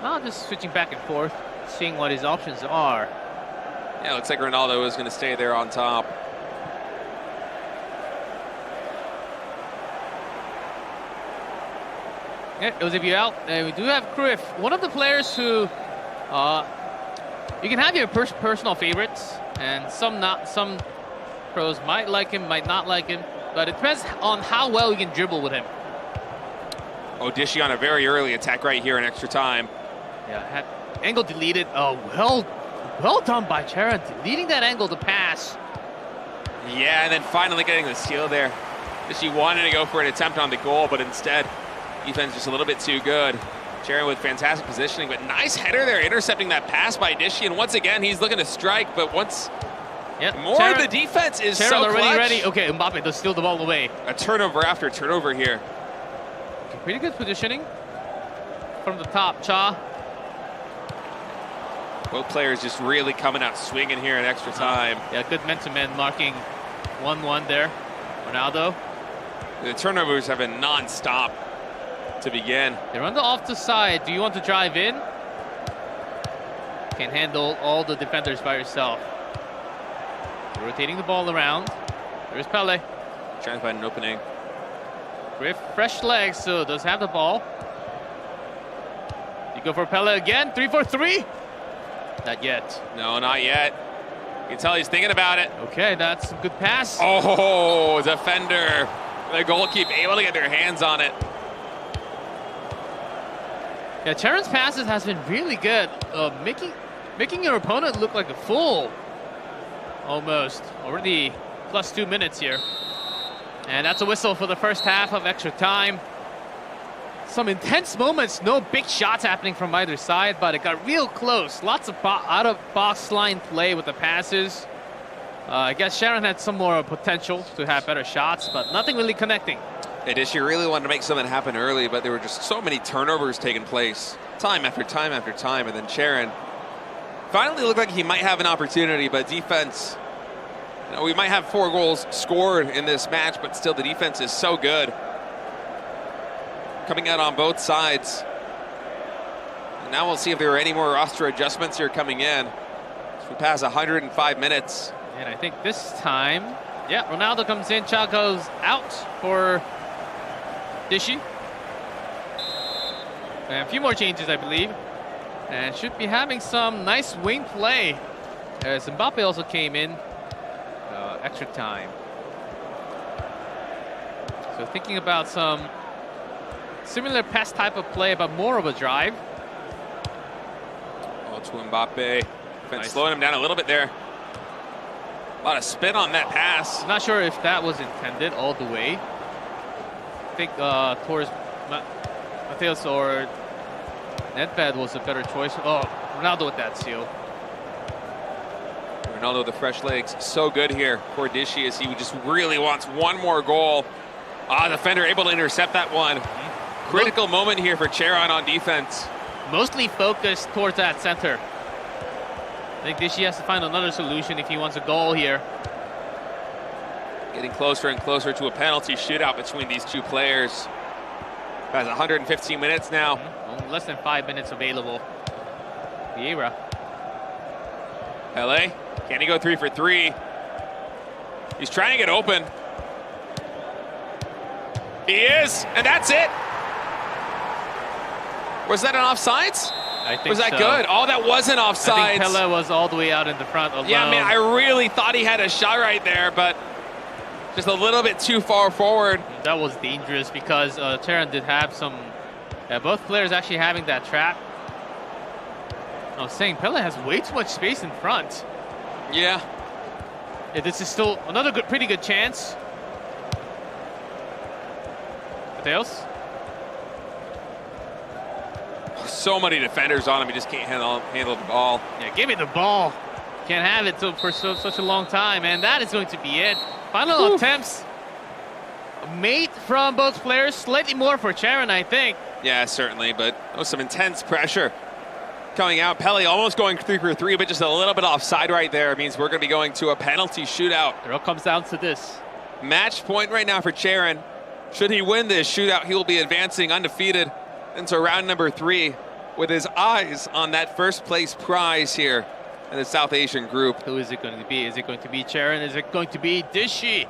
[SPEAKER 6] Now just switching back and forth, seeing what his options are.
[SPEAKER 7] Yeah, looks like Ronaldo is going to stay there on top.
[SPEAKER 6] Yeah, Eusebio out, and we do have Cruyff, one of the players who you can have your personal favorites, and some pros might like him, might not like him, but it depends on how well you can dribble with him.
[SPEAKER 7] Dishy on a very early attack right here in extra time.
[SPEAKER 6] Yeah, had angle deleted. Oh, well done by Charon, deleting that angle to pass.
[SPEAKER 7] Yeah, and then finally getting the steal there. Dishy wanted to go for an attempt on the goal, but instead, defense just a little bit too good. Charon with fantastic positioning, but nice header there, intercepting that pass by Dishy. And once again, he's looking to strike, but once more, Charon, the defense is
[SPEAKER 6] Charon
[SPEAKER 7] so
[SPEAKER 6] already
[SPEAKER 7] clutch.
[SPEAKER 6] ready. Okay, Mbappe does steal the ball away.
[SPEAKER 7] A turnover after turnover here.
[SPEAKER 6] Pretty good positioning from the top, Cha.
[SPEAKER 7] Both players just really coming out swinging here in extra time.
[SPEAKER 6] Yeah, good man-to-man marking. 1-1 there. Ronaldo.
[SPEAKER 7] The turnovers have been non-stop to begin.
[SPEAKER 6] They're on the off the side. Do you want to drive in? Can't handle all the defenders by yourself. Rotating the ball around. There's Pele.
[SPEAKER 7] Trying to find an opening.
[SPEAKER 6] Griff, fresh legs, so does have the ball. You go for Pele again. 3-4-3. Not yet.
[SPEAKER 7] No, not yet. You can tell he's thinking about it.
[SPEAKER 6] Okay, that's a good pass.
[SPEAKER 7] Oh, defender. The goalkeeper able to get their hands on it.
[SPEAKER 6] Yeah, Charon's passes has been really good. Making your opponent look like a fool. Almost. Already plus 2 minutes here. And that's a whistle for the first half of extra time. Some intense moments, no big shots happening from either side, but it got real close. Lots of out-of-box line play with the passes. I guess Charon had some more potential to have better shots, but nothing really connecting.
[SPEAKER 7] Dishy really wanted to make something happen early, but there were just so many turnovers taking place, time after time after time, and then Charon finally looked like he might have an opportunity, but defense, you know, we might have 4 goals scored in this match, but still the defense is so good. Coming out on both sides. And now we'll see if there are any more roster adjustments here coming in. So we pass 105 minutes.
[SPEAKER 6] And I think this time, yeah, Ronaldo comes in, Cha goes out for Dishy. And a few more changes, I believe. And should be having some nice wing play. As Mbappe also came in. Extra time. So thinking about some similar pass type of play, but more of a drive.
[SPEAKER 7] Oh, to Mbappe. Nice. Slowing him down a little bit there. A lot of spin on that pass.
[SPEAKER 6] I'm not sure if that was intended all the way. I think towards Mateus or Nedved was a better choice. Oh, Ronaldo with that steal.
[SPEAKER 7] Ronaldo, the fresh legs, so good here for Dishy as he just really wants one more goal. Ah, the defender able to intercept that one. Critical moment here for Charon on defense.
[SPEAKER 6] Mostly focused towards that center. I think Dishy has to find another solution if he wants a goal here.
[SPEAKER 7] Getting closer and closer to a penalty shootout between these two players. Has 115 minutes now.
[SPEAKER 6] Less than 5 minutes available. Vieira.
[SPEAKER 7] LA, can he go 3 for 3? He's trying to get open. He is, and that's it. Was that an offsides?
[SPEAKER 6] I think
[SPEAKER 7] was that
[SPEAKER 6] so.
[SPEAKER 7] good? Oh, that wasn't offsides.
[SPEAKER 6] I think Pele was all the way out in the front alone.
[SPEAKER 7] Yeah, man, I really thought he had a shot right there, but just a little bit too far forward.
[SPEAKER 6] That was dangerous because Charon did have some... both players actually having that trap. I was saying Pele has way too much space in front.
[SPEAKER 7] Yeah.
[SPEAKER 6] This is still another pretty good chance. Mateos?
[SPEAKER 7] So many defenders on him, he just can't handle the ball.
[SPEAKER 6] Yeah, give me the ball. Can't have it for such a long time, and that is going to be it. Final attempts made from both players, slightly more for Charon, I think.
[SPEAKER 7] Yeah, certainly, but there was some intense pressure coming out. Pele almost going 3 for 3, but just a little bit offside right there. It means we're going to be going to a penalty shootout.
[SPEAKER 6] It all comes down to this.
[SPEAKER 7] Match point right now for Charon. Should he win this shootout, he will be advancing undefeated into round number 3 with his eyes on that first place prize here in the South Asian group.
[SPEAKER 6] Who is it going to be? Is it going to be Charon? Is it going to be Dishy?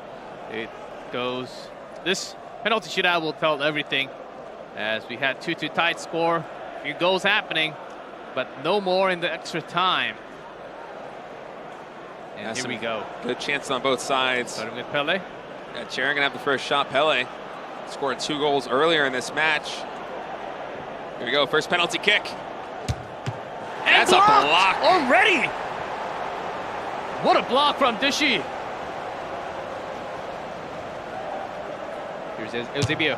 [SPEAKER 6] It goes. This penalty shootout will tell everything, as we had 2-2 tight score. A few goals happening, but no more in the extra time. And here we go.
[SPEAKER 7] Good chances on both sides.
[SPEAKER 6] Starting with Pele.
[SPEAKER 7] Yeah, Charon gonna have the first shot. Pele scored 2 goals earlier in this match. Here we go, first penalty kick.
[SPEAKER 6] And
[SPEAKER 7] that's a block
[SPEAKER 6] already. What a block from Dishy. Here's Eusebio.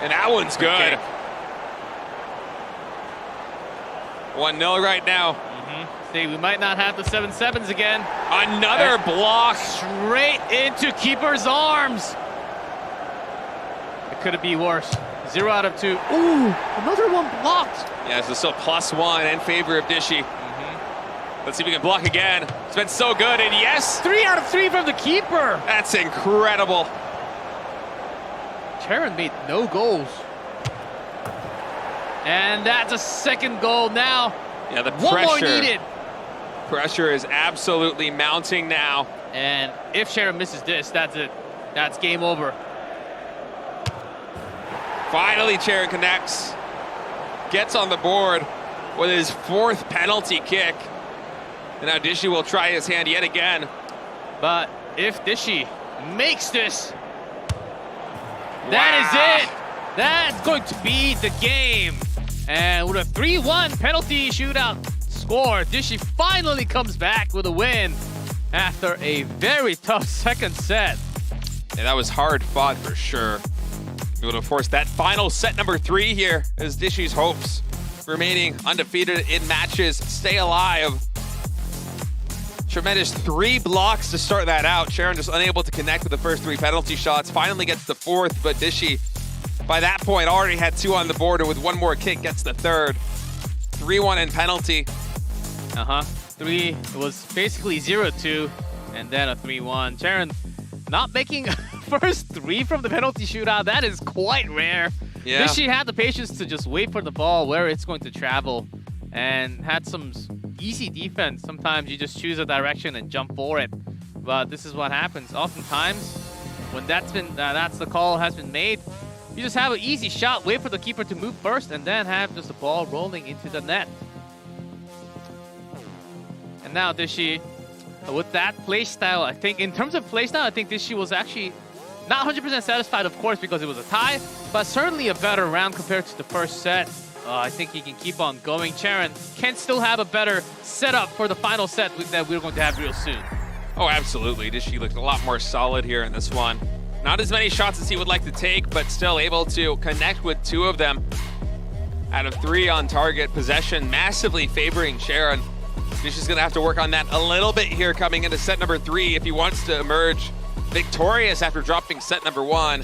[SPEAKER 7] And that one's good.
[SPEAKER 6] Okay.
[SPEAKER 7] 1-0 right now.
[SPEAKER 6] See, we might not have the 7-7s again.
[SPEAKER 7] Another block.
[SPEAKER 6] Straight into keeper's arms. It could be worse. 0 out of 2. Ooh, another one blocked.
[SPEAKER 7] Yeah, so still +1 in favor of Dishy. Let's see if we can block again. It's been so good, and yes!
[SPEAKER 6] 3 out of 3 from the keeper.
[SPEAKER 7] That's incredible.
[SPEAKER 6] Charon made no goals. And that's a second goal now.
[SPEAKER 7] Yeah, the
[SPEAKER 6] One more needed.
[SPEAKER 7] Pressure is absolutely mounting now.
[SPEAKER 6] And if Charon misses this, that's it. That's game over.
[SPEAKER 7] Finally, Charon connects. Gets on the board with his 4th penalty kick. And now Dishy will try his hand yet again.
[SPEAKER 6] But if Dishy makes this, that is it. That's going to be the game. And with a 3-1 penalty shootout score, Dishy finally comes back with a win after a very tough second set.
[SPEAKER 7] Yeah, that was hard fought for sure. Able to force that final set number 3 here as Dishy's hopes remaining undefeated in matches stay alive. Tremendous 3 blocks to start that out. Charon just unable to connect with the first 3 penalty shots. Finally gets the 4th, but Dishy, by that point, already had 2 on the board, and with 1 more kick, gets the 3rd. 3-1 in penalty.
[SPEAKER 6] 3, it was basically 0-2, and then a 3-1. Charon not making first 3 from the penalty shootout. That is quite rare.
[SPEAKER 7] Yeah.
[SPEAKER 6] Dishy had the patience to just wait for the ball where it's going to travel, and had some easy defense. Sometimes you just choose a direction and jump for it, but this is what happens. Oftentimes, when that's the call has been made, you just have an easy shot, wait for the keeper to move first, and then have just the ball rolling into the net. And now Dishy, with that play style, I think in terms of play style, I think Dishy was actually not 100% satisfied, of course, because it was a tie, but certainly a better round compared to the first set. I think he can keep on going. Charon can still have a better setup for the final set that we're going to have real soon.
[SPEAKER 7] Oh, absolutely. Dishy looked a lot more solid here in this one. Not as many shots as he would like to take, but still able to connect with 2 of them out of 3 on target. Possession massively favoring Charon. Dishi's going to have to work on that a little bit here coming into set number 3 if he wants to emerge victorious after dropping set number 1.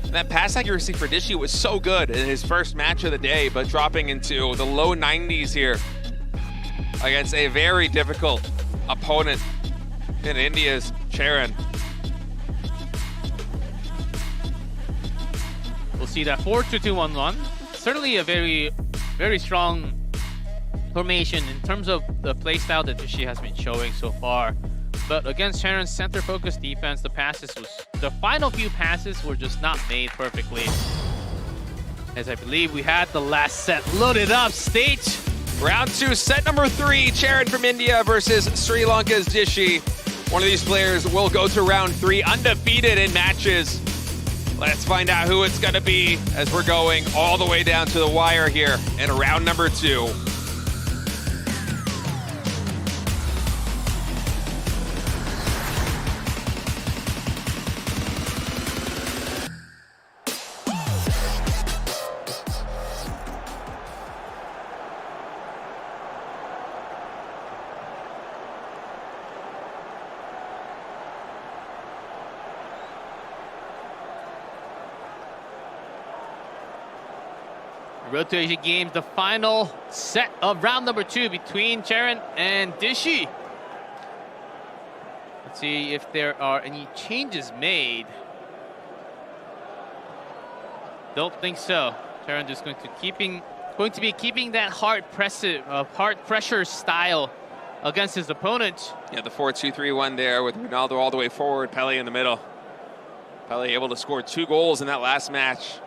[SPEAKER 7] And that pass accuracy for Dishy was so good in his first match of the day, but dropping into the low 90s here against a very difficult opponent in India's Charan.
[SPEAKER 6] We'll see that 4-2-2-1-1. Certainly a very, very strong formation in terms of the playstyle that Dishy has been showing so far. But against Charan's center-focused defense, the final few passes were just not made perfectly. As I believe we had the last set loaded up. Stage
[SPEAKER 7] Round 2, set number 3, Charan from India versus Sri Lanka's Dishy. One of these players will go to round 3 undefeated in matches. Let's find out who it's going to be as we're going all the way down to the wire here in round number 2.
[SPEAKER 6] Road to Asia Games, the final set of round number 2 between Charan and Dishy. Let's see if there are any changes made. Don't think so. Charan just going to be keeping that hard pressure style against his opponent.
[SPEAKER 7] Yeah, the 4-2-3-1 there with Ronaldo all the way forward, Pele in the middle. Pele able to score 2 goals in that last match.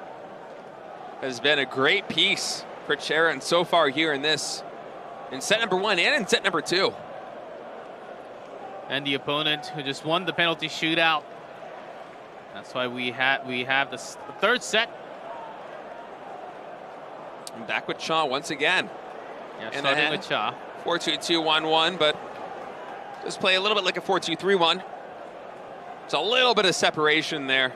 [SPEAKER 7] Has been a great piece for Charan so far here in set number 1 and in set number 2.
[SPEAKER 6] And the opponent who just won the penalty shootout. That's why we have the third set.
[SPEAKER 7] And back with Cha once again.
[SPEAKER 6] Yeah,
[SPEAKER 7] and
[SPEAKER 6] starting with Cha.
[SPEAKER 7] 4-2-2-1-1, but does play a little bit like a 4-2-3-1. It's a little bit of separation there.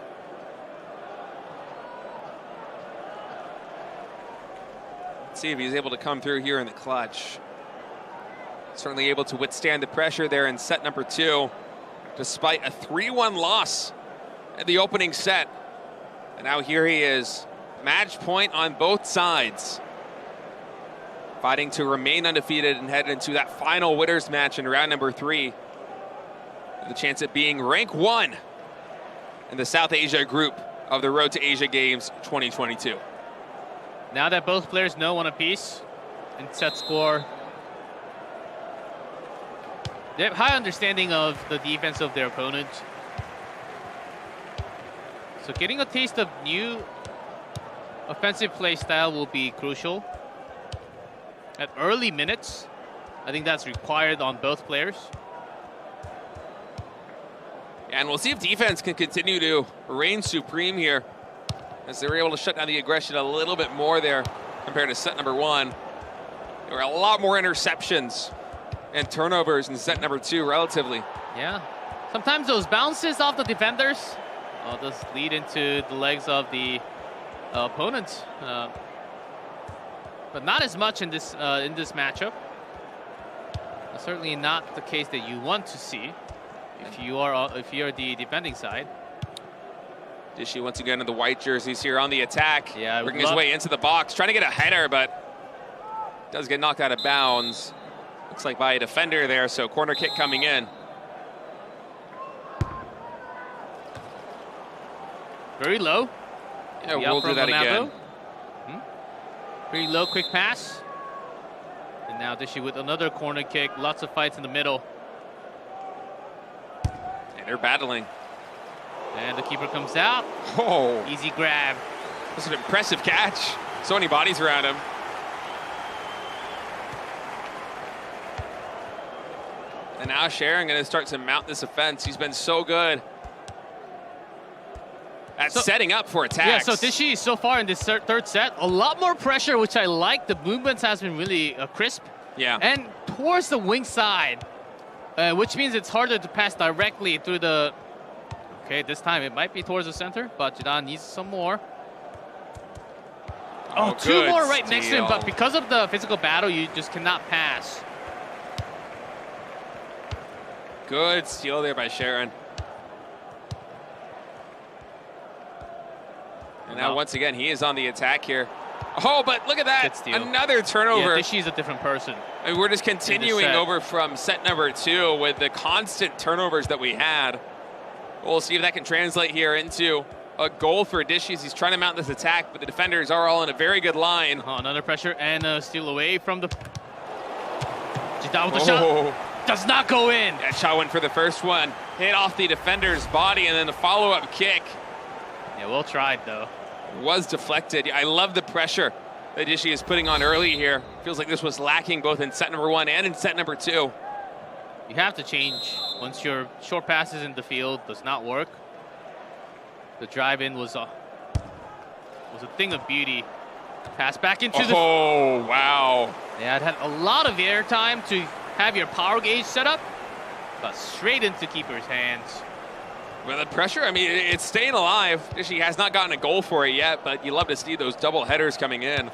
[SPEAKER 7] See if he's able to come through here in the clutch. Certainly able to withstand the pressure there in set number 2, despite a 3-1 loss at the opening set. And now here he is, match point on both sides, fighting to remain undefeated and head into that final winners match in round number 3, with the chance of being rank 1 in the South Asia group of the Road to Asia Games 2022.
[SPEAKER 6] Now that both players know one apiece in set score, they have high understanding of the defense of their opponent. So getting a taste of new offensive play style will be crucial. At early minutes, I think that's required on both players.
[SPEAKER 7] And we'll see if defense can continue to reign supreme here, as they were able to shut down the aggression a little bit more there compared to set number 1. There were a lot more interceptions and turnovers in set number 2, relatively.
[SPEAKER 6] Yeah. Sometimes those bounces off the defenders just lead into the legs of the opponent. But not as much in this matchup. Certainly not the case that you want to see if you're the defending side.
[SPEAKER 7] Dishy once again in the white jerseys here on the attack.
[SPEAKER 6] Yeah,
[SPEAKER 7] working his way into the box, trying to get a header, but does get knocked out of bounds. Looks like by a defender there, so corner kick coming in.
[SPEAKER 6] Very low.
[SPEAKER 7] Yeah, we'll do that again.
[SPEAKER 6] Pretty low, quick pass. And now Dishy with another corner kick. Lots of fights in the middle.
[SPEAKER 7] And they're battling.
[SPEAKER 6] And the keeper comes out.
[SPEAKER 7] Oh.
[SPEAKER 6] Easy grab.
[SPEAKER 7] This is an impressive catch. So many bodies around him. And now Charan going to start to mount this offense. He's been so good at setting up for attacks.
[SPEAKER 6] Yeah, so Dishy so far in this third set, a lot more pressure, which I like. The movements has been really crisp.
[SPEAKER 7] Yeah.
[SPEAKER 6] And towards the wing side, which means it's harder to pass directly through the... Okay, this time it might be towards the center, but Jidan needs some more. Oh, 2 more right next to him, but because of the physical battle, you just cannot pass.
[SPEAKER 7] Good steal there by Sharon. And now once again, he is on the attack here. Oh, but look at that. Another turnover.
[SPEAKER 6] Yeah, she's a different person.
[SPEAKER 7] And we're just continuing over from set number 2 with the constant turnovers that we had. We'll see if that can translate here into a goal for Dishes. He's trying to mount this attack, but the defenders are all in a very good line.
[SPEAKER 6] Oh, another pressure and steal away from the... Jidal with the shot. Does not go in.
[SPEAKER 7] That shot went for the first one. Hit off the defender's body, and then the follow-up kick.
[SPEAKER 6] Yeah, well tried, though.
[SPEAKER 7] Was deflected. I love the pressure that Dishy is putting on early here. Feels like this was lacking both in set number 1 and in set number 2.
[SPEAKER 6] You have to change. Once your short passes in the field does not work, the drive-in was a thing of beauty. Pass back into the...
[SPEAKER 7] Oh, wow.
[SPEAKER 6] Yeah, it had a lot of airtime to have your power gauge set up, but straight into keeper's hands.
[SPEAKER 7] Well, the pressure, I mean, it's staying alive. Dishy has not gotten a goal for it yet, but you love to see those double headers coming in.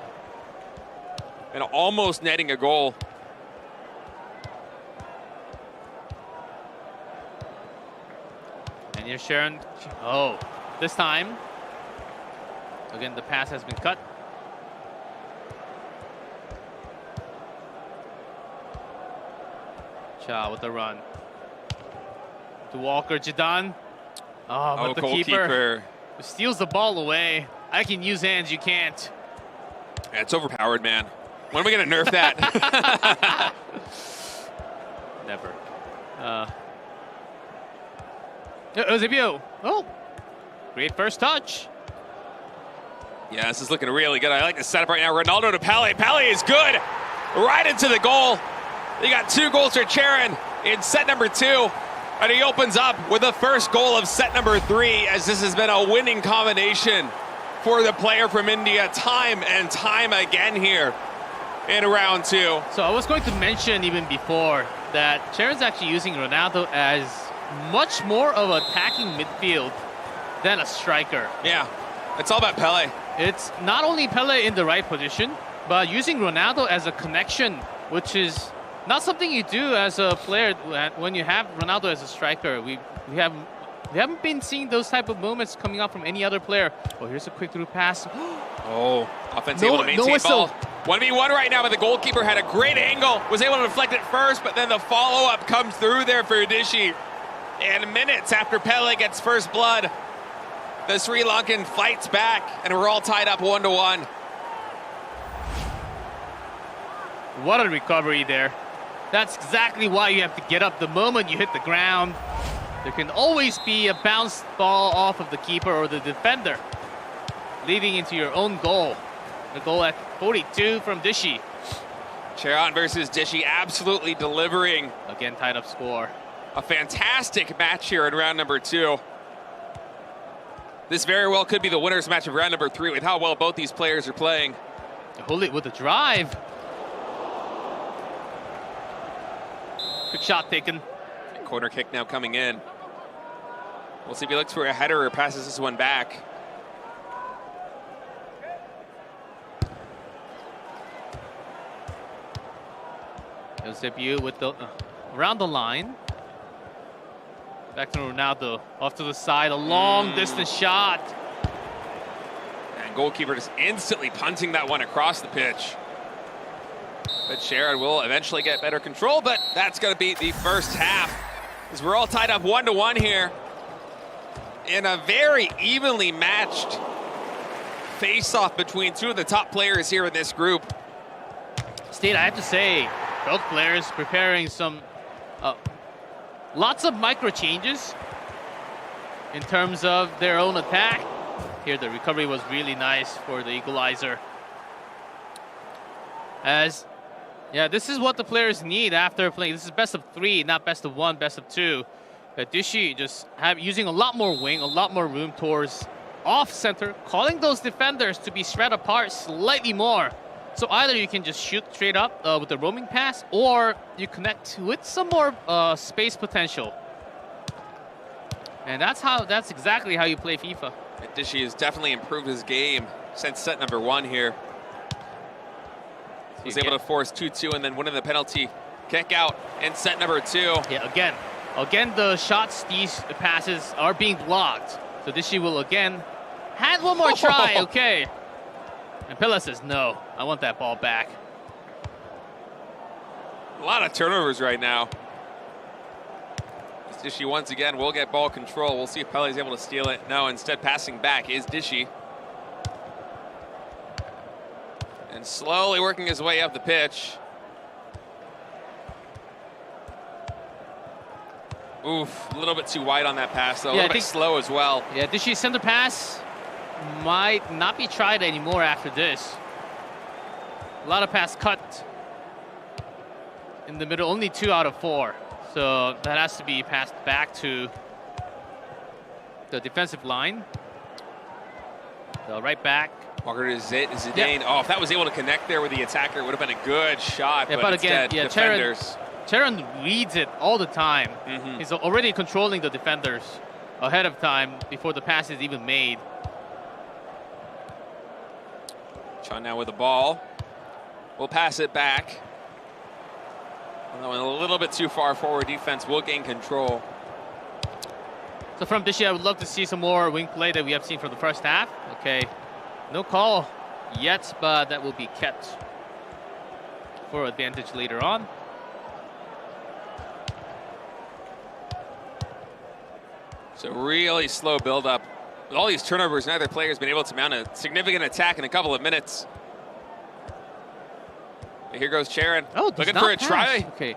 [SPEAKER 7] And almost netting a goal.
[SPEAKER 6] And you're Sharon. Oh, this time. Again, the pass has been cut. Cha with the run. To Walker, Jidan. Oh, but the keeper steals the ball away. I can use hands, you can't.
[SPEAKER 7] Yeah, it's overpowered, man. When are we going to nerf that?
[SPEAKER 6] Never. Eusebio. Oh, great first touch.
[SPEAKER 7] Yeah, this is looking really good. I like the setup right now. Ronaldo to Pele. Pele is good. Right into the goal. They got 2 goals for Charon in set number 2. And he opens up with the first goal of set number 3, as this has been a winning combination for the player from India time and time again here in round 2.
[SPEAKER 6] So I was going to mention even before that Charon's actually using Ronaldo as much more of an attacking midfield than a striker.
[SPEAKER 7] Yeah, it's all about Pele.
[SPEAKER 6] It's not only Pele in the right position, but using Ronaldo as a connection, which is not something you do as a player when you have Ronaldo as a striker. We haven't been seeing those type of movements coming up from any other player. Oh, here's a quick through pass.
[SPEAKER 7] Oh, offense able to maintain ball. 1v1 right now, but the goalkeeper had a great angle, was able to deflect it first, but then the follow-up comes through there for Dishy. And minutes after Pele gets first blood, the Sri Lankan fights back, and we're all tied up 1-1.
[SPEAKER 6] What a recovery there. That's exactly why you have to get up the moment you hit the ground. There can always be a bounced ball off of the keeper or the defender, leading into your own goal. The goal at 42 from Dishy.
[SPEAKER 7] Charon versus Dishy absolutely delivering.
[SPEAKER 6] Again, tied up score.
[SPEAKER 7] A fantastic match here in round number 2. This very well could be the winner's match of round number 3 with how well both these players are playing.
[SPEAKER 6] Hold it with a drive. Quick shot taken.
[SPEAKER 7] And corner kick now coming in. We'll see if he looks for a header or passes this one back.
[SPEAKER 6] Eusebio with the around the line. Back to Ronaldo, off to the side, a long distance shot.
[SPEAKER 7] And goalkeeper just instantly punting that one across the pitch. But Sharon will eventually get better control, but that's going to be the first half, as we're all tied up 1-1 here in a very evenly matched face-off between 2 of the top players here in this group.
[SPEAKER 6] State, I have to say, both players preparing some lots of micro changes in terms of their own attack. Here, the recovery was really nice for the equalizer. Yeah, this is what the players need after playing. This is best of 3, not best of 1, best of 2. Dishy just using a lot more wing, a lot more room towards off center, calling those defenders to be spread apart slightly more. So either you can just shoot straight up with the roaming pass, or you connect with some more space potential. And that's exactly how you play FIFA.
[SPEAKER 7] Dishy has definitely improved his game since set number 1 here. Was able to force 2-2 and then winning the penalty kick out in set number 2.
[SPEAKER 6] Yeah, again, Again, the shots, these passes are being blocked. So Dishi will again have one more try. Okay. And Pilla says, no, I want that ball back.
[SPEAKER 7] A lot of turnovers right now. Dishi once again will get ball control. We'll see if Pele is able to steal it. No, instead passing back is Dishi. And slowly working his way up the pitch. Oof, a little bit too wide on that pass, though. A little bit slow as well.
[SPEAKER 6] Yeah, Dishi's center pass might not be tried anymore after this. A lot of pass cut in the middle, only 2 out of 4. So that has to be passed back to the defensive line. So right back.
[SPEAKER 7] Walker to Zidane. Oh, if that was able to connect there with the attacker, it would have been a good shot.
[SPEAKER 6] Yeah, but again,
[SPEAKER 7] instead, defenders.
[SPEAKER 6] Charon reads it all the time. He's already controlling the defenders ahead of time before the pass is even made.
[SPEAKER 7] Chan now with the ball. We'll pass it back. A little bit too far forward. Defense will gain control.
[SPEAKER 6] So from Dishi, I would love to see some more wing play that we have seen from the first half. Okay, no call yet, but that will be kept for advantage later on.
[SPEAKER 7] So really slow build-up. With all these turnovers, neither player has been able to mount a significant attack in a couple of minutes. And here goes Charon.
[SPEAKER 6] Oh,
[SPEAKER 7] looking for a try.
[SPEAKER 6] Okay.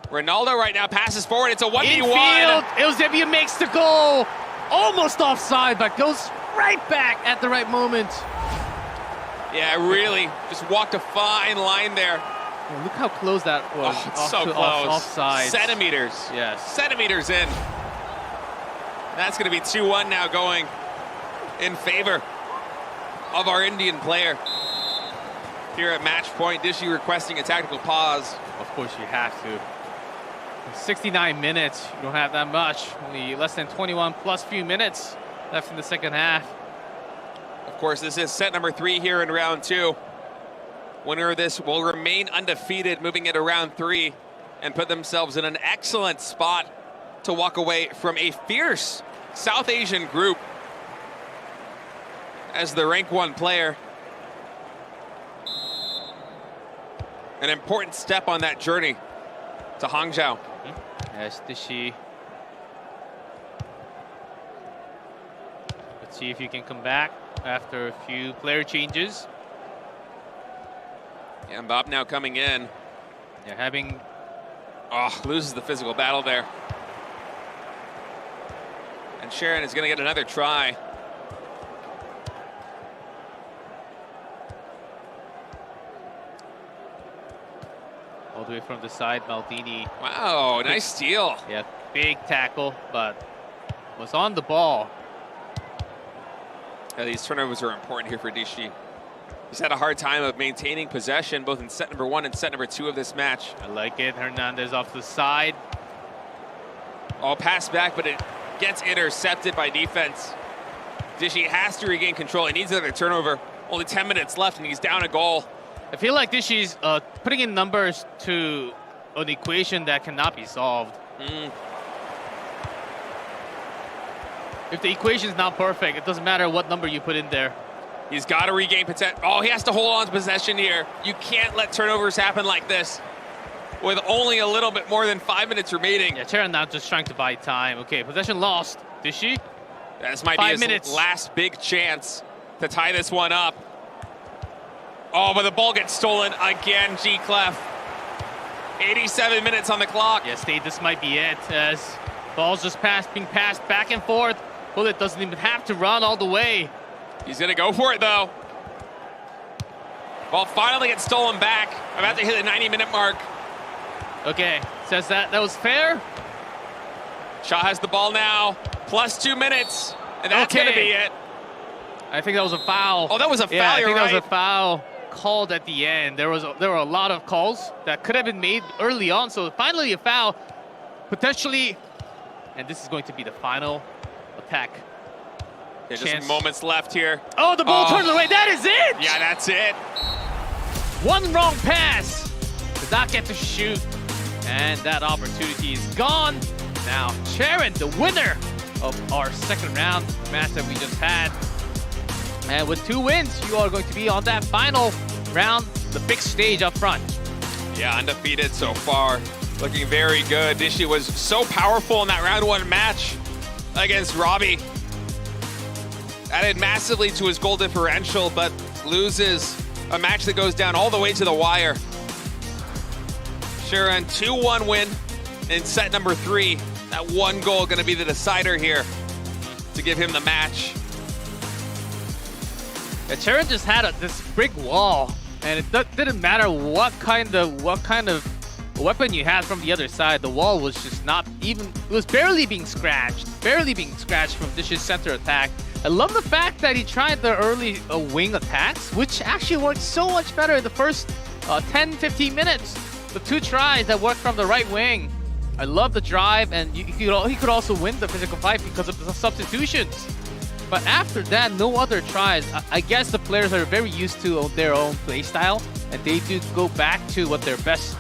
[SPEAKER 7] Ronaldo right now passes forward. It's a 1v1.
[SPEAKER 6] Infield. Eusebio makes the goal. Almost offside, but goes right back at the right moment.
[SPEAKER 7] Yeah, really just walked a fine line there.
[SPEAKER 6] Oh, look how close that was.
[SPEAKER 7] Oh, it's so close.
[SPEAKER 6] Offside.
[SPEAKER 7] Centimeters.
[SPEAKER 6] Yes.
[SPEAKER 7] Centimeters in. That's going to be 2-1 now going in favor of our Indian player. Here at match point, Dishi requesting a tactical pause.
[SPEAKER 6] Of course you have to. 69 minutes, you don't have that much. Only less than 21 plus few minutes left in the second half.
[SPEAKER 7] Of course, this is set number 3 here in round 2. Winner of this will remain undefeated, moving into round 3 and put themselves in an excellent spot to walk away from a fierce South Asian group as the rank 1 player. An important step on that journey to Hangzhou.
[SPEAKER 6] Yes, Dishi. Let's see if you can come back after a few player changes.
[SPEAKER 7] Yeah, Bob now coming in.
[SPEAKER 6] Yeah, having...
[SPEAKER 7] Oh, loses the physical battle there. And Sharon is going to get another try.
[SPEAKER 6] All the way from the side, Maldini.
[SPEAKER 7] Wow, nice steal.
[SPEAKER 6] Yeah, big tackle, but was on the ball.
[SPEAKER 7] Yeah, these turnovers are important here for Dishi. He's had a hard time of maintaining possession both in set number 1 and set number 2 of this match.
[SPEAKER 6] I like it. Hernandez off the side.
[SPEAKER 7] All pass back, but it gets intercepted by defense. Dishi has to regain control. He needs another turnover. Only 10 minutes left, and he's down a goal.
[SPEAKER 6] I feel like Dishi's putting in numbers to an equation that cannot be solved. If the equation is not perfect, it doesn't matter what number you put in there.
[SPEAKER 7] He's got to regain potential. Oh, he has to hold on to possession here. You can't let turnovers happen like this with only a little bit more than 5 minutes remaining.
[SPEAKER 6] Yeah, Charon now just trying to buy time. Okay, possession lost. Dishi?
[SPEAKER 7] This might be his last big chance to tie this one up. Oh, but the ball gets stolen again, G-Clef. 87 minutes on the clock.
[SPEAKER 6] Yeah, State, this might be it, as ball's just being passed back and forth. Bullet doesn't even have to run all the way.
[SPEAKER 7] He's gonna go for it, though. Ball finally gets stolen back. About to hit the 90-minute mark.
[SPEAKER 6] Okay, says that was fair.
[SPEAKER 7] Shaw has the ball now, plus 2 minutes, and that's gonna be it.
[SPEAKER 6] I think that was a foul.
[SPEAKER 7] Oh, that was a foul,
[SPEAKER 6] I think
[SPEAKER 7] right.
[SPEAKER 6] that was a foul called at the end. There were a lot of calls that could have been made early on, so finally a foul, potentially, and this is going to be the final attack.
[SPEAKER 7] Yeah, just moments left here.
[SPEAKER 6] Oh, the ball turned away. That is it!
[SPEAKER 7] Yeah, that's it.
[SPEAKER 6] One wrong pass. Did not get to shoot. And that opportunity is gone. now. Sharon, the winner of our second round match that we just had. And with 2 wins, you are going to be on that final round, the big stage up front.
[SPEAKER 7] Yeah, undefeated so far. Looking very good. Dishi was so powerful in that round 1 match against Robbie. Added massively to his goal differential, but loses a match that goes down all the way to the wire. Sharon, 2-1 win in set number 3. That 1 goal going to be the decider here to give him the match.
[SPEAKER 6] Yeah, Sharon just had this brick wall, and it didn't matter what kind of weapon you had from the other side. The wall was just not even, it was barely being scratched from Dish's center attack. I love the fact that he tried the early wing attacks, which actually worked so much better in the first 10-15 minutes. The 2 tries that worked from the right wing. I love the drive, and he could also win the physical fight because of the substitutions. But after that, no other tries. I guess the players are very used to their own play style, and they do go back to what they're best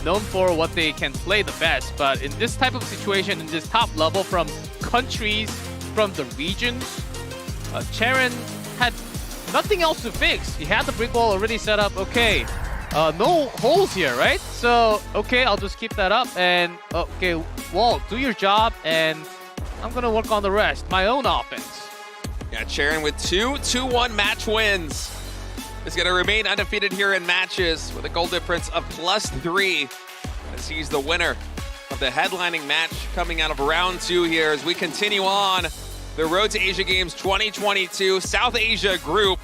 [SPEAKER 6] known for, what they can play the best. But in this type of situation, in this top level from countries, from the regions, Charon had nothing else to fix. He had the brick wall already set up. Okay, no holes here, right? So, okay, I'll just keep that up. And, okay, Wall, do your job, and I'm going to work on the rest. My own offense.
[SPEAKER 7] Yeah, Charon with 2 2-1 match wins. Is going to remain undefeated here in matches with a goal difference of +3 as he's the winner of the headlining match coming out of round 2 here as we continue on the Road to Asia Games 2022 South Asia group.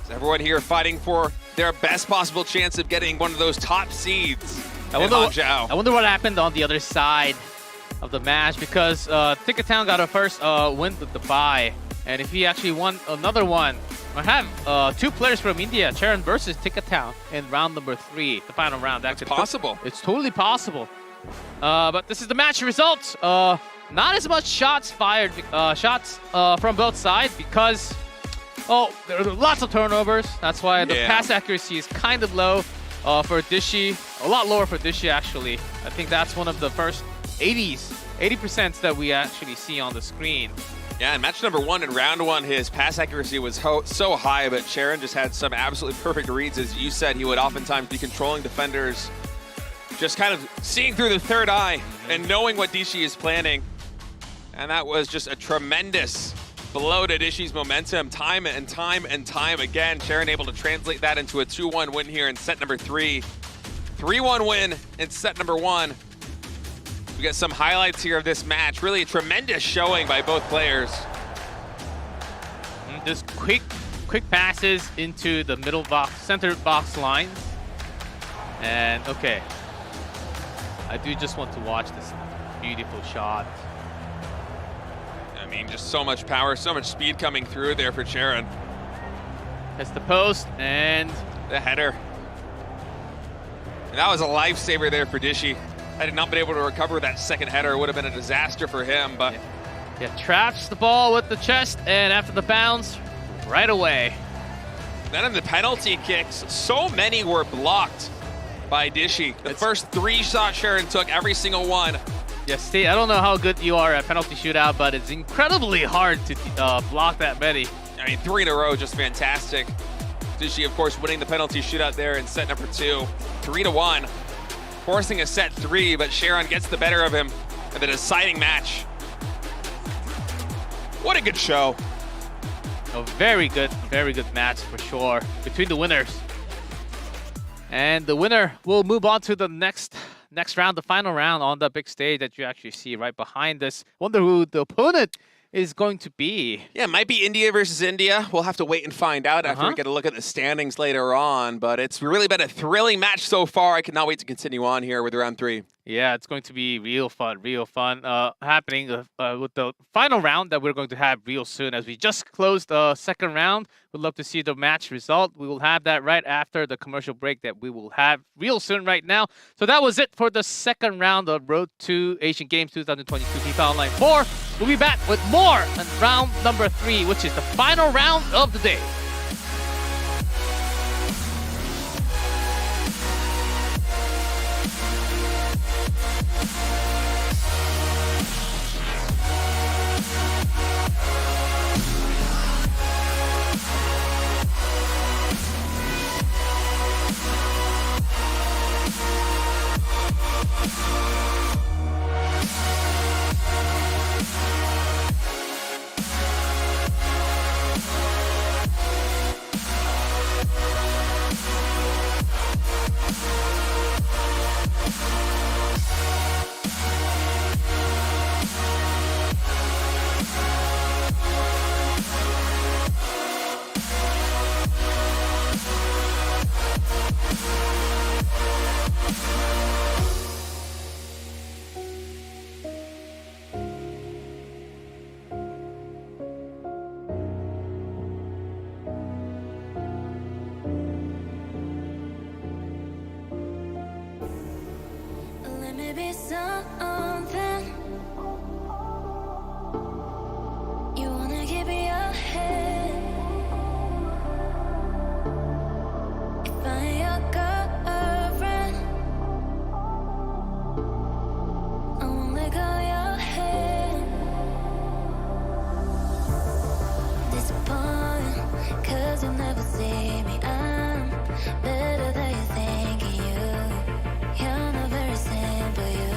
[SPEAKER 7] Is everyone here fighting for their best possible chance of getting one of those top seeds?
[SPEAKER 6] I wonder what happened on the other side of the match, because Ticket Town got a first win with the bye, and if he actually won another one, I have 2 players from India, Charon versus Ticket Town in round number 3, the final round.
[SPEAKER 7] That's possible.
[SPEAKER 6] It's totally possible. But this is the match results. Not as much shots fired, from both sides, because there are lots of turnovers. That's why the pass accuracy is kind of low for Dishi. A lot lower for Dishi, actually. I think that's one of the first 80% that we actually see on the screen.
[SPEAKER 7] Yeah, in match number 1 in round 1, his pass accuracy was so high, but Charon just had some absolutely perfect reads. As you said, he would oftentimes be controlling defenders, just kind of seeing through the third eye and knowing what Dishi is planning. And that was just a tremendous blow to Dishi's momentum time and time again. Charon able to translate that into a 2-1 win here in set number 3. 3-1 win in set number 1. We got some highlights here of this match. Really a tremendous showing by both players.
[SPEAKER 6] Just quick passes into the middle box, center box line. And okay, I do just want to watch this beautiful shot.
[SPEAKER 7] I mean, just so much power, so much speed coming through there for Charon.
[SPEAKER 6] Hits the post and
[SPEAKER 7] the header. And that was a lifesaver there for Dishi. Had he not been able to recover that second header, it would have been a disaster for him, but...
[SPEAKER 6] Yeah, traps the ball with the chest, and after the bounce, right away.
[SPEAKER 7] Then in the penalty kicks, so many were blocked by Dishi. The first 3 shots Charon took, every single one.
[SPEAKER 6] Yeah, Steve, I don't know how good you are at penalty shootout, but it's incredibly hard to block that many.
[SPEAKER 7] I mean, 3 in a row, just fantastic. Dishi, of course, winning the penalty shootout there in set number 2, 3-1. Forcing a set 3, but Charon gets the better of him in the deciding match. What a good show.
[SPEAKER 6] A very good match for sure between the winners. And the winner will move on to the next round, the final round on the big stage that you actually see right behind us. Wonder who the opponent is going to be.
[SPEAKER 7] Yeah, it might be India versus India. We'll have to wait and find out after we get a look at the standings later on. But it's really been a thrilling match so far. I cannot wait to continue on here with round 3.
[SPEAKER 6] Yeah, it's going to be real fun happening with the final round that we're going to have real soon. As we just closed the second round, we'd love to see the match result. We will have that right after the commercial break that we will have real soon right now. So that was it for the second round of Road to Asian Games 2022 FIFA Online 4. We'll be back with more on round number 3, which is the final round of the day.
[SPEAKER 1] be something. You wanna give me your head. If I ain't your girlfriend, I won't let go of your hand. Disappointed, 'cause you never see me. I'm better than you think of you. You're not very simple, you.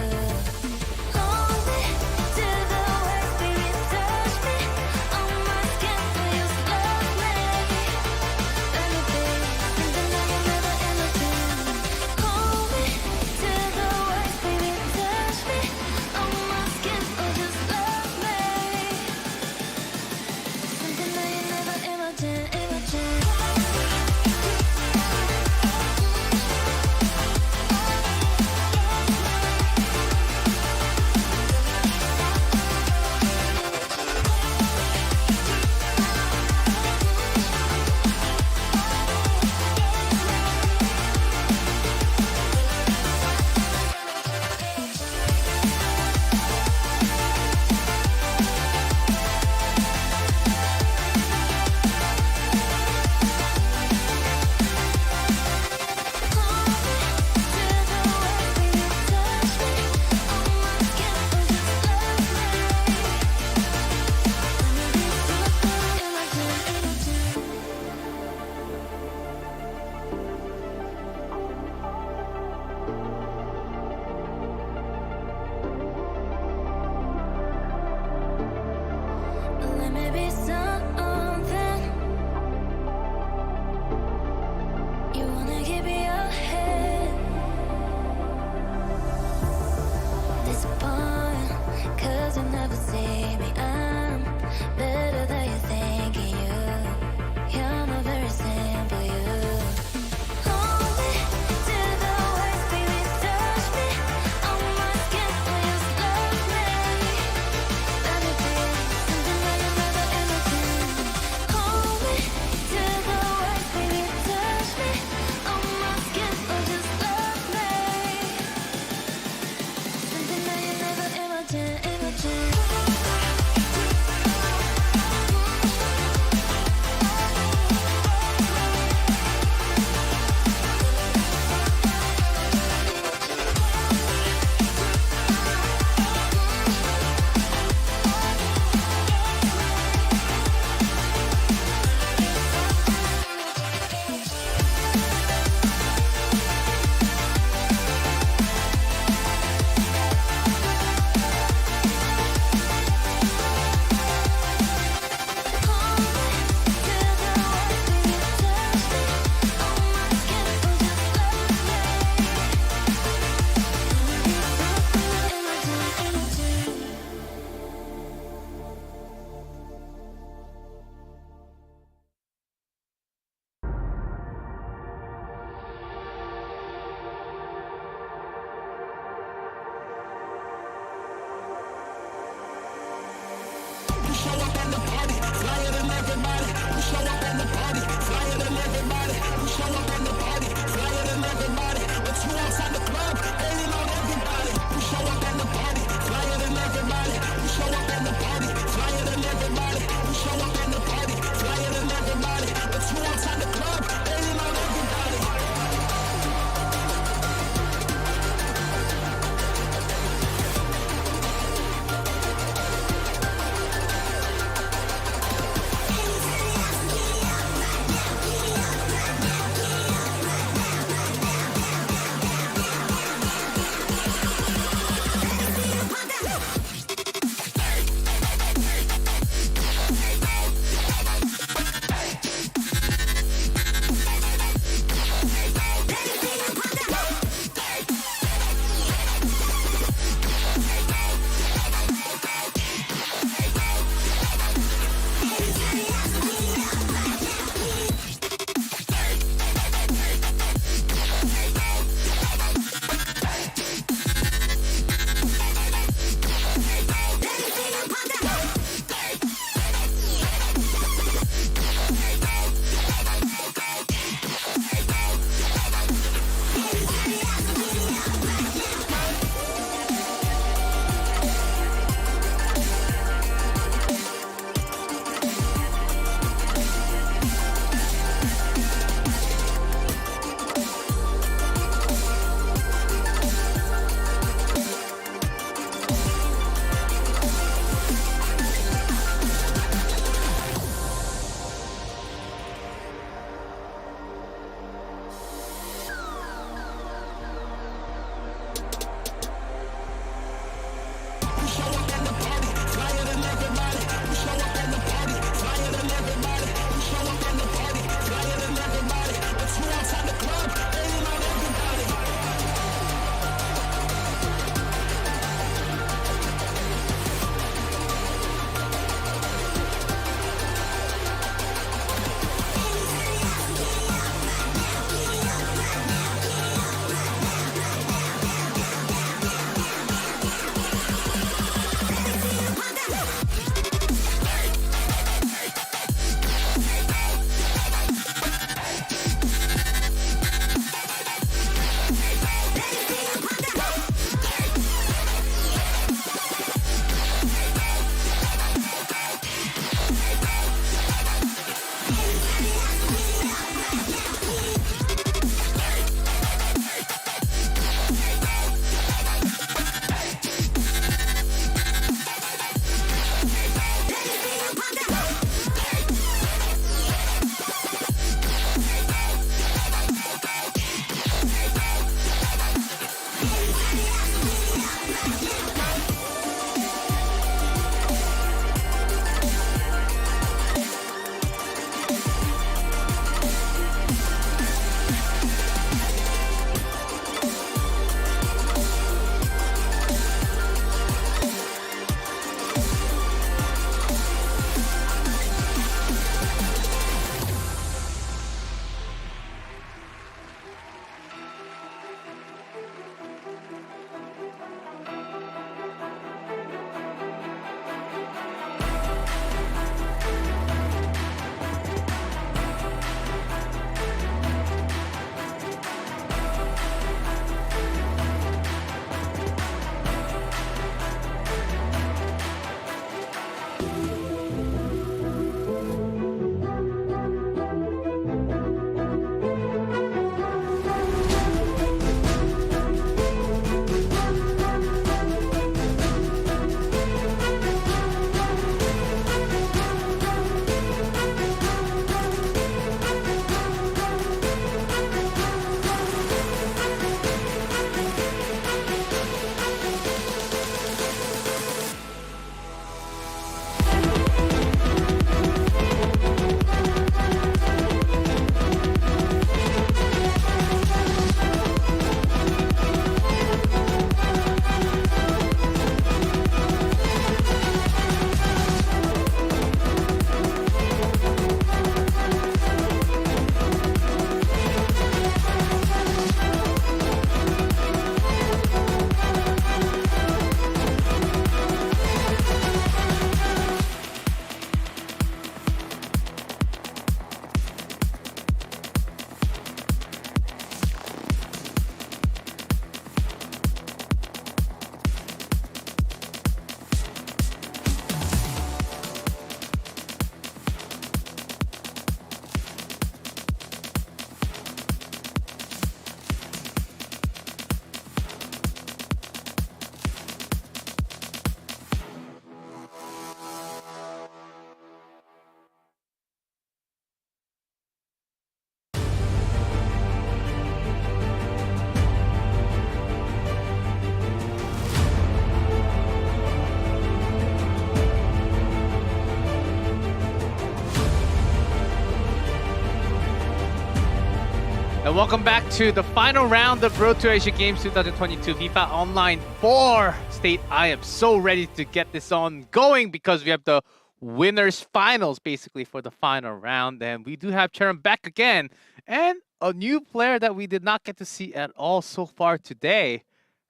[SPEAKER 6] And welcome back to the final round of Road to Asia Games 2022 FIFA Online 4 State. I am so ready to get this on going because we have the winners finals basically for the final round. And we do have Charon back again and a new player that we did not get to see at all so far today.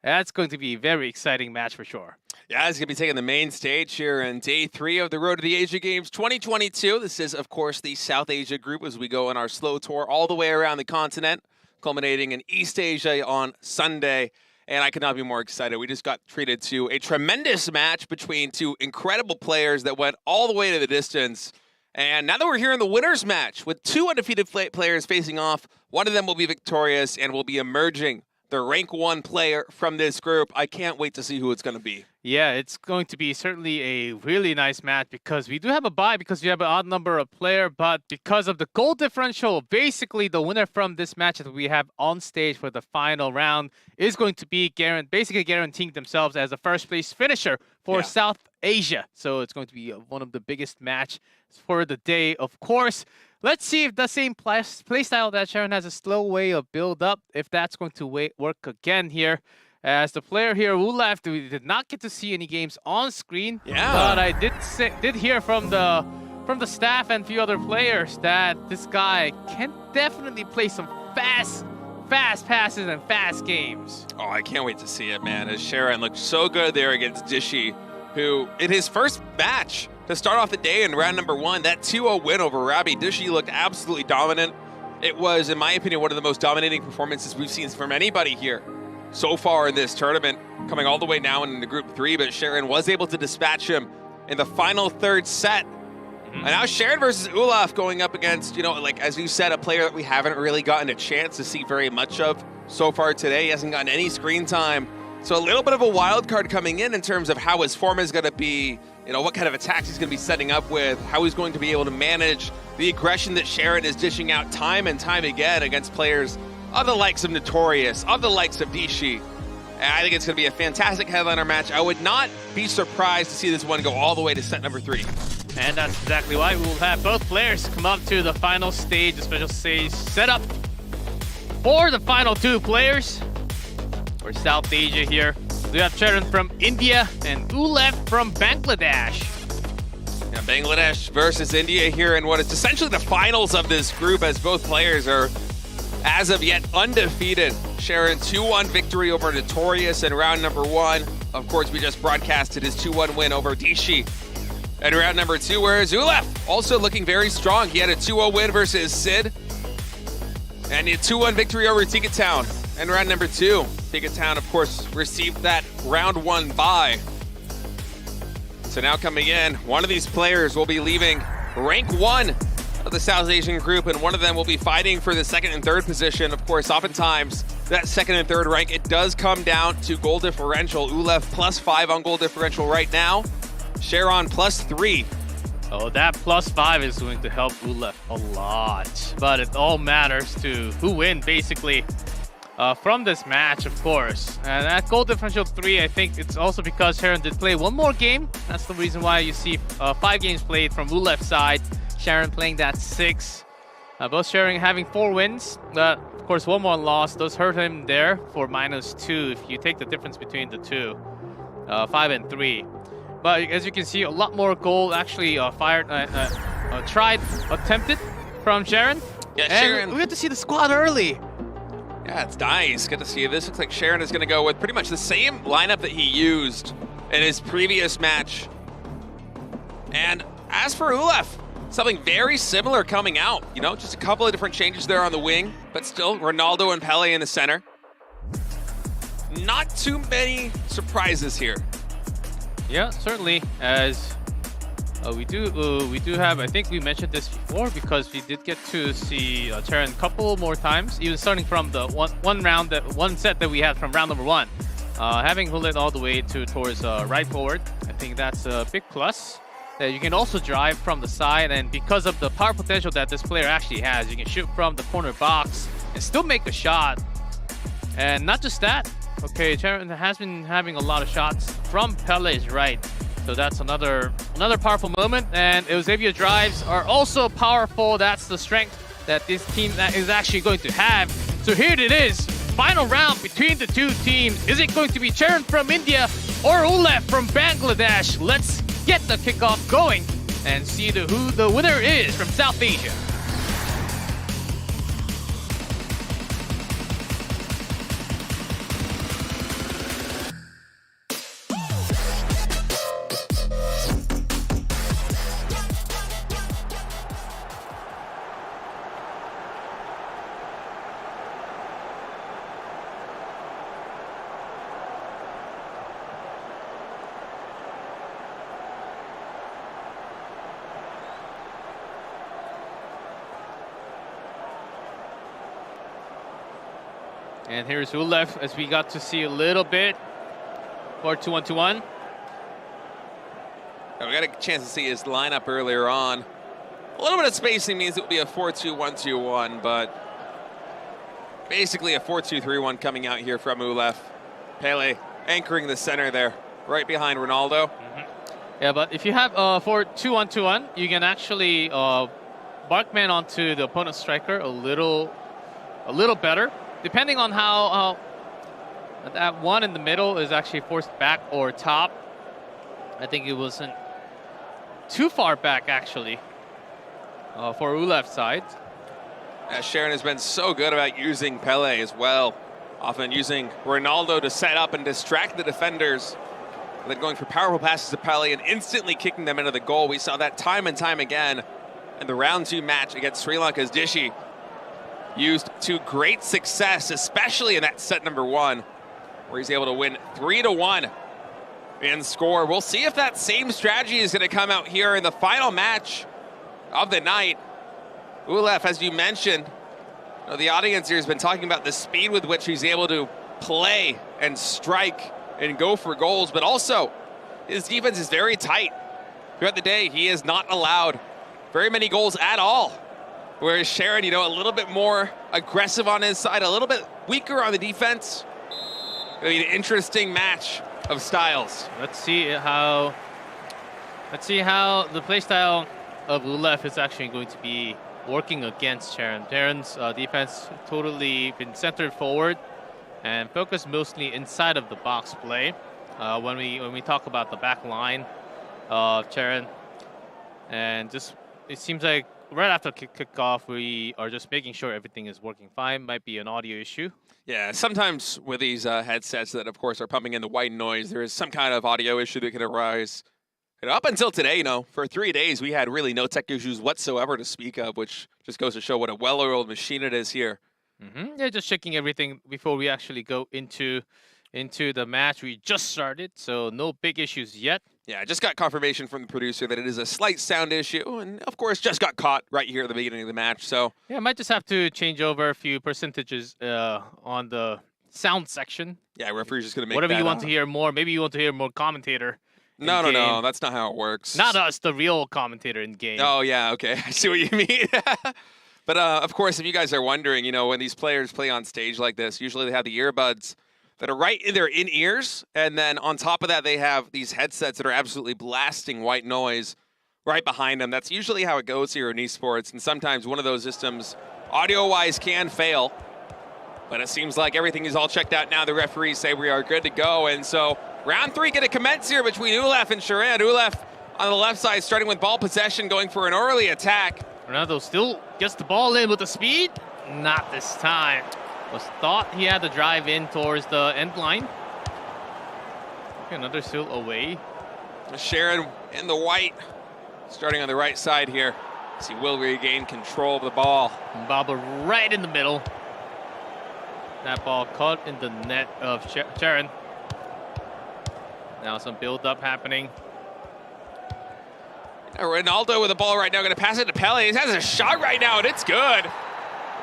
[SPEAKER 6] That's going to be a very exciting match for sure.
[SPEAKER 7] Yeah, he's going to be taking the main stage here in day 3 of the Road to the Asia Games 2022. This is, of course, the South Asia group as we go on our slow tour all the way around the continent, culminating in East Asia on Sunday. And I could not be more excited. We just got treated to a tremendous match between two incredible players that went all the way to the distance. And now that we're here in the winners match with 2 undefeated players facing off, one of them will be victorious and will be emerging the rank 1 player from this group. I can't wait to see who it's going to be.
[SPEAKER 6] Yeah, it's going to be certainly a really nice match because we do have a bye because we have an odd number of player, but because of the goal differential, basically the winner from this match that we have on stage for the final round is going to be basically guaranteeing themselves as the first place finisher for South Asia. So it's going to be one of the biggest match for the day, of course. Let's see if the same playstyle that Charon has, a slow way of build up, if that's going to work again here. As the player here who left, we did not get to see any games on screen.
[SPEAKER 7] Yeah.
[SPEAKER 6] But I did hear from the staff and a few other players that this guy can definitely play some fast passes and fast games.
[SPEAKER 7] Oh, I can't wait to see it, man. As Charon looked so good there against Dishy, who in his first match to start off the day in round number 1, that 2-0 win over Rabi, Dishy looked absolutely dominant. It was, in my opinion, one of the most dominating performances we've seen from anybody here so far in this tournament, coming all the way now into Group 3, but Charon was able to dispatch him in the final third set. And now Charon versus Olaf going up against, you know, like as you said, a player that we haven't really gotten a chance to see very much of so far today. He hasn't gotten any screen time. So a little bit of a wild card coming in terms of how his form is going to be, you know, what kind of attacks he's going to be setting up with, how he's going to be able to manage the aggression that Charon is dishing out time and time again against players of the likes of Notorious, of the likes of Dishi. And I think it's going to be a fantastic headliner match. I would not be surprised to see this one go all the way to set number 3.
[SPEAKER 6] And that's exactly why we will have both players come up to the final stage, the special stage set up for the final 2 players for South Asia here. We have Charon from India and Ulef from Bangladesh.
[SPEAKER 7] Yeah, Bangladesh versus India here in what is essentially the finals of this group, as both players are, as of yet, undefeated. Charon 2-1 victory over Notorious in round number 1. Of course, we just broadcasted his 2-1 win over Dishi in round number 2, whereas Ulef also looking very strong. He had a 2-0 win versus Sid and a 2-1 victory over Tikatown in round number 2. Tikatown, of course, received that round 1 bye. So now coming in, one of these players will be leaving rank 1 of the South Asian group, and one of them will be fighting for the 2nd and 3rd position. Of course, oftentimes that 2nd and 3rd rank, it does come down to goal differential. Ulef +5 on goal differential right now. Charon +3.
[SPEAKER 6] Oh, that +5 is going to help Ulef a lot. But it all matters to who wins, basically, from this match, of course. And that goal differential 3, I think it's also because Charon did play one more game. That's the reason why you see 5 games played from Ulef's side. Charon playing that 6. Both Charon having 4 wins. Of course, 1 more loss does hurt him there for -2 if you take the difference between the 2. 5 and 3. But as you can see, a lot more goal actually attempted from Charon.
[SPEAKER 7] Yeah,
[SPEAKER 6] and
[SPEAKER 7] Charon.
[SPEAKER 6] we had to see the squad early.
[SPEAKER 7] Yeah, it's nice. Good to see. This looks like Charon is going to go with pretty much the same lineup that he used in his previous match. And as for Ulef, something very similar coming out. You know, just a couple of different changes there on the wing, but still Ronaldo and Pele in the center. Not too many surprises here.
[SPEAKER 6] Yeah, certainly. As we do have, I think we mentioned this before because we did get to see Charon a couple more times, even starting from the one set that we had from round number 1. Having Hulit all the way towards right forward, I think that's a big plus. That you can also drive from the side, and because of the power potential that this player actually has, you can shoot from the corner box and still make a shot. And not just that, okay, Charon has been having a lot of shots from Pele's right. So that's another powerful moment, and Eusebio drives are also powerful. That's the strength that this team is actually going to have. So here it is. Final round between the two teams. Is it going to be Charon from India or Ulef from Bangladesh? Let's get the kickoff going and see who the winner is from South Asia. And here's Ulef, as we got to see a little bit for 2-1-2-1.
[SPEAKER 7] We got a chance to see his lineup earlier on. A little bit of spacing means it would be a 4-2-1-2-1, but basically a 4-2-3-1 coming out here from Ulef. Pele anchoring the center there, right behind Ronaldo.
[SPEAKER 6] Yeah, but if you have 4-2-1-2-1, you can actually Barkman onto the opponent's striker a little better. Depending on how that one in the middle is actually forced back or top. I think it wasn't too far back, actually, for Ulef's side.
[SPEAKER 7] Sharon has been so good about using Pele as well. Often using Ronaldo to set up and distract the defenders. And then going for powerful passes to Pele and instantly kicking them into the goal. We saw that time and time again in the round 2 match against Sri Lanka's Dishi. Used to great success, especially in that set number 1, where he's able to win 3-1 in score. We'll see if that same strategy is going to come out here in the final match of the night. Ulef, as you mentioned, the audience here has been talking about the speed with which he's able to play and strike and go for goals, but also his defense is very tight. Throughout the day, he has not allowed very many goals at all. Whereas Sharon, a little bit more aggressive on his side, a little bit weaker on the defense. It'll be an interesting match of styles.
[SPEAKER 6] Let's see how the playstyle of Ulef is actually going to be working against Sharon. Sharon's defense totally been centered forward and focused mostly inside of the box play. When we talk about the back line of Sharon, and just it seems like right after kickoff, we are just making sure everything is working fine. Might be an audio issue.
[SPEAKER 7] Yeah, sometimes with these headsets that, of course, are pumping in the white noise, there is some kind of audio issue that can arise. And up until today, for 3 days, we had really no tech issues whatsoever to speak of, which just goes to show what a well-oiled machine it is here.
[SPEAKER 6] Yeah, just checking everything before we actually go into the match. We just started, so no big issues yet.
[SPEAKER 7] Yeah, I just got confirmation from the producer that it is a slight sound issue, and of course just got caught right here at the beginning of the match, so...
[SPEAKER 6] Yeah, I might just have to change over a few percentages on the sound section.
[SPEAKER 7] Yeah, referee's just going to make
[SPEAKER 6] whatever
[SPEAKER 7] that
[SPEAKER 6] you want to hear more. Maybe you want to hear more commentator.
[SPEAKER 7] No, that's not how it works.
[SPEAKER 6] Not us, the real commentator in game.
[SPEAKER 7] Oh, yeah, okay, I see what you mean. But of course, if you guys are wondering, when these players play on stage like this, usually they have the earbuds that are right in their in-ears, and then on top of that, they have these headsets that are absolutely blasting white noise right behind them. That's usually how it goes here in esports, and sometimes one of those systems, audio-wise, can fail. But it seems like everything is all checked out now. The referees say we are good to go, and so round 3 going to commence here between Ulef and Sharan. Ulef on the left side, starting with ball possession, going for an early attack.
[SPEAKER 6] Ronaldo still gets the ball in with the speed. Not this time. Was thought he had to drive in towards the end line. Okay, another SEOUL away.
[SPEAKER 7] Sharon in the white, starting on the right side here. As he will regain control of the ball.
[SPEAKER 6] Baba right in the middle. That ball caught in the net of Sharon. Now some build-up happening.
[SPEAKER 7] Ronaldo with the ball right now, going to pass it to Pele. He has a shot right now, and it's good.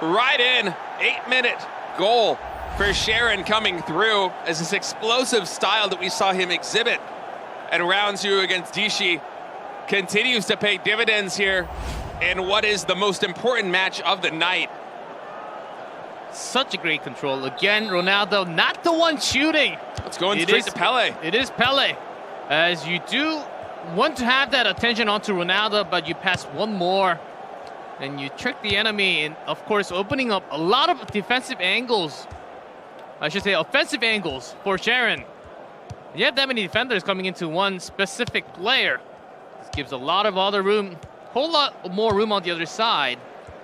[SPEAKER 7] Right in, 8-minute goal for Sharon coming through as this explosive style that we saw him exhibit at round 2 against Dishi continues to pay dividends here in what is the most important match of the night.
[SPEAKER 6] Such a great control. Again, Ronaldo not the one shooting.
[SPEAKER 7] It's going straight to Pele.
[SPEAKER 6] It is Pele. As you do want to have that attention onto Ronaldo, but you pass one more and you trick the enemy, and of course opening up a lot of defensive angles. I should say offensive angles for Sharon. You have that many defenders coming into one specific player. This gives a lot of other room, whole lot more room on the other side.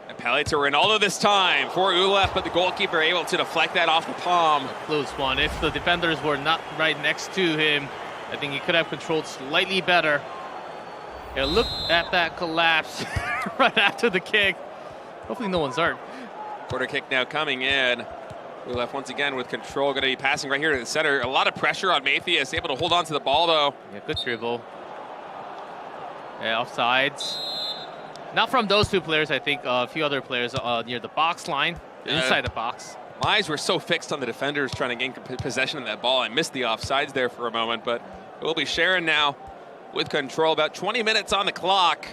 [SPEAKER 7] And Pele to Ronaldo this time for ULEF, but the goalkeeper able to deflect that off the palm.
[SPEAKER 6] A close one. If the defenders were not right next to him, I think he could have controlled slightly better. Yeah, look at that collapse right after the kick. Hopefully no one's hurt.
[SPEAKER 7] Quarter kick now coming in. ULEF once again with control, going to be passing right here to the center. A lot of pressure on Matthias, able to hold on to the ball though.
[SPEAKER 6] Yeah, good dribble. Yeah, offsides. Not from those two players, I think a few other players near the box line, inside the box. My
[SPEAKER 7] eyes were so fixed on the defenders trying to gain possession of that ball. I missed the offsides there for a moment, but it will be Sharon now with control. About 20 minutes on the clock.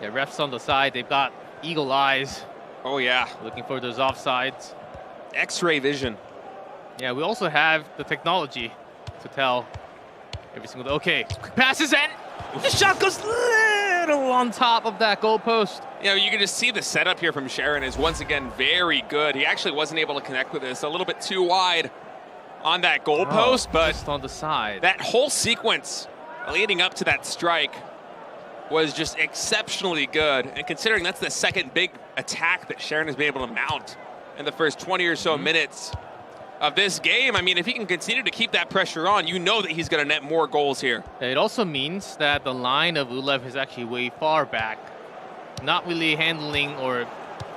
[SPEAKER 6] Yeah, refs on the side, they've got eagle eyes.
[SPEAKER 7] Oh yeah.
[SPEAKER 6] Looking for those offsides.
[SPEAKER 7] X-ray vision.
[SPEAKER 6] Yeah, we also have the technology to tell every single... Okay, quick passes and the shot goes little on top of that goalpost.
[SPEAKER 7] You know, you can just see the setup here from Sharon is once again very good. He actually wasn't able to connect with this. A little bit too wide on that goalpost, but
[SPEAKER 6] just on the side.
[SPEAKER 7] That whole sequence leading up to that strike was just exceptionally good. And considering that's the second big attack that Sharon has been able to mount in the first 20 or so minutes of this game, I mean, if he can continue to keep that pressure on, you know that he's going to net more goals here.
[SPEAKER 6] It also means that the line of ULEF is actually way far back, not really handling or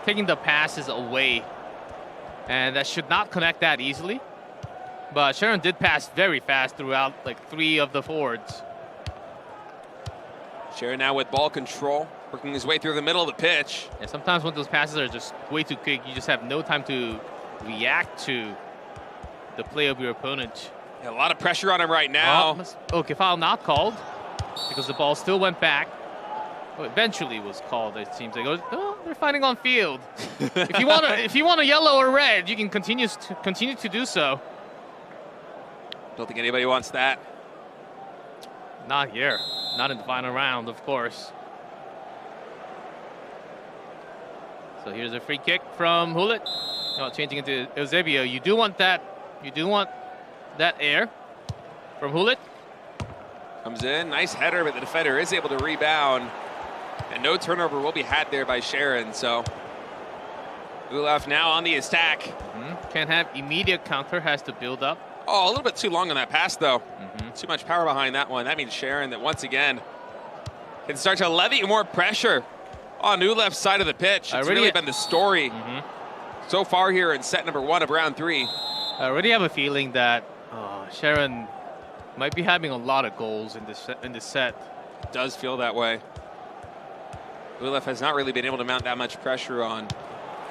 [SPEAKER 6] taking the passes away. And that should not connect that easily. But Sharon did pass very fast throughout like 3 of the forwards.
[SPEAKER 7] Sharon now with ball control, working his way through the middle of the pitch.
[SPEAKER 6] Yeah, sometimes when those passes are just way too quick, you just have no time to react to the play of your opponent.
[SPEAKER 7] Yeah, a lot of pressure on him right now.
[SPEAKER 6] Okay, foul not called because the ball still went back. Well, eventually was called. It seems like they're fighting on field. if you want a yellow or red, you can continue to do so.
[SPEAKER 7] Don't think anybody wants that.
[SPEAKER 6] Not here. Not in the final round, of course. So here's a free kick from Hulit. Changing into Eusebio. You do want that. You do want that air from Hulit.
[SPEAKER 7] Comes in, nice header, but the defender is able to rebound. And no turnover will be had there by Sharon, so ULEF now on the attack.
[SPEAKER 6] Can't have immediate counter, has to build up.
[SPEAKER 7] Oh, a little bit too long on that pass, though. Too much power behind that one. That means Sharon that once again can start to levy more pressure on ULEF's side of the pitch. It's really been the story so far here in set number 1 of round 3.
[SPEAKER 6] I already have a feeling that Sharon might be having a lot of goals in this set.
[SPEAKER 7] It does feel that way. ULEF has not really been able to mount that much pressure on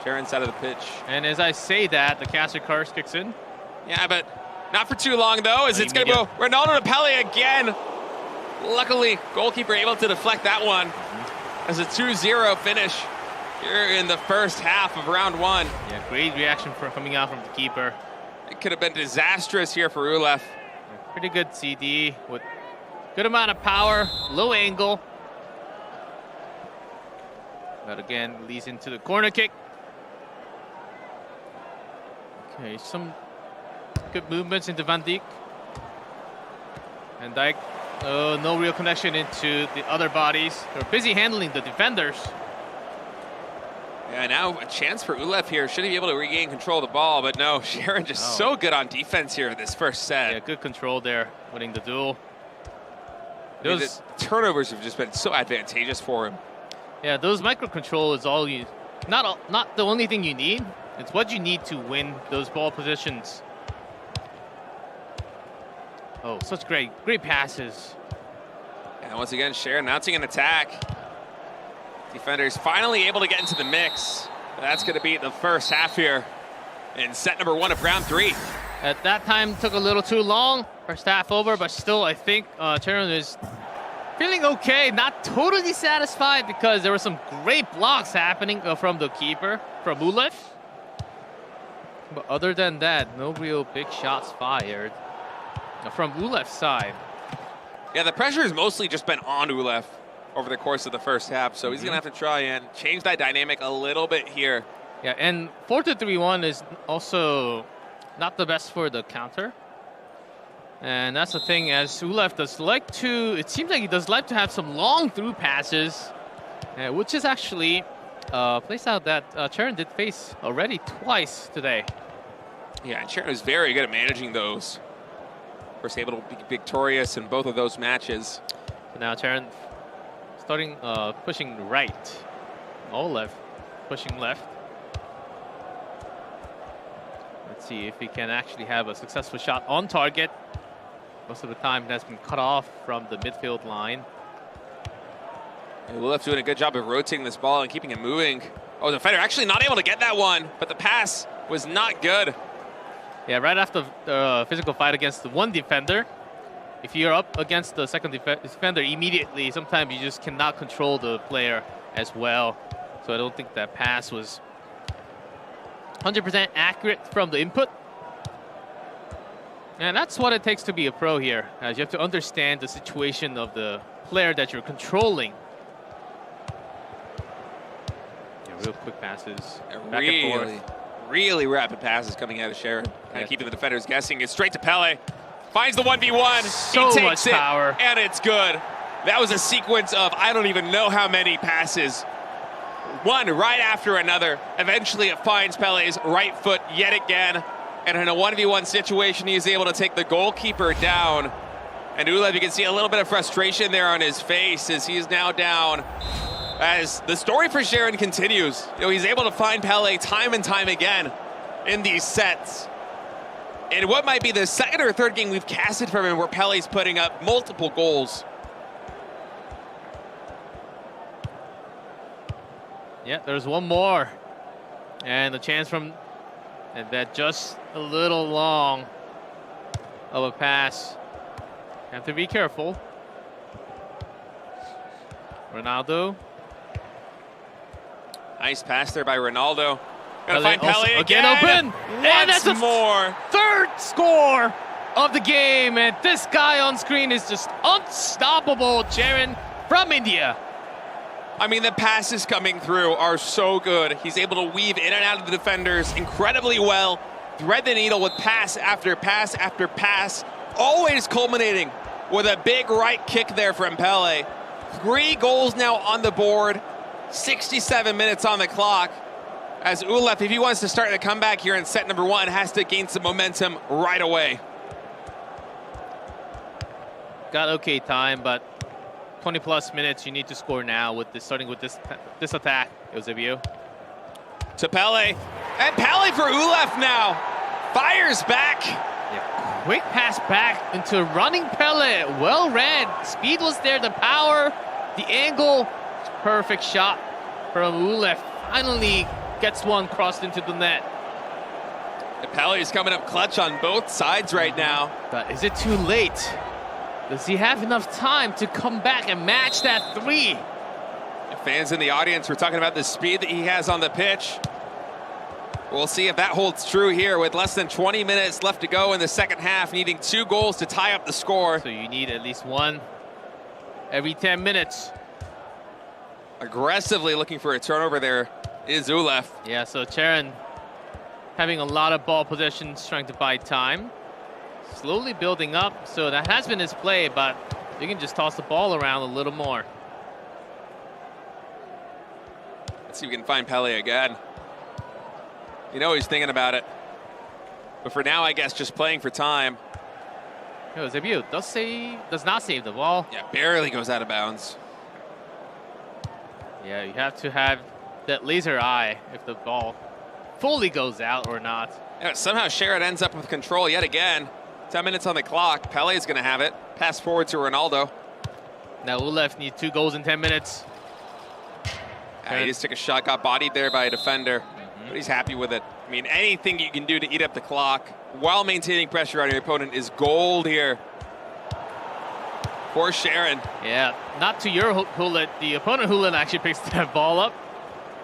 [SPEAKER 7] Sharon's side of the pitch.
[SPEAKER 6] And as I say that, the caster curse kicks in.
[SPEAKER 7] Yeah, but not for too long, though, as it's going to go Ronaldo to Pele again. Luckily, goalkeeper able to deflect that one as a 2-0 finish here in the first half of round 1.
[SPEAKER 6] Yeah, great reaction coming out from the keeper.
[SPEAKER 7] It could have been disastrous here for ULEF.
[SPEAKER 6] Pretty good CD with good amount of power, low angle. But again, leads into the corner kick. Okay, some good movements into Van Dijk. Van Dijk, no real connection into the other bodies. They're busy handling the defenders.
[SPEAKER 7] Yeah, now a chance for ULEF here. Should he be able to regain control of the ball? But no, Sharon just so good on defense here this first set.
[SPEAKER 6] Yeah, good control there, winning the duel.
[SPEAKER 7] The turnovers have just been so advantageous for him.
[SPEAKER 6] Yeah, those micro control is all you, not the only thing you need. It's what you need to win those ball positions. Oh, such great passes.
[SPEAKER 7] And once again, Sharon mounting an attack. Defenders finally able to get into the mix. That's going to be the first half here in set number 1 of round 3.
[SPEAKER 6] At that time, took a little too long. First half over, but still, I think Sharon is feeling okay. Not totally satisfied because there were some great blocks happening from the keeper, from ULEF. But other than that, no real big shots fired from ULEF's side.
[SPEAKER 7] Yeah, the pressure has mostly just been on ULEF. over the course of the first half. So he's going to have to try and change that dynamic a little bit here.
[SPEAKER 6] Yeah, and 4-2-3-1 is also not the best for the counter. And that's the thing, as SEOUL does like to, it seems like he does like to have some long through passes, which is actually a place out that Charon did face already twice today.
[SPEAKER 7] Yeah, and Charon is very good at managing those. Of course, able to be victorious in both of those matches.
[SPEAKER 6] So now Charon starting pushing right. Olaf pushing left. Let's see if he can actually have a successful shot on target. Most of the time it has been cut off from the midfield line.
[SPEAKER 7] Olaf doing a good job of rotating this ball and keeping it moving. Oh, the defender actually not able to get that one, but the pass was not good.
[SPEAKER 6] Yeah, right after the physical fight against the one defender, if you're up against the second defender immediately, sometimes you just cannot control the player as well. So I don't think that pass was 100% accurate from the input. And that's what it takes to be a pro here, as you have to understand the situation of the player that you're controlling. Yeah, real quick passes, back and forth.
[SPEAKER 7] Really rapid passes coming out of Sharon. Kind of keeping the defenders guessing. It's straight to Pele. Finds the 1v1.
[SPEAKER 6] So
[SPEAKER 7] he takes
[SPEAKER 6] much
[SPEAKER 7] it,
[SPEAKER 6] power.
[SPEAKER 7] and it's good. That was a sequence of I don't even know how many passes. One right after another. Eventually it finds Pele's right foot yet again. And in a 1v1 situation, he is able to take the goalkeeper down. And Ulev, you can see a little bit of frustration there on his face as he is now down. As the story for Sharon continues, you know, he's able to find Pele time and time again in these sets. And what might be the second or third game we've casted from him where Pele's putting up multiple goals.
[SPEAKER 6] Yeah, there's one more. And the chance from, and that just a little long of a pass. Have to be careful. Ronaldo.
[SPEAKER 7] Nice pass there by Ronaldo. Gonna find
[SPEAKER 6] also
[SPEAKER 7] Pele
[SPEAKER 6] again open. And that's
[SPEAKER 7] Once more.
[SPEAKER 6] third score of the game. And this guy on screen is just unstoppable. Charon from India.
[SPEAKER 7] I mean, the passes coming through are so good. He's able to weave in and out of the defenders incredibly well. Thread the needle with pass after pass after pass. Always culminating with a big right kick there from Pele. 3 goals now on the board. 67 minutes on the clock. As Ulef, if he wants to start a comeback here in set number 1, has to gain some momentum right away.
[SPEAKER 6] Got okay time, but 20 plus minutes you need to score now with this, starting with this attack. Eusebio.
[SPEAKER 7] To Pele. And Pele for Ulef now. Fires back.
[SPEAKER 6] Yeah, quick pass back into running Pele. Well read. Speed was there, the power, the angle. Perfect shot from Ulef. Finally gets one crossed into the net.
[SPEAKER 7] And Pele is coming up clutch on both sides right now.
[SPEAKER 6] But is it too late? Does he have enough time to come back and match that 3?
[SPEAKER 7] Fans in the audience were talking about the speed that he has on the pitch. We'll see if that holds true here with less than 20 minutes left to go in the second half, needing 2 goals to tie up the score.
[SPEAKER 6] So you need at least 1 every 10 minutes.
[SPEAKER 7] Aggressively looking for a turnover there is Ulef.
[SPEAKER 6] Yeah, so Charon having a lot of ball possessions, trying to buy time. Slowly building up, so that has been his play, but you can just toss the ball around a little more.
[SPEAKER 7] Let's see if we can find Pele again. You know he's thinking about it. But for now, I guess just playing for time.
[SPEAKER 6] Eusebio does not save the ball.
[SPEAKER 7] Yeah, barely goes out of bounds.
[SPEAKER 6] Yeah, you have to have that laser eye if the ball fully goes out or not.
[SPEAKER 7] Yeah, somehow Sherrod ends up with control yet again. 10 minutes on the clock. Pele's going to have it. Pass forward to Ronaldo.
[SPEAKER 6] Now Ulef needs 2 goals in 10 minutes.
[SPEAKER 7] He just took a shot, got bodied there by a defender, but he's happy with it. I mean, anything you can do to eat up the clock while maintaining pressure on your opponent is gold here for Sharon.
[SPEAKER 6] Yeah, not to your Hulit. The opponent Hulit actually picks that ball up.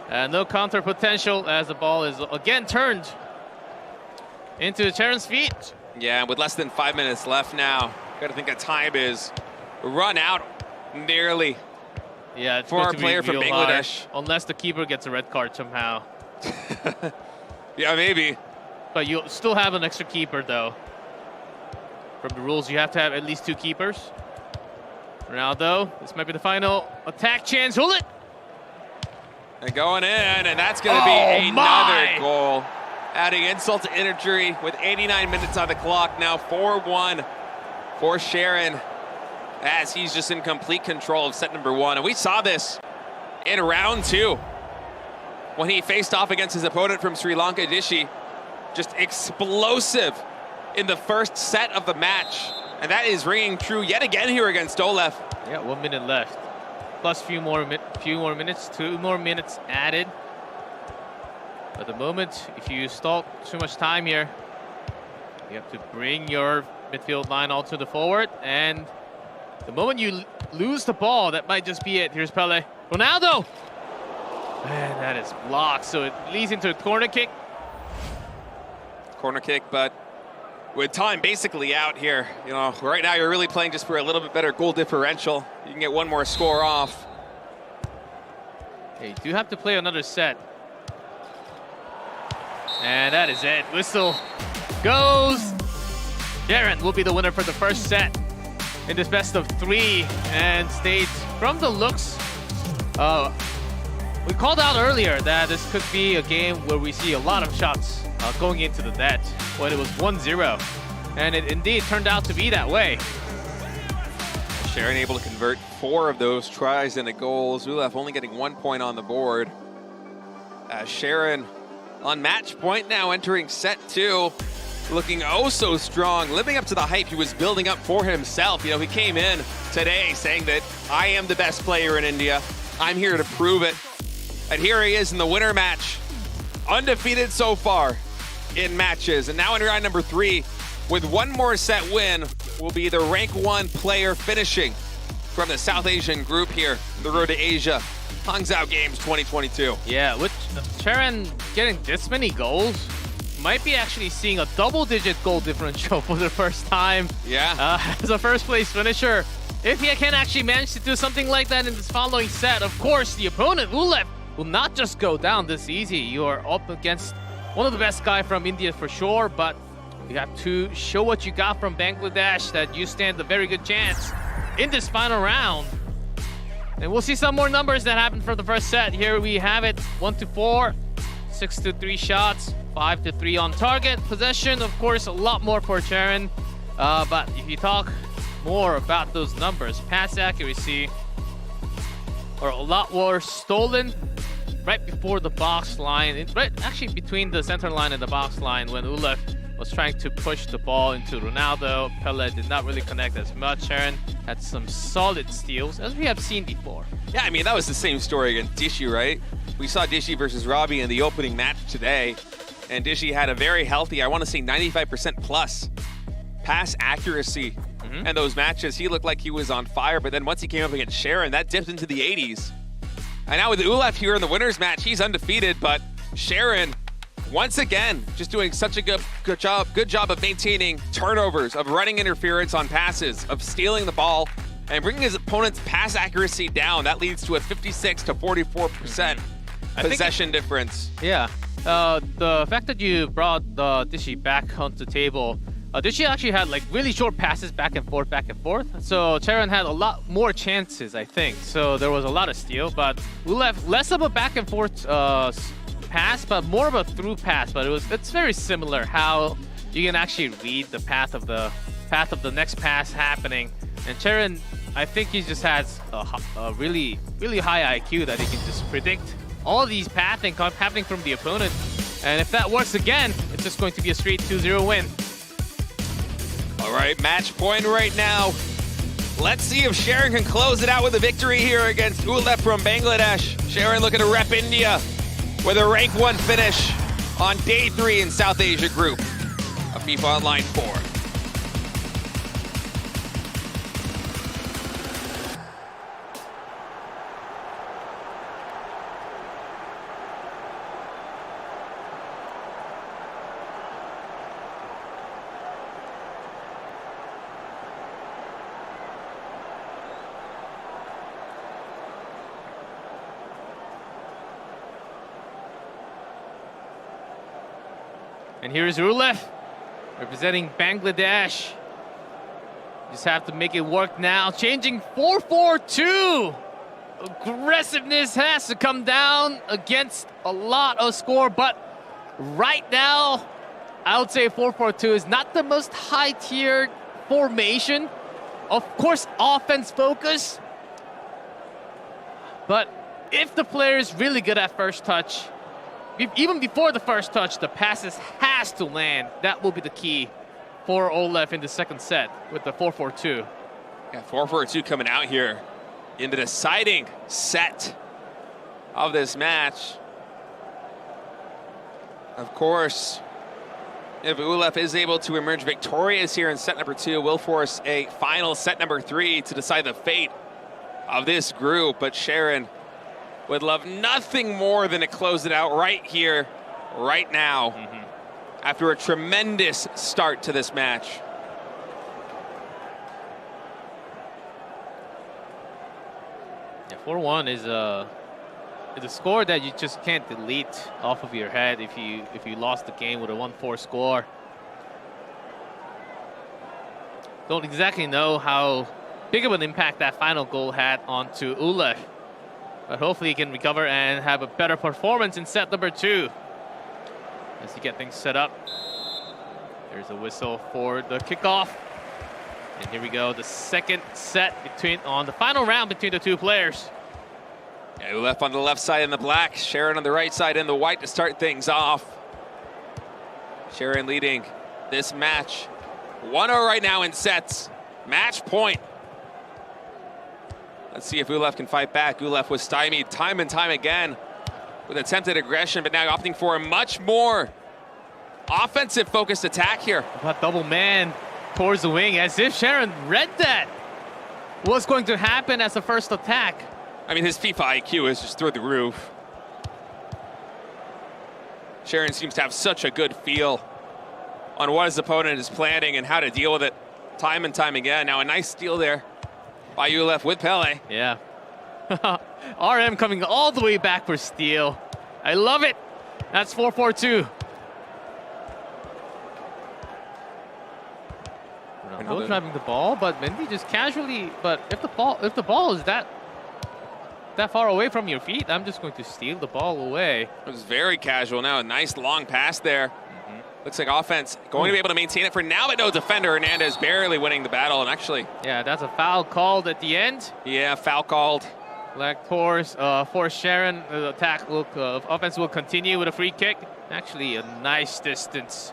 [SPEAKER 6] No counter potential as the ball is again turned into Sharon's feet.
[SPEAKER 7] Yeah, with less than 5 minutes left now. Got to think that time is run out nearly.
[SPEAKER 6] Yeah, it's
[SPEAKER 7] for
[SPEAKER 6] going
[SPEAKER 7] our
[SPEAKER 6] to be
[SPEAKER 7] player from
[SPEAKER 6] real
[SPEAKER 7] Bangladesh.
[SPEAKER 6] hard, unless the keeper gets a red card somehow.
[SPEAKER 7] Yeah, maybe.
[SPEAKER 6] But you'll still have an extra keeper, though. From the rules, you have to have at least 2 keepers. Ronaldo, this might be the final attack chance. Hold it!
[SPEAKER 7] And going in, and that's going to be another goal. Adding insult to injury with 89 minutes on the clock. Now 4-1 for Sharon, as he's just in complete control of set number 1. And we saw this in round 2 when he faced off against his opponent from Sri Lanka, Dishi. Just explosive in the first set of the match. And that is ringing true yet again here against Olaf.
[SPEAKER 6] Yeah, 1 minute left. Plus few more minutes, 2 more minutes added. At the moment, if you stall too much time here, you have to bring your midfield line all to the forward. And the moment you lose the ball, that might just be it. Here's Pele. Ronaldo! Man, that is blocked. So it leads into a corner kick.
[SPEAKER 7] Corner kick, but with time basically out here, you know, right now you're really playing just for a little bit better goal differential. You can get 1 more score off.
[SPEAKER 6] Okay, you do have to play another set. And that is it. Whistle goes. Darren will be the winner for the first set in this best of 3. And states, from the looks, we called out earlier that this could be a game where we see a lot of shots going into the net when it was 1-0. And it indeed turned out to be that way.
[SPEAKER 7] Sharon able to convert 4 of those tries into goals. Ulef only getting 1 point on the board. As Sharon on match point now, entering set 2. Looking oh so strong, living up to the hype he was building up for himself. You know, he came in today saying that I am the best player in India. I'm here to prove it. And here he is in the winner match. Undefeated so far in matches. And now in round number 3, with 1 more set win, will be the rank 1 player finishing from the South Asian group here, the Road to Asia, Hangzhou Games 2022.
[SPEAKER 6] Yeah, with Sharon getting this many goals, might be actually seeing a double-digit goal differential for the first time.
[SPEAKER 7] Yeah.
[SPEAKER 6] As a first-place finisher. If he can actually manage to do something like that in this following set, of course, the opponent, Ulef, will not just go down this easy. You are up against one of the best guys from India for sure, but you have to show what you got from Bangladesh, that you stand a very good chance in this final round. And we'll see some more numbers that happened for the first set. Here we have it, 1-4, 6-3 shots, 5-3 on target. Possession, of course, a lot more for Sharon. But if you talk more about those numbers, pass accuracy, or a lot more stolen right before the box line, right actually between the center line and the box line when Ulef was trying to push the ball into Ronaldo. Pele did not really connect as much. Sharon had some solid steals, as we have seen before.
[SPEAKER 7] Yeah, I mean, that was the same story against Dishi, right? We saw Dishi versus Robbie in the opening match today, and Dishi had a very healthy, I want to say 95% plus pass accuracy. And those matches, he looked like he was on fire, but then once he came up against Sharon, that dipped into the 80s. And now with Ulef here in the winners match, he's undefeated, but Sharon, once again, just doing such a good job of maintaining turnovers, of running interference on passes, of stealing the ball, and bringing his opponent's pass accuracy down. That leads to a 56 to 44% possession difference.
[SPEAKER 6] Yeah, the fact that you brought Dishi back onto the table, Dishi actually had like really short passes back and forth. So Sharon had a lot more chances, I think. So there was a lot of steal, but Ulef less of a back and forth pass, but more of a through pass. But it's very similar how you can actually read the path of the next pass happening. And Sharon, I think he just has a really high IQ that he can just predict all these pathing happening from the opponent. And if that works again, it's just going to be a straight 2-0 win.
[SPEAKER 7] All right, match point right now. Let's see if Sharon can close it out with a victory here against Ulef from Bangladesh. Sharon looking to rep India with a rank 1 finish on day 3 in South Asia Group of FIFA Online 4.
[SPEAKER 6] And here's Ulev representing Bangladesh. Just have to make it work now. Changing 4-4-2. Aggressiveness has to come down against a lot of score, but right now, I would say 4-4-2 is not the most high-tiered formation. Of course, offense focus. But if the player is really good at first touch, even before the first touch, the passes has to land. That will be the key for Ulev in the second set with the 4-4-2.
[SPEAKER 7] Yeah, 4-4-2 coming out here in the deciding set of this match. Of course, if Ulev is able to emerge victorious here in set number 2, we'll force a final set number 3 to decide the fate of this group. But Sharon would love nothing more than to close it out right here, right now, after a tremendous start to this match.
[SPEAKER 6] Yeah, 4-1 is a score that you just can't delete off of your head if you lost the game with a 1-4 score. Don't exactly know how big of an impact that final goal had onto Ulev, but hopefully he can recover and have a better performance in set number 2 as you get things set up. There's a whistle for the kickoff. And here we go, the second set on the final round between the two players.
[SPEAKER 7] Yeah, Ulev on the left side in the black, Sharon on the right side in the white to start things off. Sharon leading this match 1-0 right now in sets. Match point. Let's see if Ulev can fight back. Ulev was stymied time and time again with attempted aggression, but now opting for a much more offensive focused attack here.
[SPEAKER 6] But double man towards the wing, as if Sharon read that. What's going to happen as the first attack?
[SPEAKER 7] I mean, his FIFA IQ is just through the roof. Sharon seems to have such a good feel on what his opponent is planning and how to deal with it time and time again. Now a nice steal there by Ulev with Pele.
[SPEAKER 6] Yeah. RM coming all the way back for steal. I love it. That's 4-4-2. Ronaldo driving the ball, but Mendy just casually. But if the ball is that far away from your feet, I'm just going to steal the ball away.
[SPEAKER 7] It was very casual. Now a nice long pass there. Looks like offense going to be able to maintain it for now, but no defender. Hernandez barely winning the battle, and actually.
[SPEAKER 6] Yeah, that's a foul called at the end.
[SPEAKER 7] Yeah, foul called.
[SPEAKER 6] Black Horse for Sharon. The attack offense will continue with a free kick. Actually, a nice distance.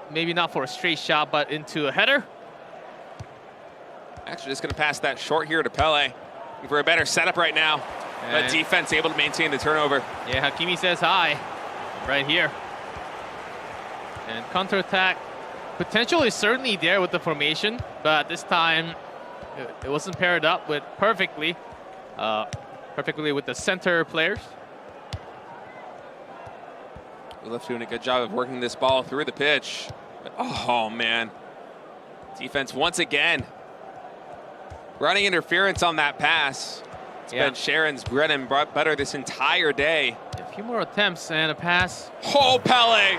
[SPEAKER 6] Maybe not for a straight shot, but into a header.
[SPEAKER 7] Actually, just going to pass that short here to Pele. Looking for a better setup right now. But defense able to maintain the turnover.
[SPEAKER 6] Yeah, Hakimi says hi. Right here. And counterattack potential is certainly there with the formation, but this time it wasn't paired up with perfectly with the center players.
[SPEAKER 7] Ulev doing a good job of working this ball through the pitch. But, oh man, defense once again running interference on that pass. It's been Sharon's bread and butter this entire day.
[SPEAKER 6] A few more attempts and a pass.
[SPEAKER 7] Oh, Pele!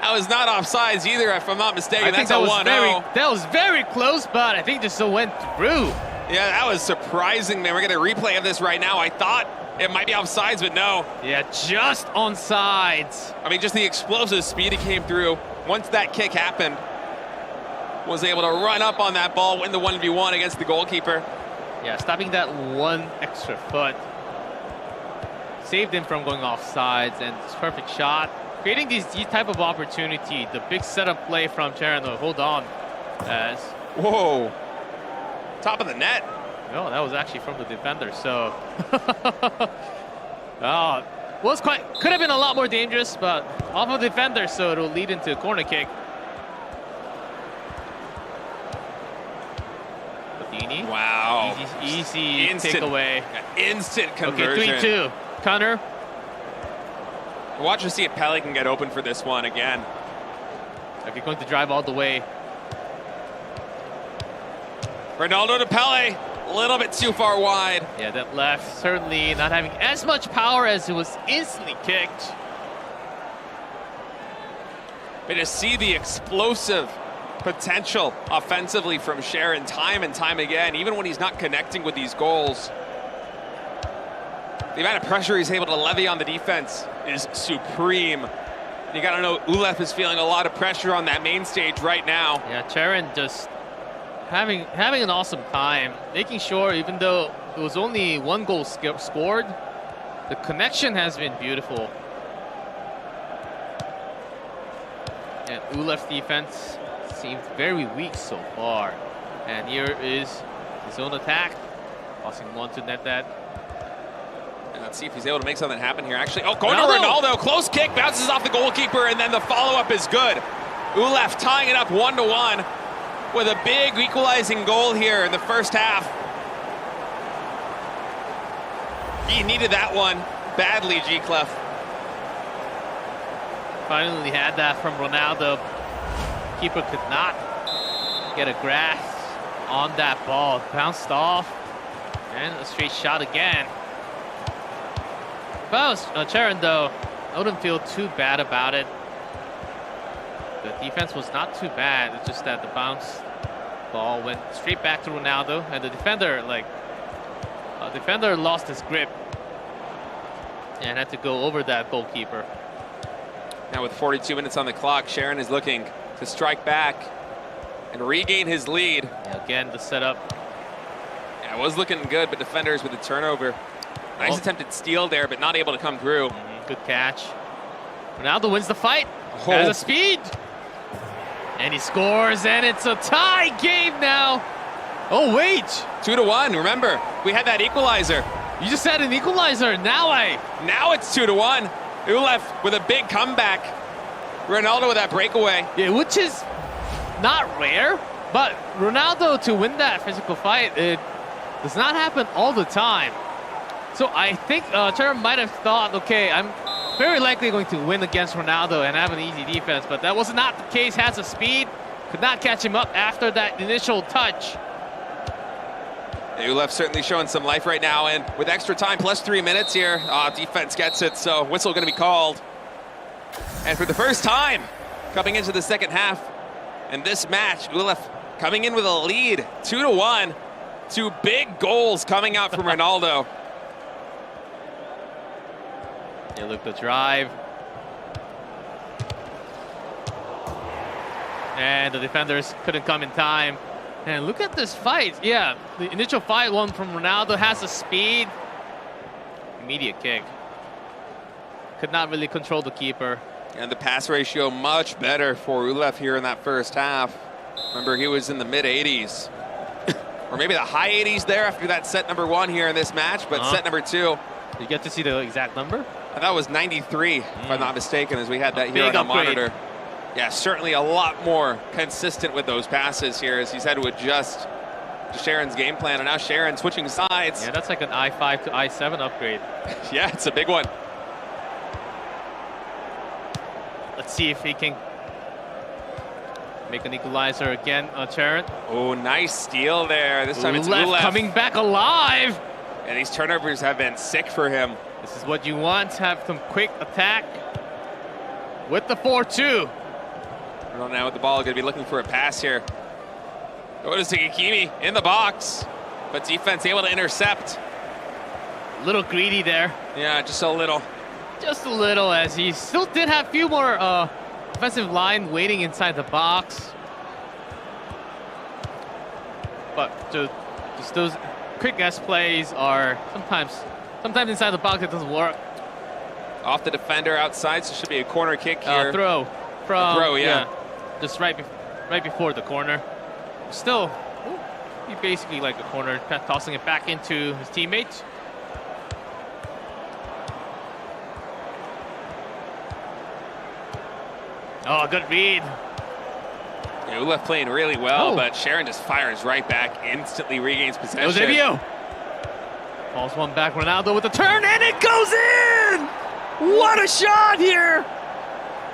[SPEAKER 7] That was not offsides either, if I'm not mistaken.
[SPEAKER 6] I think
[SPEAKER 7] That's
[SPEAKER 6] that was very close, but I think this still went through.
[SPEAKER 7] Yeah, that was surprising, man. We're getting a replay of this right now. I thought it might be offsides, but no.
[SPEAKER 6] Yeah, just on sides.
[SPEAKER 7] I mean, just the explosive speed it came through. Once that kick happened, was able to run up on that ball, win the 1v1 against the goalkeeper.
[SPEAKER 6] Yeah, stopping that one extra foot saved him from going off sides, and it's a perfect shot. Creating these type of opportunity, the big setup play from Sharon. Hold on.
[SPEAKER 7] Whoa. Top of the net.
[SPEAKER 6] No, that was actually from the defender, so. Could have been a lot more dangerous, but off of the defender, so it'll lead into a corner kick. Badini.
[SPEAKER 7] Wow.
[SPEAKER 6] Easy takeaway.
[SPEAKER 7] Instant conversion.
[SPEAKER 6] Okay, 3-2. Connor.
[SPEAKER 7] Watch to see if Pele can get open for this one again.
[SPEAKER 6] Okay, going to drive all the way.
[SPEAKER 7] Ronaldo to Pele. A little bit too far wide.
[SPEAKER 6] Yeah, that left certainly not having as much power as it was instantly kicked.
[SPEAKER 7] But to see the explosive potential offensively from Sharon time and time again, even when he's not connecting with these goals, the amount of pressure he's able to levy on the defense is supreme. You got to know Ulef is feeling a lot of pressure on that main stage right now.
[SPEAKER 6] Yeah, Sharon just having an awesome time, making sure even though it was only 1 goal scored, the connection has been beautiful. And Ulef's defense seems very weak so far. And here is his own attack, tossing one to net that.
[SPEAKER 7] And let's see if he's able to make something happen here. Actually, oh, going to Ronaldo. Close kick, bounces off the goalkeeper, and then the follow-up is good. Ulef tying it up 1-1 with a big equalizing goal here in the first half. He needed that one badly, G-Clef.
[SPEAKER 6] Finally had that from Ronaldo. Keeper could not get a grasp on that ball. Bounced off, and a straight shot again. If I was Sharon, though, I wouldn't feel too bad about it. The defense was not too bad. It's just that the bounce ball went straight back to Ronaldo, and the defender, lost his grip and had to go over that goalkeeper.
[SPEAKER 7] Now with 42 minutes on the clock, Sharon is looking to strike back and regain his lead.
[SPEAKER 6] Yeah, again, the setup.
[SPEAKER 7] Yeah, it was looking good, but defenders with the turnover. Nice attempted steal there, but not able to come through.
[SPEAKER 6] Good catch. Ronaldo wins the fight. Has a speed. And he scores, and it's a tie game now. Oh, wait.
[SPEAKER 7] 2-1, remember, we had that equalizer.
[SPEAKER 6] You just had an equalizer. Now
[SPEAKER 7] it's 2-1. Ulef with a big comeback. Ronaldo with that breakaway.
[SPEAKER 6] Yeah, which is not rare, but Ronaldo to win that physical fight, it does not happen all the time. So I think Sharon might have thought, okay, I'm very likely going to win against Ronaldo and have an easy defense, but that was not the case. Has a speed, could not catch him up after that initial touch.
[SPEAKER 7] Ulef certainly showing some life right now, and with extra time, plus 3 minutes here, defense gets it, so whistle going to be called. And for the first time, coming into the second half, in this match, Ulef coming in with a lead, 2-1. 2 big goals coming out from Ronaldo.
[SPEAKER 6] Yeah, look, the drive. And the defenders couldn't come in time. And look at this fight. Yeah, the initial fight one from Ronaldo has the speed. Immediate kick. Could not really control the keeper.
[SPEAKER 7] And the pass ratio much better for Ulef here in that first half. Remember, he was in the mid-80s. Or maybe the high 80s there after that set number 1 here in this match, but set number 2.
[SPEAKER 6] Did you get to see the exact number?
[SPEAKER 7] That was 93, if I'm not mistaken, as we had that here on the monitor. Yeah, certainly a lot more consistent with those passes here as he's had to adjust to Sharon's game plan. And now Sharon switching sides.
[SPEAKER 6] Yeah, that's like an I5 to I7 upgrade.
[SPEAKER 7] Yeah, it's a big one.
[SPEAKER 6] Let's see if he can make an equalizer again, Sharon.
[SPEAKER 7] Oh, nice steal there. This time it's Ulef
[SPEAKER 6] coming back alive.
[SPEAKER 7] And these turnovers have been sick for him.
[SPEAKER 6] This is what you want, have some quick attack with the 4-2.
[SPEAKER 7] Now with the ball, going to be looking for a pass here. Notice Takakimi in the box, but defense able to intercept.
[SPEAKER 6] A little greedy there.
[SPEAKER 7] Yeah, just a little.
[SPEAKER 6] Just a little, as he still did have a few more offensive line waiting inside the box. But just those quick S plays are sometimes inside the box it doesn't work.
[SPEAKER 7] Off the defender outside, so it should be a corner kick here.
[SPEAKER 6] Throw. From,
[SPEAKER 7] throw, yeah.
[SPEAKER 6] Just right before the corner. Still, he basically like a corner, tossing it back into his teammates. Oh, good read.
[SPEAKER 7] Yeah, Ulef playing really well, but Sharon just fires right back, instantly regains possession.
[SPEAKER 6] Eusebio. Falls one back, Ronaldo with the turn, and it goes in! What a shot here!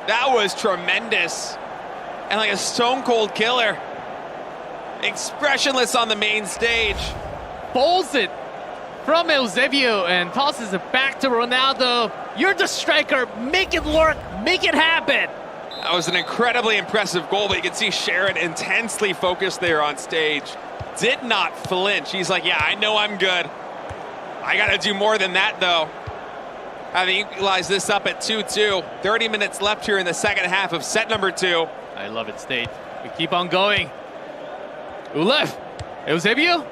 [SPEAKER 7] That was tremendous. And like a stone cold killer. Expressionless on the main stage.
[SPEAKER 6] Folds it from Eusebio and tosses it back to Ronaldo. You're the striker. Make it work. Make it happen.
[SPEAKER 7] That was an incredibly impressive goal, but you can see Sharon intensely focused there on stage. Did not flinch. He's like, yeah, I know I'm good. I got to do more than that, though. Having equalized this up at 2-2. 30 minutes left here in the second half of set number 2.
[SPEAKER 6] I love it, State. We keep on going. Ulef, Eusebio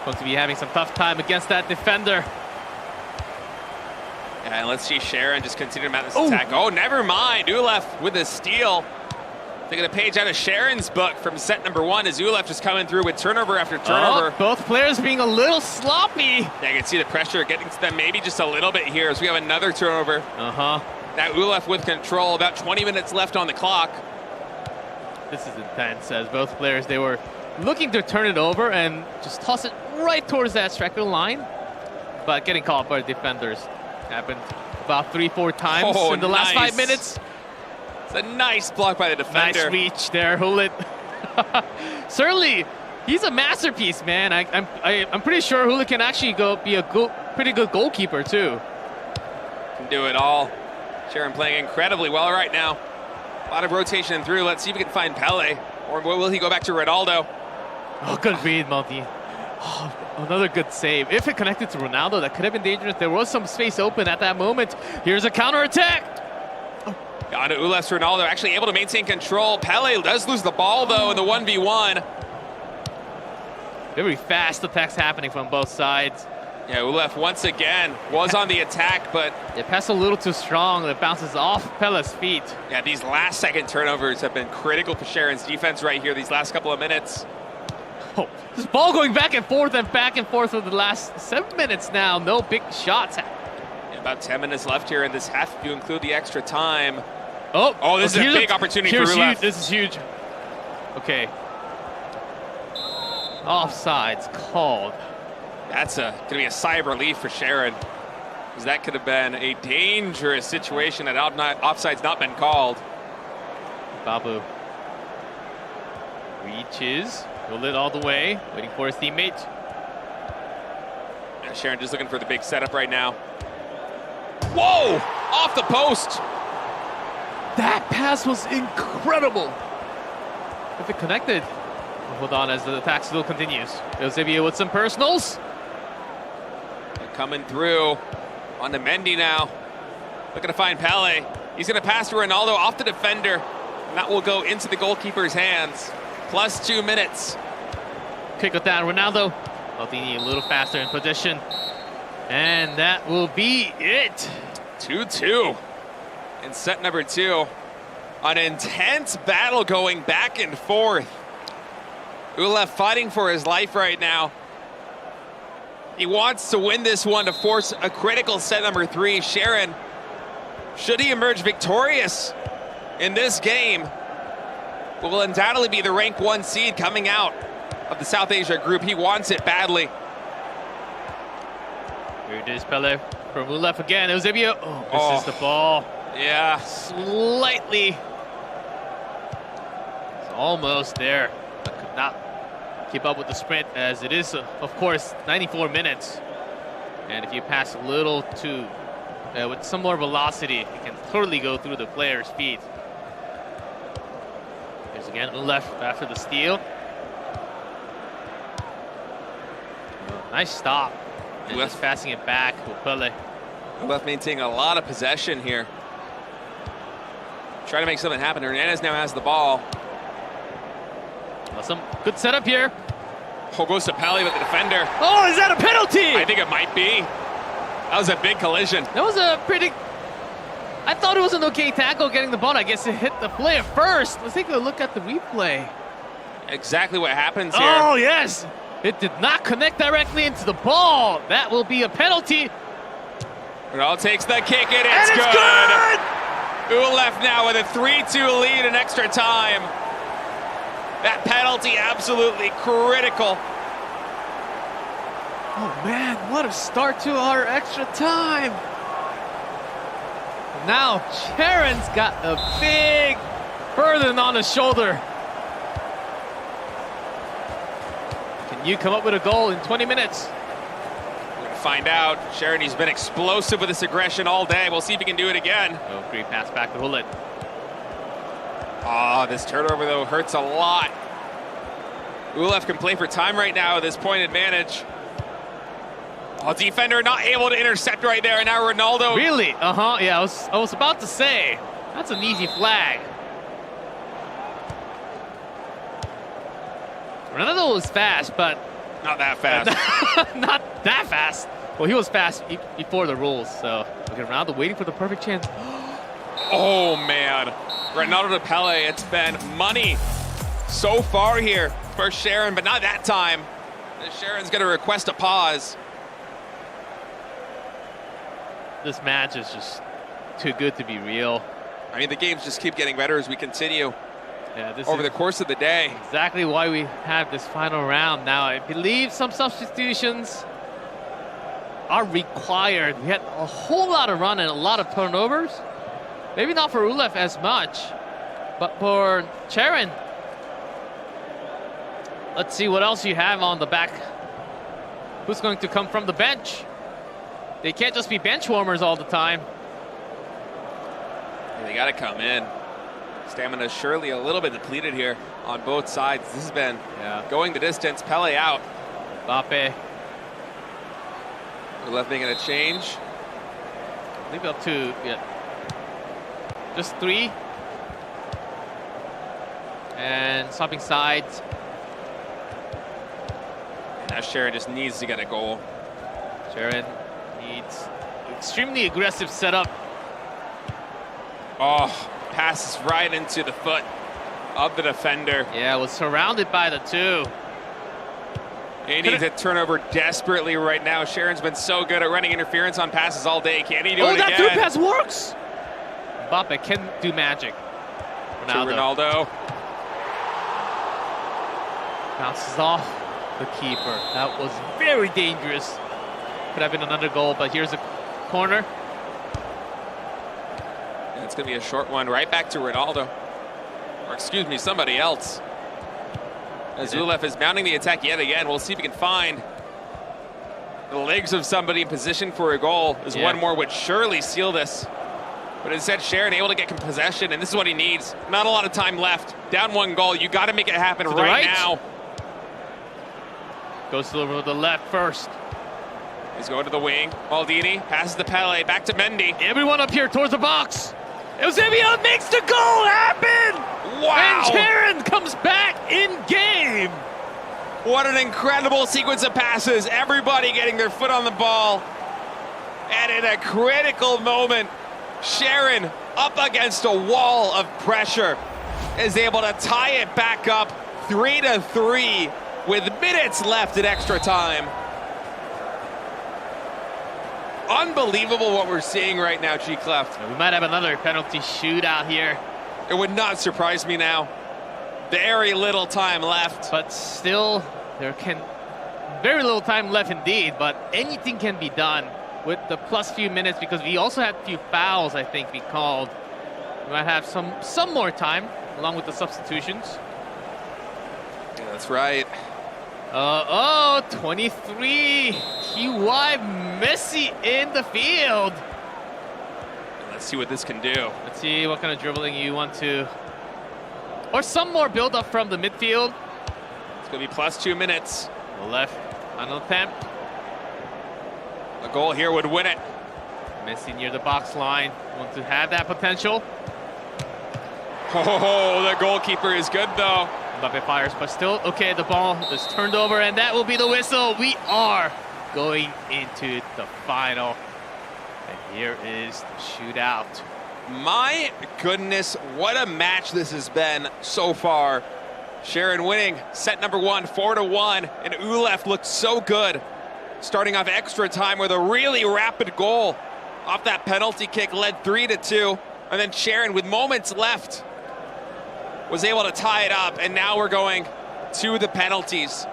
[SPEAKER 6] going to be having some tough time against that defender.
[SPEAKER 7] Yeah, and let's see Sharon just continue to mount this attack. Oh, never mind. Ulef with a steal. Taking a page out of Sharon's book from set number 1 as Ulef just coming through with turnover after turnover.
[SPEAKER 6] Oh, both players being a little sloppy.
[SPEAKER 7] Yeah, I can see the pressure getting to them maybe just a little bit here as we have another turnover.
[SPEAKER 6] Uh-huh.
[SPEAKER 7] Now Ulef with control, about 20 minutes left on the clock.
[SPEAKER 6] This is intense as both players, they were looking to turn it over and just toss it right towards that striker line. But getting caught by the defenders happened about 3-4 times in the last 5 minutes.
[SPEAKER 7] It's a nice block by the defender.
[SPEAKER 6] Nice reach there, Hulit. Certainly, he's a masterpiece, man. I'm pretty sure Hulit can actually be a pretty good goalkeeper too.
[SPEAKER 7] Can do it all. Sharon playing incredibly well right now. A lot of rotation through. Let's see if we can find Pele, or will he go back to Ronaldo?
[SPEAKER 6] Oh, good read, Monty. Oh, another good save. If it connected to Ronaldo, that could have been dangerous. There was some space open at that moment. Here's a counter-attack.
[SPEAKER 7] Got to Ulef's Ronaldo, actually able to maintain control. Pele does lose the ball, though, in the 1v1.
[SPEAKER 6] Very fast attacks happening from both sides.
[SPEAKER 7] Yeah, Ulef once again was on the attack, but
[SPEAKER 6] they pass a little too strong. It bounces off Pele's feet.
[SPEAKER 7] Yeah, these last second turnovers have been critical for Sharon's defense right here these last couple of minutes.
[SPEAKER 6] Oh, this ball going back and forth for the last 7 minutes now. No big shots.
[SPEAKER 7] Yeah, about 10 minutes left here in this half if you include the extra time.
[SPEAKER 6] Oh,
[SPEAKER 7] this is a big opportunity for Ulef.
[SPEAKER 6] This is huge. Okay. Offside's called.
[SPEAKER 7] That's going to be a sigh of relief for Sharon, because that could have been a dangerous situation had offside's not been called.
[SPEAKER 6] Babu reaches, roll it all the way, waiting for his teammate.
[SPEAKER 7] Yeah, Sharon just looking for the big setup right now. Whoa! Off the post!
[SPEAKER 6] That pass was incredible. If it connected. Hold on as the attack still continues. Eusebio with some personals.
[SPEAKER 7] Coming through on the Mendy now. Looking to find Pele. He's going to pass to Ronaldo off the defender. And that will go into the goalkeeper's hands. Plus 2 minutes.
[SPEAKER 6] Kick it down, Ronaldo. Maldini a little faster in position. And that will be it.
[SPEAKER 7] 2-2 in set number 2. An intense battle going back and forth. Ulef fighting for his life right now. He wants to win this one to force a critical set number 3. Sharon, should he emerge victorious in this game, will undoubtedly be the rank 1 seed coming out of the South Asia group. He wants it badly.
[SPEAKER 6] Here it is, Pele from Ulef again. Eusebio. Oh, this is the ball.
[SPEAKER 7] Yeah.
[SPEAKER 6] Slightly. It's almost there, but could not keep up with the sprint, as it is, of course, 94 minutes. And if you pass a little too, with some more velocity, it can totally go through the player's feet. Here's again left after the steal. Nice stop. And just passing it back with Pele.
[SPEAKER 7] Left maintaining a lot of possession here. Trying to make something happen. Hernandez now has the ball.
[SPEAKER 6] Some good setup here.
[SPEAKER 7] Goes to Pele with the defender.
[SPEAKER 6] Oh, is that a penalty?
[SPEAKER 7] I think it might be. That was a big collision.
[SPEAKER 6] That was a pretty... I thought it was an okay tackle getting the ball. I guess it hit the player first. Let's take a look at the replay.
[SPEAKER 7] Exactly what happens here.
[SPEAKER 6] Oh, yes. It did not connect directly into the ball. That will be a penalty.
[SPEAKER 7] Ronaldo takes the kick, and it's good. Ulef now with a 3-2 lead in extra time. That penalty absolutely critical.
[SPEAKER 6] Oh man, what a start to our extra time. Now Sharon's got a big burden on his shoulder. Can you come up with a goal in 20 minutes?
[SPEAKER 7] We're gonna find out. Sharon, he's been explosive with this aggression all day. We'll see if he can do it again.
[SPEAKER 6] Oh, great pass back to Hulit.
[SPEAKER 7] Oh, this turnover, though, hurts a lot. ULF can play for time right now with this point advantage. Oh, defender not able to intercept right there, and now Ronaldo.
[SPEAKER 6] Really? Uh-huh, yeah, I was about to say. That's an easy flag. Ronaldo was fast, but...
[SPEAKER 7] Not that fast.
[SPEAKER 6] Not that fast. Well, he was fast before the rules, so... Okay, Ronaldo waiting for the perfect chance.
[SPEAKER 7] Oh, man. Ronaldo to Pele, it's been money so far here for Sharon, but not that time. Sharon's going to request a pause.
[SPEAKER 6] This match is just too good to be real.
[SPEAKER 7] I mean, the games just keep getting better as we continue
[SPEAKER 6] this
[SPEAKER 7] over
[SPEAKER 6] is
[SPEAKER 7] the course of the day.
[SPEAKER 6] exactly why we have this final round. Now, I believe some substitutions are required. We had a whole lot of run and a lot of turnovers. Maybe not for ULF as much, but for Sharon. Let's see what else you have on the back. Who's going to come from the bench? They can't just be bench warmers all the time.
[SPEAKER 7] They got to come in. Stamina is surely a little bit depleted here on both sides. This has been going the distance. Pele out.
[SPEAKER 6] Mbappe.
[SPEAKER 7] We're left making a change.
[SPEAKER 6] I think up to, just 3. And swapping sides.
[SPEAKER 7] Now Sharon just needs to get a goal.
[SPEAKER 6] Sharon needs extremely aggressive setup.
[SPEAKER 7] Oh, passes right into the foot of the defender.
[SPEAKER 6] Yeah, was surrounded by the 2.
[SPEAKER 7] He needs a turnover desperately right now. Sharon's been so good at running interference on passes all day. Can he do it again?
[SPEAKER 6] Oh, that through pass works! Mbappe can do magic.
[SPEAKER 7] Ronaldo.
[SPEAKER 6] Bounces off the keeper. That was very dangerous. Could have been another goal, but here's a corner.
[SPEAKER 7] And it's going to be a short one right back to Ronaldo. Or excuse me, somebody else. As ULF is mounting the attack yet again. We'll see if we can find the legs of somebody in position for a goal. As one more would surely seal this. But instead, Sharon able to get possession, and this is what he needs. Not a lot of time left. Down 1 goal. You got to make it happen right now.
[SPEAKER 6] Goes to the left first.
[SPEAKER 7] He's going to the wing. Maldini passes to Pele. Back to Mendy.
[SPEAKER 6] Everyone up here towards the box. Eusebio makes the goal happen!
[SPEAKER 7] Wow!
[SPEAKER 6] And Sharon comes back in game!
[SPEAKER 7] What an incredible sequence of passes. Everybody getting their foot on the ball. And in a critical moment, Sharon, up against a wall of pressure, is able to tie it back up 3-3 with minutes left at extra time. Unbelievable what we're seeing right now, G. Cleft.
[SPEAKER 6] We might have another penalty shootout here.
[SPEAKER 7] It would not surprise me now. Very little time left.
[SPEAKER 6] But still, very little time left indeed, but anything can be done with the plus few minutes because we also had a few fouls, I think, we called. We might have some more time along with the substitutions.
[SPEAKER 7] Yeah, that's right.
[SPEAKER 6] 23. QY Messi in the field.
[SPEAKER 7] Let's see what this can do.
[SPEAKER 6] Let's see what kind of dribbling you want to... Or some more build-up from the midfield.
[SPEAKER 7] It's going to be plus 2 minutes.
[SPEAKER 6] The left, final attempt.
[SPEAKER 7] A goal here would win it.
[SPEAKER 6] Messi near the box line. Want to have that potential.
[SPEAKER 7] Oh, the goalkeeper is good, though.
[SPEAKER 6] Mbappe fires, but still, okay, the ball is turned over, and that will be the whistle. We are going into the final. And here is the shootout.
[SPEAKER 7] My goodness, what a match this has been so far. Sharon winning set number 1, 4-1, and ULF looked so good. Starting off extra time with a really rapid goal off that penalty kick, led 3-2, and then Sharon with moments left was able to tie it up, and now we're going to the penalties.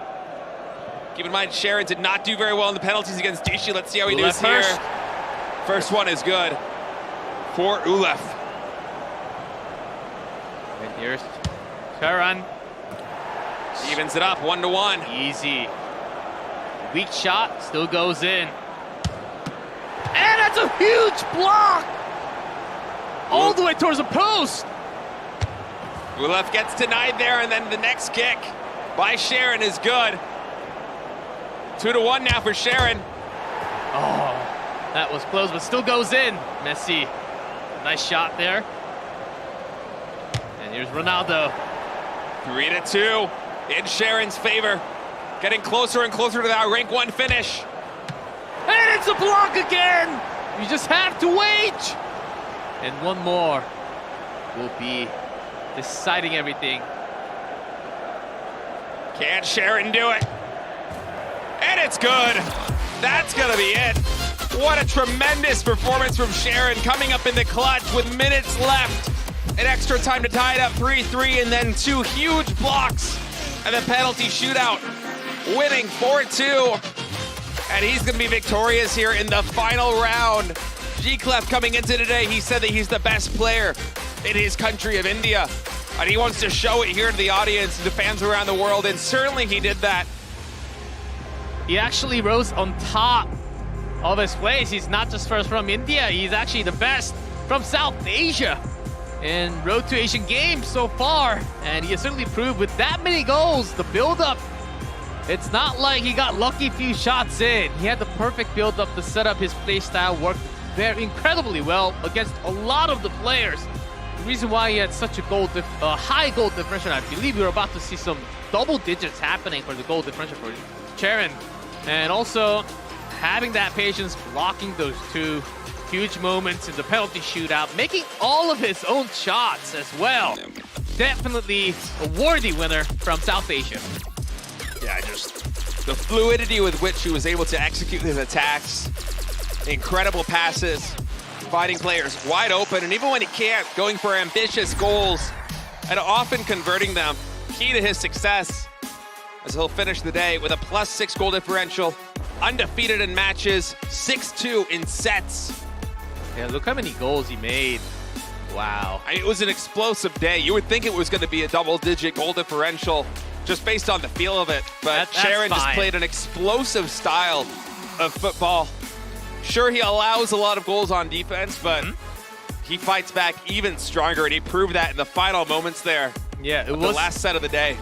[SPEAKER 7] Keep in mind, Sharon did not do very well in the penalties against Dishi. Let's see how he does here. First one is good for ULF.
[SPEAKER 6] And here's Sharon.
[SPEAKER 7] Evens it up, 1-1.
[SPEAKER 6] Easy. Weak shot, still goes in. And that's a huge block! All the way towards the post!
[SPEAKER 7] Ulef gets denied there, and then the next kick by Sharon is good. 2-1 now for Sharon.
[SPEAKER 6] Oh, that was close, but still goes in. Messi, nice shot there. And here's Ronaldo.
[SPEAKER 7] 3-2 in Sharon's favor. Getting closer and closer to that rank 1 finish.
[SPEAKER 6] And it's a block again! You just have to wait! And one more will be deciding everything.
[SPEAKER 7] Can Sharon do it? And it's good. That's gonna be it. What a tremendous performance from Sharon, coming up in the clutch with minutes left. An extra time to tie it up 3-3, and then 2 huge blocks and the penalty shootout, winning 4-2. And he's gonna be victorious here in the final round. G-Clef coming into today, he said that he's the best player in his country of India. And he wants to show it here to the audience and to fans around the world, and certainly he did that.
[SPEAKER 6] He actually rose on top of his place. He's not just first from India, he's actually the best from South Asia in Road to Asian Games so far. And he has certainly proved with that many goals, the build-up, it's not like he got lucky few shots in. He had the perfect build-up to set up his play style, worked very incredibly well against a lot of the players. The reason why he had such a high goal differential, I believe we're about to see some double digits happening for the goal differential for Sharon. And also having that patience, blocking those 2 huge moments in the penalty shootout, making all of his own shots as well. Definitely a worthy winner from South Asia.
[SPEAKER 7] Yeah, just the fluidity with which he was able to execute his attacks. Incredible passes, finding players wide open, and even when he can't, going for ambitious goals and often converting them. Key to his success, as he'll finish the day with a +6 goal differential, undefeated in matches, 6-2 in sets.
[SPEAKER 6] Yeah, look how many goals he made. Wow.
[SPEAKER 7] It was an explosive day. You would think it was going to be a double-digit goal differential just based on the feel of it, but Sharon just played an explosive style of football. Sure, he allows a lot of goals on defense, but he fights back even stronger, and he proved that in the final moments there.
[SPEAKER 6] Yeah, it was
[SPEAKER 7] the last set of the day.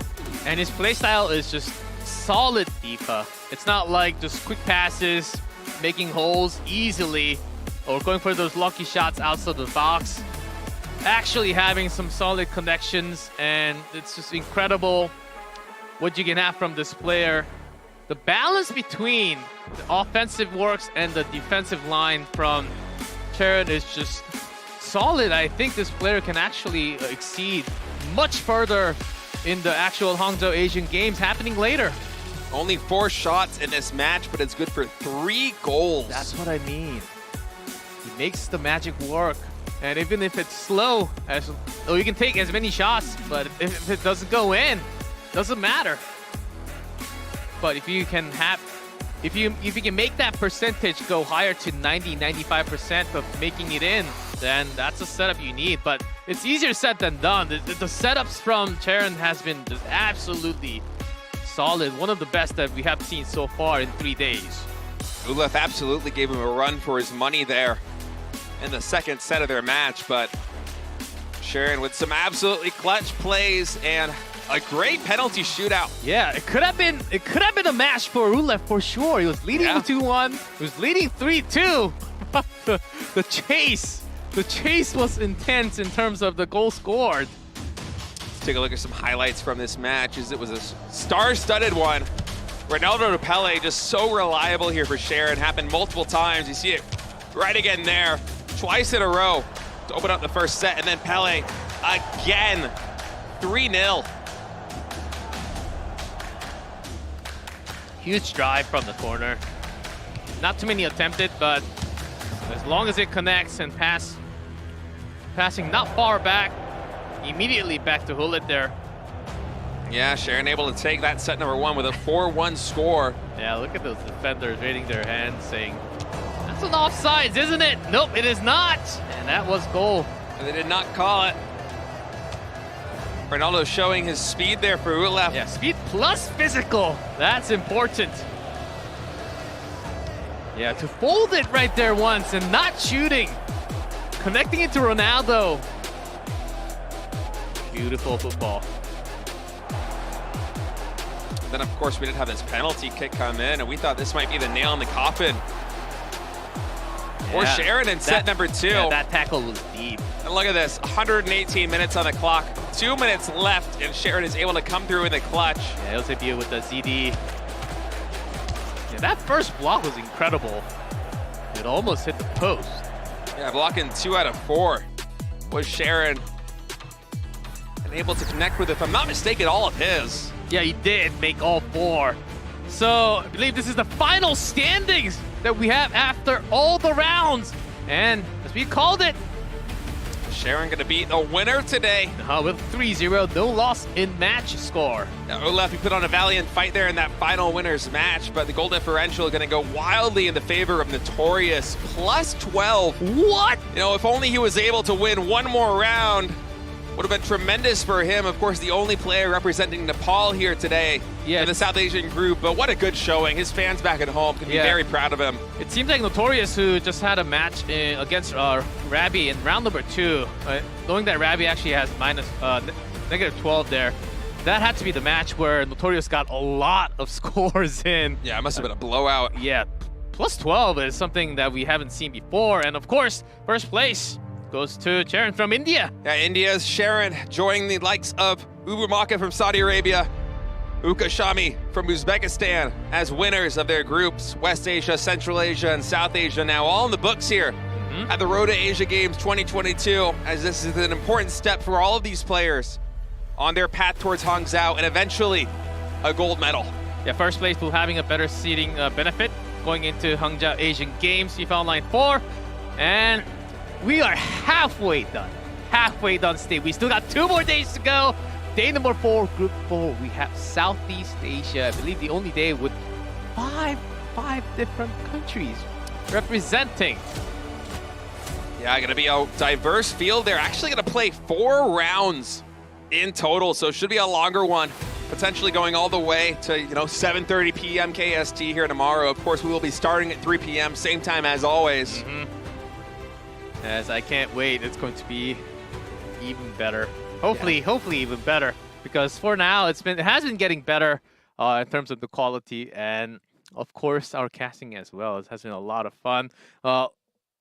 [SPEAKER 6] And his playstyle is just solid FIFA. It's not like just quick passes, making holes easily, or going for those lucky shots outside the box. Actually having some solid connections, and it's just incredible what you can have from this player. The balance between the offensive works and the defensive line from Sharon is just solid. I think this player can actually exceed much further in the actual Hangzhou Asian Games happening later.
[SPEAKER 7] Only 4 shots in this match, but it's good for 3 goals.
[SPEAKER 6] That's what I mean. He makes the magic work. And even if it's slow, you can take as many shots, but if it doesn't go in, doesn't matter. But if you can make that percentage go higher to 90-95% of making it in, then that's a setup you need. But it's easier said than done. The setups from Sharon has been just absolutely solid. One of the best that we have seen so far in 3 days.
[SPEAKER 7] Ulef absolutely gave him a run for his money there in the second set of their match, but Sharon with some absolutely clutch plays and a great penalty shootout.
[SPEAKER 6] Yeah, it could have been a match for Ulef for sure. He was leading 2-1. He was leading 3-2. The chase was intense in terms of the goal scored.
[SPEAKER 7] Let's take a look at some highlights from this match, as it was a star-studded one. Ronaldo to Pele, just so reliable here for Sharon. Happened multiple times. You see it right again there, twice in a row to open up the first set, and then Pele again, 3-0.
[SPEAKER 6] Huge drive from the corner. Not too many attempted, but as long as it connects and passing not far back, immediately back to Hullet there.
[SPEAKER 7] Yeah, Sharon able to take that set number 1 with a 4-1 score.
[SPEAKER 6] Yeah, look at those defenders raising their hands saying, that's an offsides, isn't it? Nope, it is not. And that was goal.
[SPEAKER 7] And they did not call it. Ronaldo showing his speed there for Ulef.
[SPEAKER 6] Yeah, speed plus physical. That's important. Yeah, to fold it right there once and not shooting. Connecting it to Ronaldo. Beautiful football.
[SPEAKER 7] Then, of course, we did have this penalty kick come in, and we thought this might be the nail in the coffin. For Sharon in set number 2.
[SPEAKER 6] Yeah, that tackle was deep.
[SPEAKER 7] And look at this, 118 minutes on the clock, 2 minutes left, and Sharon is able to come through in the clutch.
[SPEAKER 6] Yeah, Eusebio with the ZD. Yeah, that first block was incredible. It almost hit the post.
[SPEAKER 7] Yeah, blocking 2 out of 4 was Sharon. And able to connect with, if I'm not mistaken, all of his.
[SPEAKER 6] Yeah, he did make all 4. So I believe this is the final standings that we have after all the rounds. And as we called it,
[SPEAKER 7] Sharon gonna beat the winner today.
[SPEAKER 6] with 3-0, no loss in match score.
[SPEAKER 7] Now, Olaf, he put on a valiant fight there in that final winners match, but the goal differential gonna go wildly in the favor of Notorious, plus 12.
[SPEAKER 6] What?
[SPEAKER 7] You know, if only he was able to win one more round, would have been tremendous for him. Of course, the only player representing Nepal here today in the South Asian group, but what a good showing. His fans back at home can be very proud of him.
[SPEAKER 6] It seems like Notorious, who just had a match against Rabbi in round number 2, knowing that Rabbi actually has negative 12 there, that had to be the match where Notorious got a lot of scores in.
[SPEAKER 7] Yeah, it must have been a blowout.
[SPEAKER 6] Yeah, plus 12 is something that we haven't seen before. And of course, first place goes to Sharon from India.
[SPEAKER 7] Yeah, India's Sharon joining the likes of Ubumaka from Saudi Arabia, Uka Shami from Uzbekistan as winners of their groups. West Asia, Central Asia, and South Asia now all in the books here at the Road to Asia Games 2022, as this is an important step for all of these players on their path towards Hangzhou and eventually a gold medal.
[SPEAKER 6] Yeah, first place will having a better seating benefit going into Hangzhou Asian Games, FIFA Online 4. And we are halfway done. Halfway done state. We still got 2 more days to go. Day number 4, Group 4, we have Southeast Asia. I believe the only day with five different countries representing.
[SPEAKER 7] Yeah, going to be a diverse field. They're actually going to play 4 rounds in total, so it should be a longer one. Potentially going all the way to 7:30 p.m. KST here tomorrow. Of course, we will be starting at 3 p.m. same time as always.
[SPEAKER 6] As I can't wait, it's going to be even better. Hopefully even better, because for now it has been getting better in terms of the quality, and of course our casting as well. It has been a lot of fun. A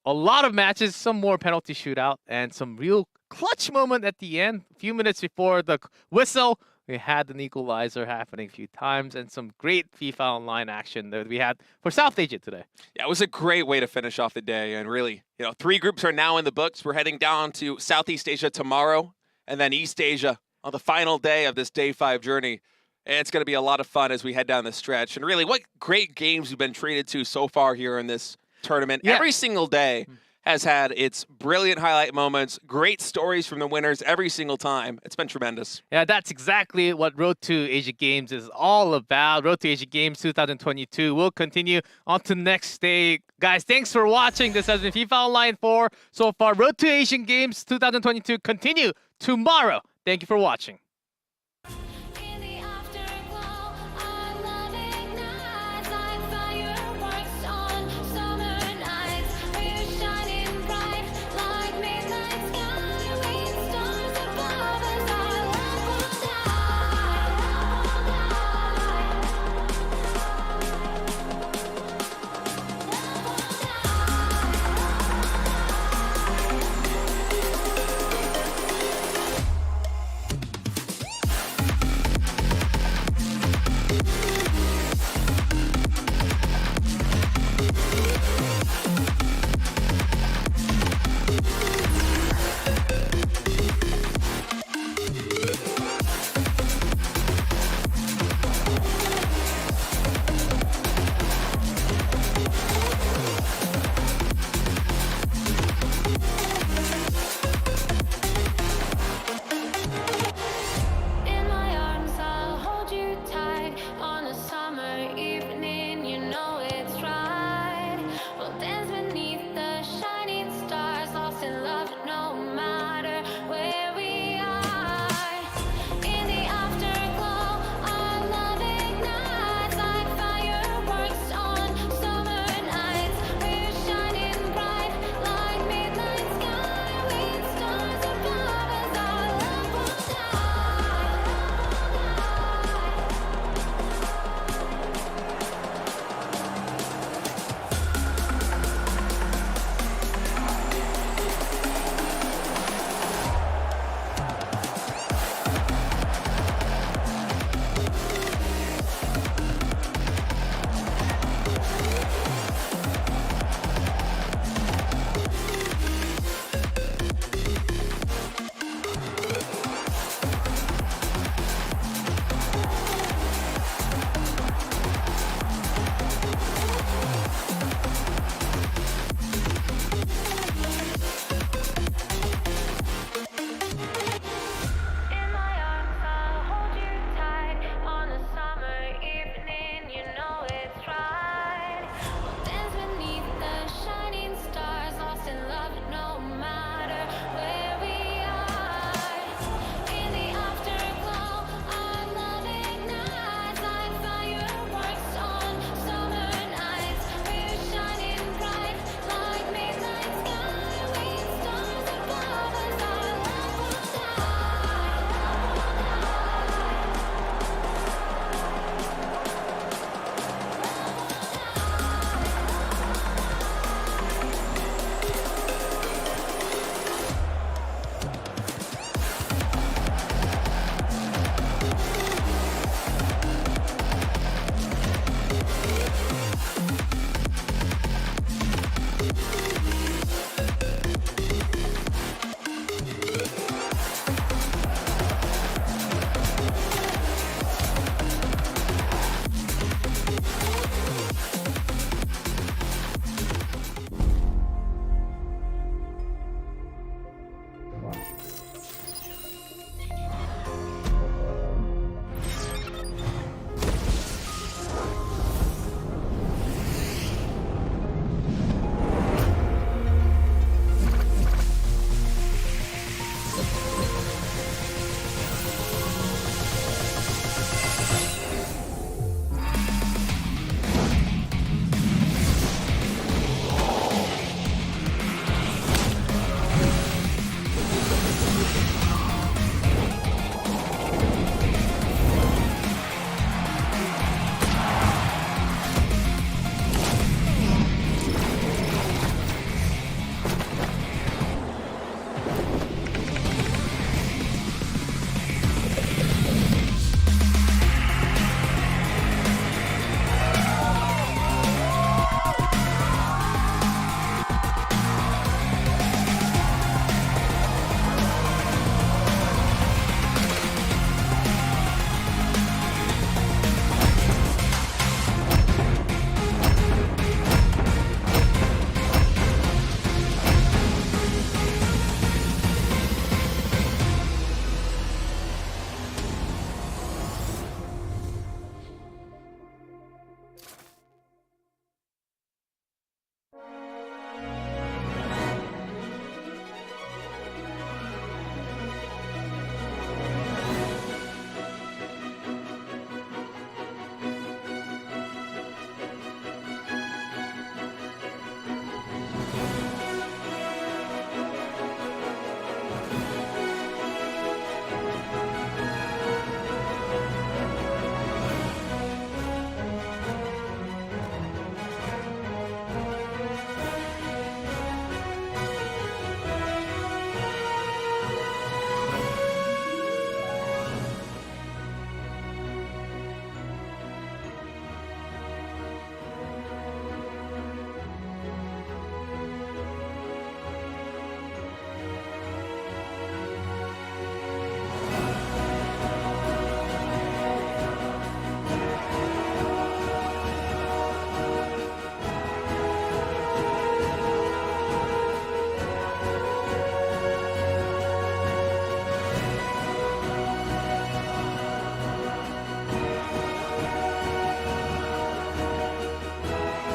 [SPEAKER 6] lot of matches, some more penalty shootout, and some real clutch moment at the end. A few minutes before the whistle, we had an equalizer happening a few times, and some great FIFA Online action that we had for South Asia today.
[SPEAKER 7] Yeah, it was a great way to finish off the day, and really, 3 groups are now in the books. We're heading down to Southeast Asia tomorrow, and then East Asia on the final day of this Day 5 journey. And it's going to be a lot of fun as we head down the stretch. And really, what great games we've been treated to so far here in this tournament.
[SPEAKER 6] Yeah.
[SPEAKER 7] Every single day has had its brilliant highlight moments, great stories from the winners every single time. It's been tremendous.
[SPEAKER 6] Yeah, that's exactly what Road to Asia Games is all about. Road to Asia Games 2022 will continue on to next day. Guys, thanks for watching. This has been FIFA Online 4 so far. Road to Asian Games 2022 continue tomorrow. Thank you for watching.